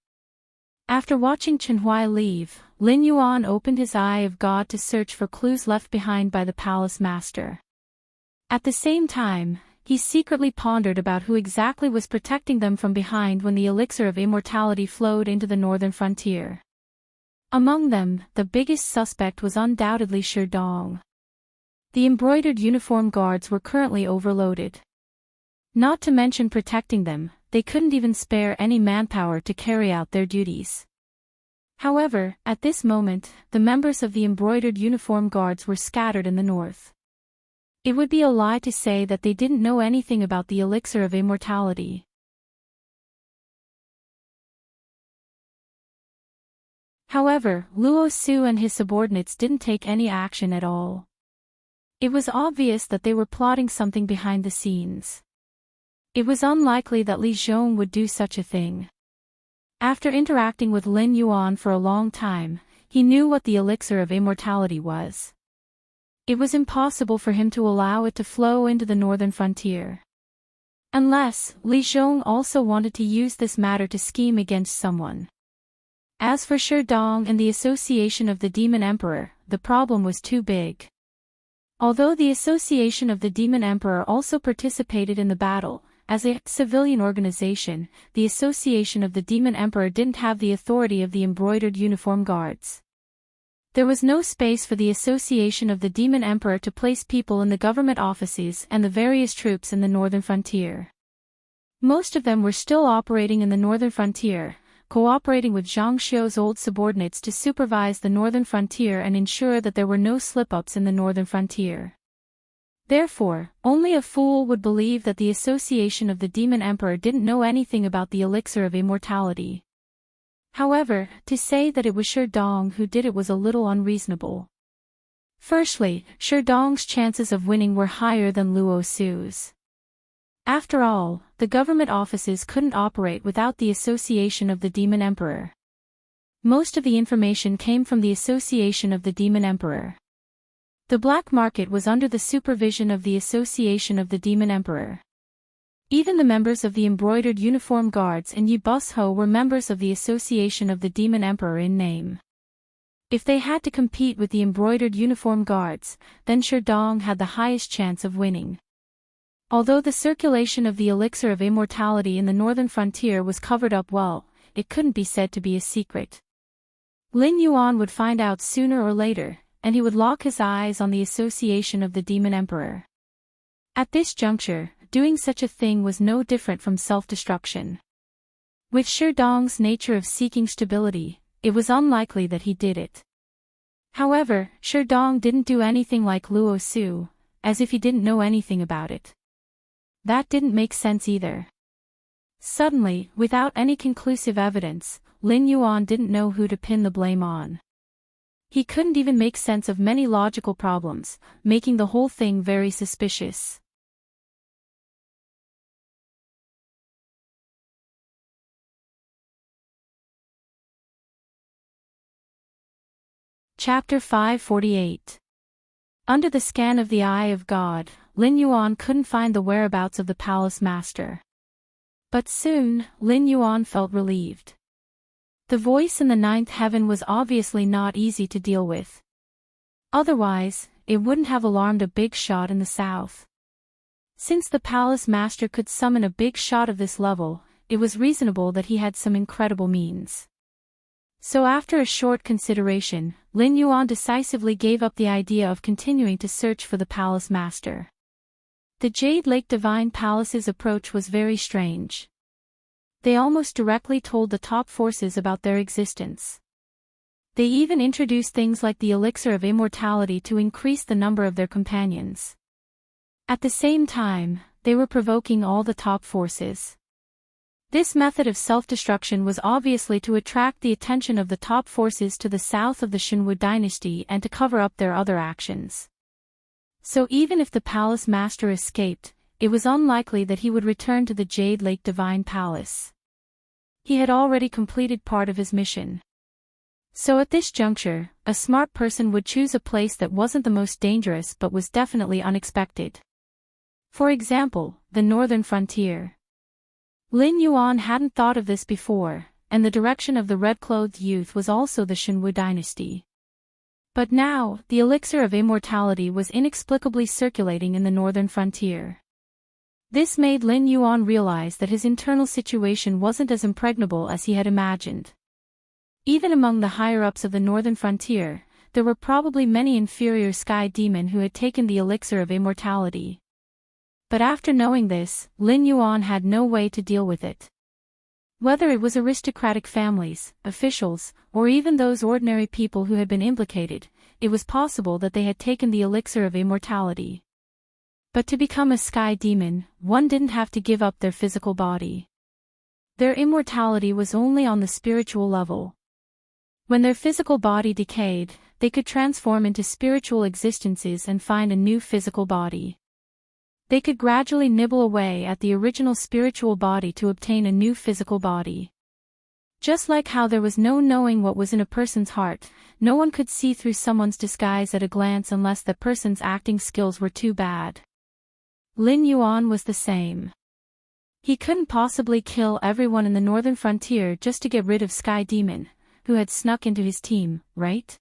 After watching Chen Huai leave, Lin Yuan opened his Eye of God to search for clues left behind by the palace master. At the same time, he secretly pondered about who exactly was protecting them from behind when the elixir of immortality flowed into the northern frontier. Among them, the biggest suspect was undoubtedly Shi Dong. The embroidered uniform guards were currently overloaded. Not to mention protecting them, they couldn't even spare any manpower to carry out their duties. However, at this moment, the members of the embroidered uniform guards were scattered in the north. It would be a lie to say that they didn't know anything about the elixir of immortality. However, Luo Su and his subordinates didn't take any action at all. It was obvious that they were plotting something behind the scenes. It was unlikely that Li Zhong would do such a thing. After interacting with Lin Yuan for a long time, he knew what the elixir of immortality was. It was impossible for him to allow it to flow into the northern frontier. Unless, Li Zhong also wanted to use this matter to scheme against someone. As for Shi Dong and the association of the Demon Emperor, the problem was too big. Although the Association of the Demon Emperor also participated in the battle, as a civilian organization, the Association of the Demon Emperor didn't have the authority of the embroidered uniform guards. There was no space for the Association of the Demon Emperor to place people in the government offices and the various troops in the northern frontier. Most of them were still operating in the northern frontier, cooperating with Zhang Xiu's old subordinates to supervise the northern frontier and ensure that there were no slip-ups in the northern frontier. Therefore, only a fool would believe that the Association of the Demon Emperor didn't know anything about the elixir of immortality. However, to say that it was Shi Dong who did it was a little unreasonable. Firstly, Shi Dong's chances of winning were higher than Luo Su's. After all, the government offices couldn't operate without the Association of the Demon Emperor. Most of the information came from the Association of the Demon Emperor. The black market was under the supervision of the Association of the Demon Emperor. Even the members of the embroidered uniform guards in Yi Bus Ho were members of the Association of the Demon Emperor in name. If they had to compete with the embroidered uniform guards, then Shi Dong had the highest chance of winning. Although the circulation of the elixir of immortality in the northern frontier was covered up well, it couldn't be said to be a secret. Lin Yuan would find out sooner or later, and he would lock his eyes on the Association of the Demon Emperor. At this juncture, doing such a thing was no different from self-destruction. With Sherdong's nature of seeking stability, it was unlikely that he did it. However, Sherdong didn't do anything like Luo Su, as if he didn't know anything about it. That didn't make sense either. Suddenly, without any conclusive evidence, Lin Yuan didn't know who to pin the blame on. He couldn't even make sense of many logical problems, making the whole thing very suspicious. Chapter 548. Under the scan of the eye of God, Lin Yuan couldn't find the whereabouts of the palace master. But soon, Lin Yuan felt relieved. The voice in the ninth heaven was obviously not easy to deal with. Otherwise, it wouldn't have alarmed a big shot in the south. Since the palace master could summon a big shot of this level, it was reasonable that he had some incredible means. So after a short consideration, Lin Yuan decisively gave up the idea of continuing to search for the palace master. The Jade Lake Divine Palace's approach was very strange. They almost directly told the top forces about their existence. They even introduced things like the elixir of immortality to increase the number of their companions. At the same time, they were provoking all the top forces. This method of self-destruction was obviously to attract the attention of the top forces to the south of the Shenwu dynasty and to cover up their other actions. So even if the palace master escaped, it was unlikely that he would return to the Jade Lake Divine Palace. He had already completed part of his mission. So at this juncture, a smart person would choose a place that wasn't the most dangerous but was definitely unexpected. For example, the northern frontier. Lin Yuan hadn't thought of this before, and the direction of the red-clothed youth was also the Shenwu dynasty. But now, the elixir of immortality was inexplicably circulating in the northern frontier. This made Lin Yuan realize that his internal situation wasn't as impregnable as he had imagined. Even among the higher-ups of the northern frontier, there were probably many inferior sky demon who had taken the elixir of immortality. But after knowing this, Lin Yuan had no way to deal with it. Whether it was aristocratic families, officials, or even those ordinary people who had been implicated, it was possible that they had taken the elixir of immortality. But to become a sky demon, one didn't have to give up their physical body. Their immortality was only on the spiritual level. When their physical body decayed, they could transform into spiritual existences and find a new physical body. They could gradually nibble away at the original spiritual body to obtain a new physical body. Just like how there was no knowing what was in a person's heart, no one could see through someone's disguise at a glance unless that person's acting skills were too bad. Lin Yuan was the same. He couldn't possibly kill everyone in the northern frontier just to get rid of Sky Demon, who had snuck into his team, right?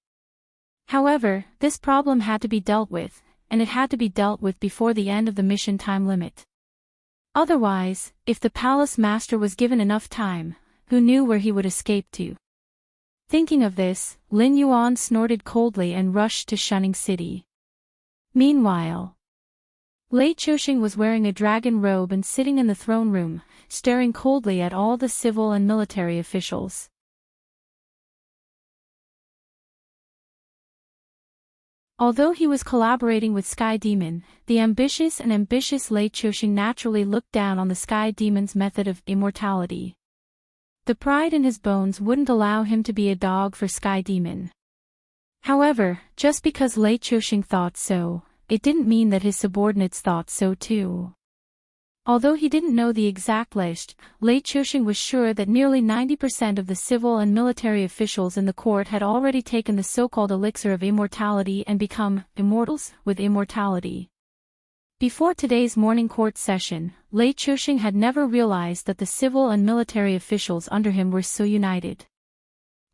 However, this problem had to be dealt with, and it had to be dealt with before the end of the mission time limit. Otherwise, if the palace master was given enough time, who knew where he would escape to? Thinking of this, Lin Yuan snorted coldly and rushed to Shunning City. Meanwhile, Lei Chuxing was wearing a dragon robe and sitting in the throne room, staring coldly at all the civil and military officials. Although he was collaborating with Sky Demon, the ambitious Lei Chuxing naturally looked down on the Sky Demon's method of immortality. The pride in his bones wouldn't allow him to be a dog for Sky Demon. However, just because Lei Chuxing thought so, it didn't mean that his subordinates thought so too. Although he didn't know the exact list, Lei Chuxing was sure that nearly 90% of the civil and military officials in the court had already taken the so-called elixir of immortality and become immortals with immortality. Before today's morning court session, Lei Chuxing had never realized that the civil and military officials under him were so united.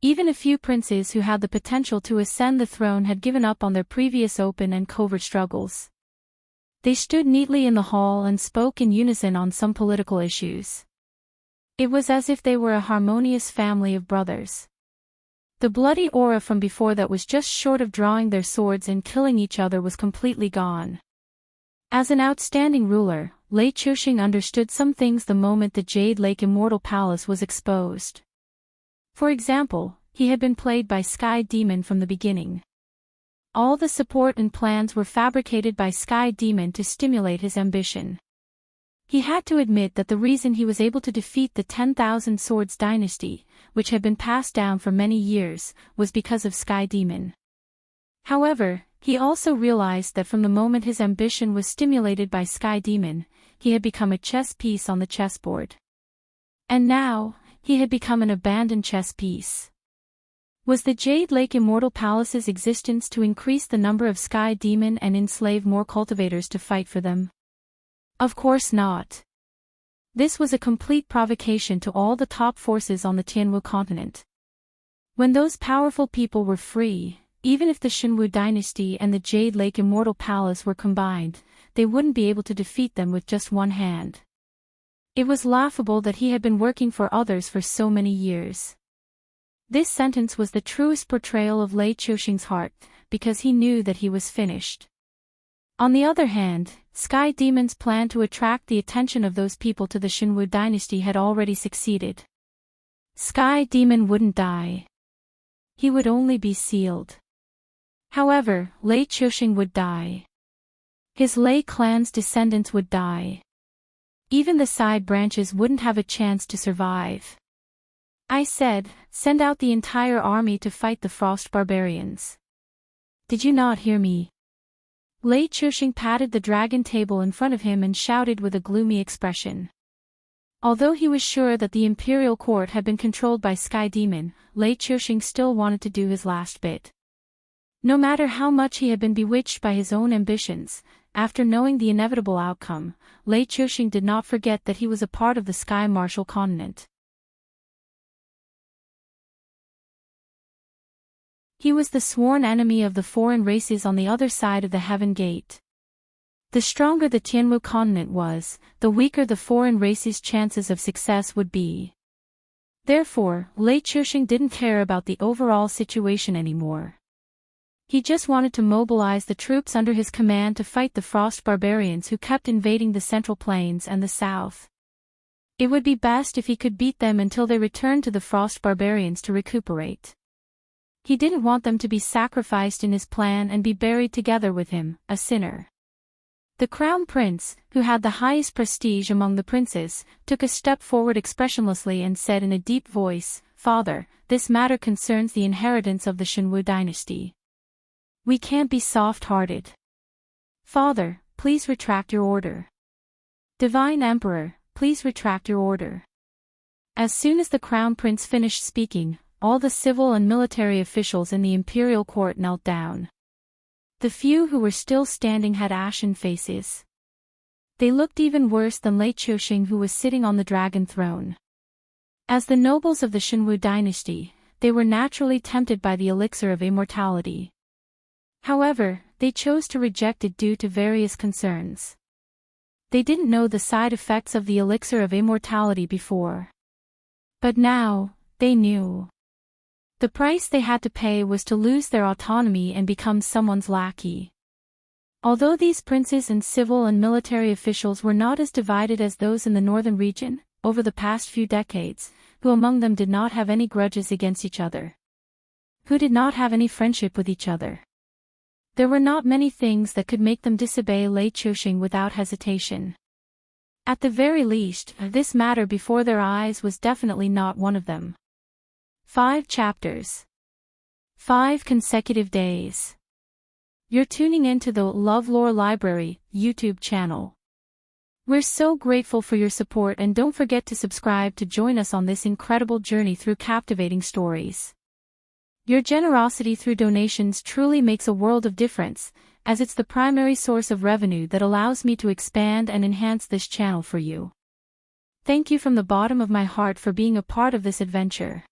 Even a few princes who had the potential to ascend the throne had given up on their previous open and covert struggles. They stood neatly in the hall and spoke in unison on some political issues. It was as if they were a harmonious family of brothers. The bloody aura from before that was just short of drawing their swords and killing each other was completely gone. As an outstanding ruler, Lei Chuxing understood some things the moment the Jade Lake Immortal Palace was exposed. For example, he had been played by Sky Demon from the beginning. All the support and plans were fabricated by Sky Demon to stimulate his ambition. He had to admit that the reason he was able to defeat the 10,000 Swords dynasty, which had been passed down for many years, was because of Sky Demon. However, he also realized that from the moment his ambition was stimulated by Sky Demon, he had become a chess piece on the chessboard. And now, he had become an abandoned chess piece. Was the Jade Lake Immortal Palace's existence to increase the number of Sky Demon and enslave more cultivators to fight for them? Of course not. This was a complete provocation to all the top forces on the Tianwu continent. When those powerful people were free, even if the Shenwu dynasty and the Jade Lake Immortal Palace were combined, they wouldn't be able to defeat them with just one hand. It was laughable that he had been working for others for so many years. This sentence was the truest portrayal of Lei Chuxing's heart, because he knew that he was finished. On the other hand, Sky Demon's plan to attract the attention of those people to the Shenwu dynasty had already succeeded. Sky Demon wouldn't die. He would only be sealed. However, Lei Chuxing would die. His Lei clan's descendants would die. Even the side branches wouldn't have a chance to survive. I said, send out the entire army to fight the Frost Barbarians. Did you not hear me? Lei Chuxing patted the dragon table in front of him and shouted with a gloomy expression. Although he was sure that the imperial court had been controlled by Sky Demon, Lei Chuxing still wanted to do his last bit. No matter how much he had been bewitched by his own ambitions, after knowing the inevitable outcome, Lei Chuxing did not forget that he was a part of the Sky Martial continent. He was the sworn enemy of the foreign races on the other side of the Heaven Gate. The stronger the Tianwu continent was, the weaker the foreign races' chances of success would be. Therefore, Lei Chuxing didn't care about the overall situation anymore. He just wanted to mobilize the troops under his command to fight the Frost Barbarians who kept invading the Central Plains and the South. It would be best if he could beat them until they returned to the Frost Barbarians to recuperate. He didn't want them to be sacrificed in his plan and be buried together with him, a sinner. The Crown Prince, who had the highest prestige among the princes, took a step forward expressionlessly and said in a deep voice, "Father, this matter concerns the inheritance of the Shenwu dynasty. We can't be soft-hearted. Father, please retract your order. Divine Emperor, please retract your order." As soon as the Crown Prince finished speaking, all the civil and military officials in the imperial court knelt down. The few who were still standing had ashen faces. They looked even worse than Lei Chuxing, who was sitting on the dragon throne. As the nobles of the Shenwu dynasty, they were naturally tempted by the elixir of immortality. However, they chose to reject it due to various concerns. They didn't know the side effects of the elixir of immortality before. But now, they knew. The price they had to pay was to lose their autonomy and become someone's lackey. Although these princes and civil and military officials were not as divided as those in the northern region, over the past few decades, who among them did not have any grudges against each other? Who did not have any friendship with each other? There were not many things that could make them disobey Lei Chuxing without hesitation. At the very least, this matter before their eyes was definitely not one of them. 5 chapters. 5 consecutive days. You're tuning in to the LoveLore Library YouTube channel. We're so grateful for your support, and don't forget to subscribe to join us on this incredible journey through captivating stories. Your generosity through donations truly makes a world of difference, as it's the primary source of revenue that allows me to expand and enhance this channel for you. Thank you from the bottom of my heart for being a part of this adventure.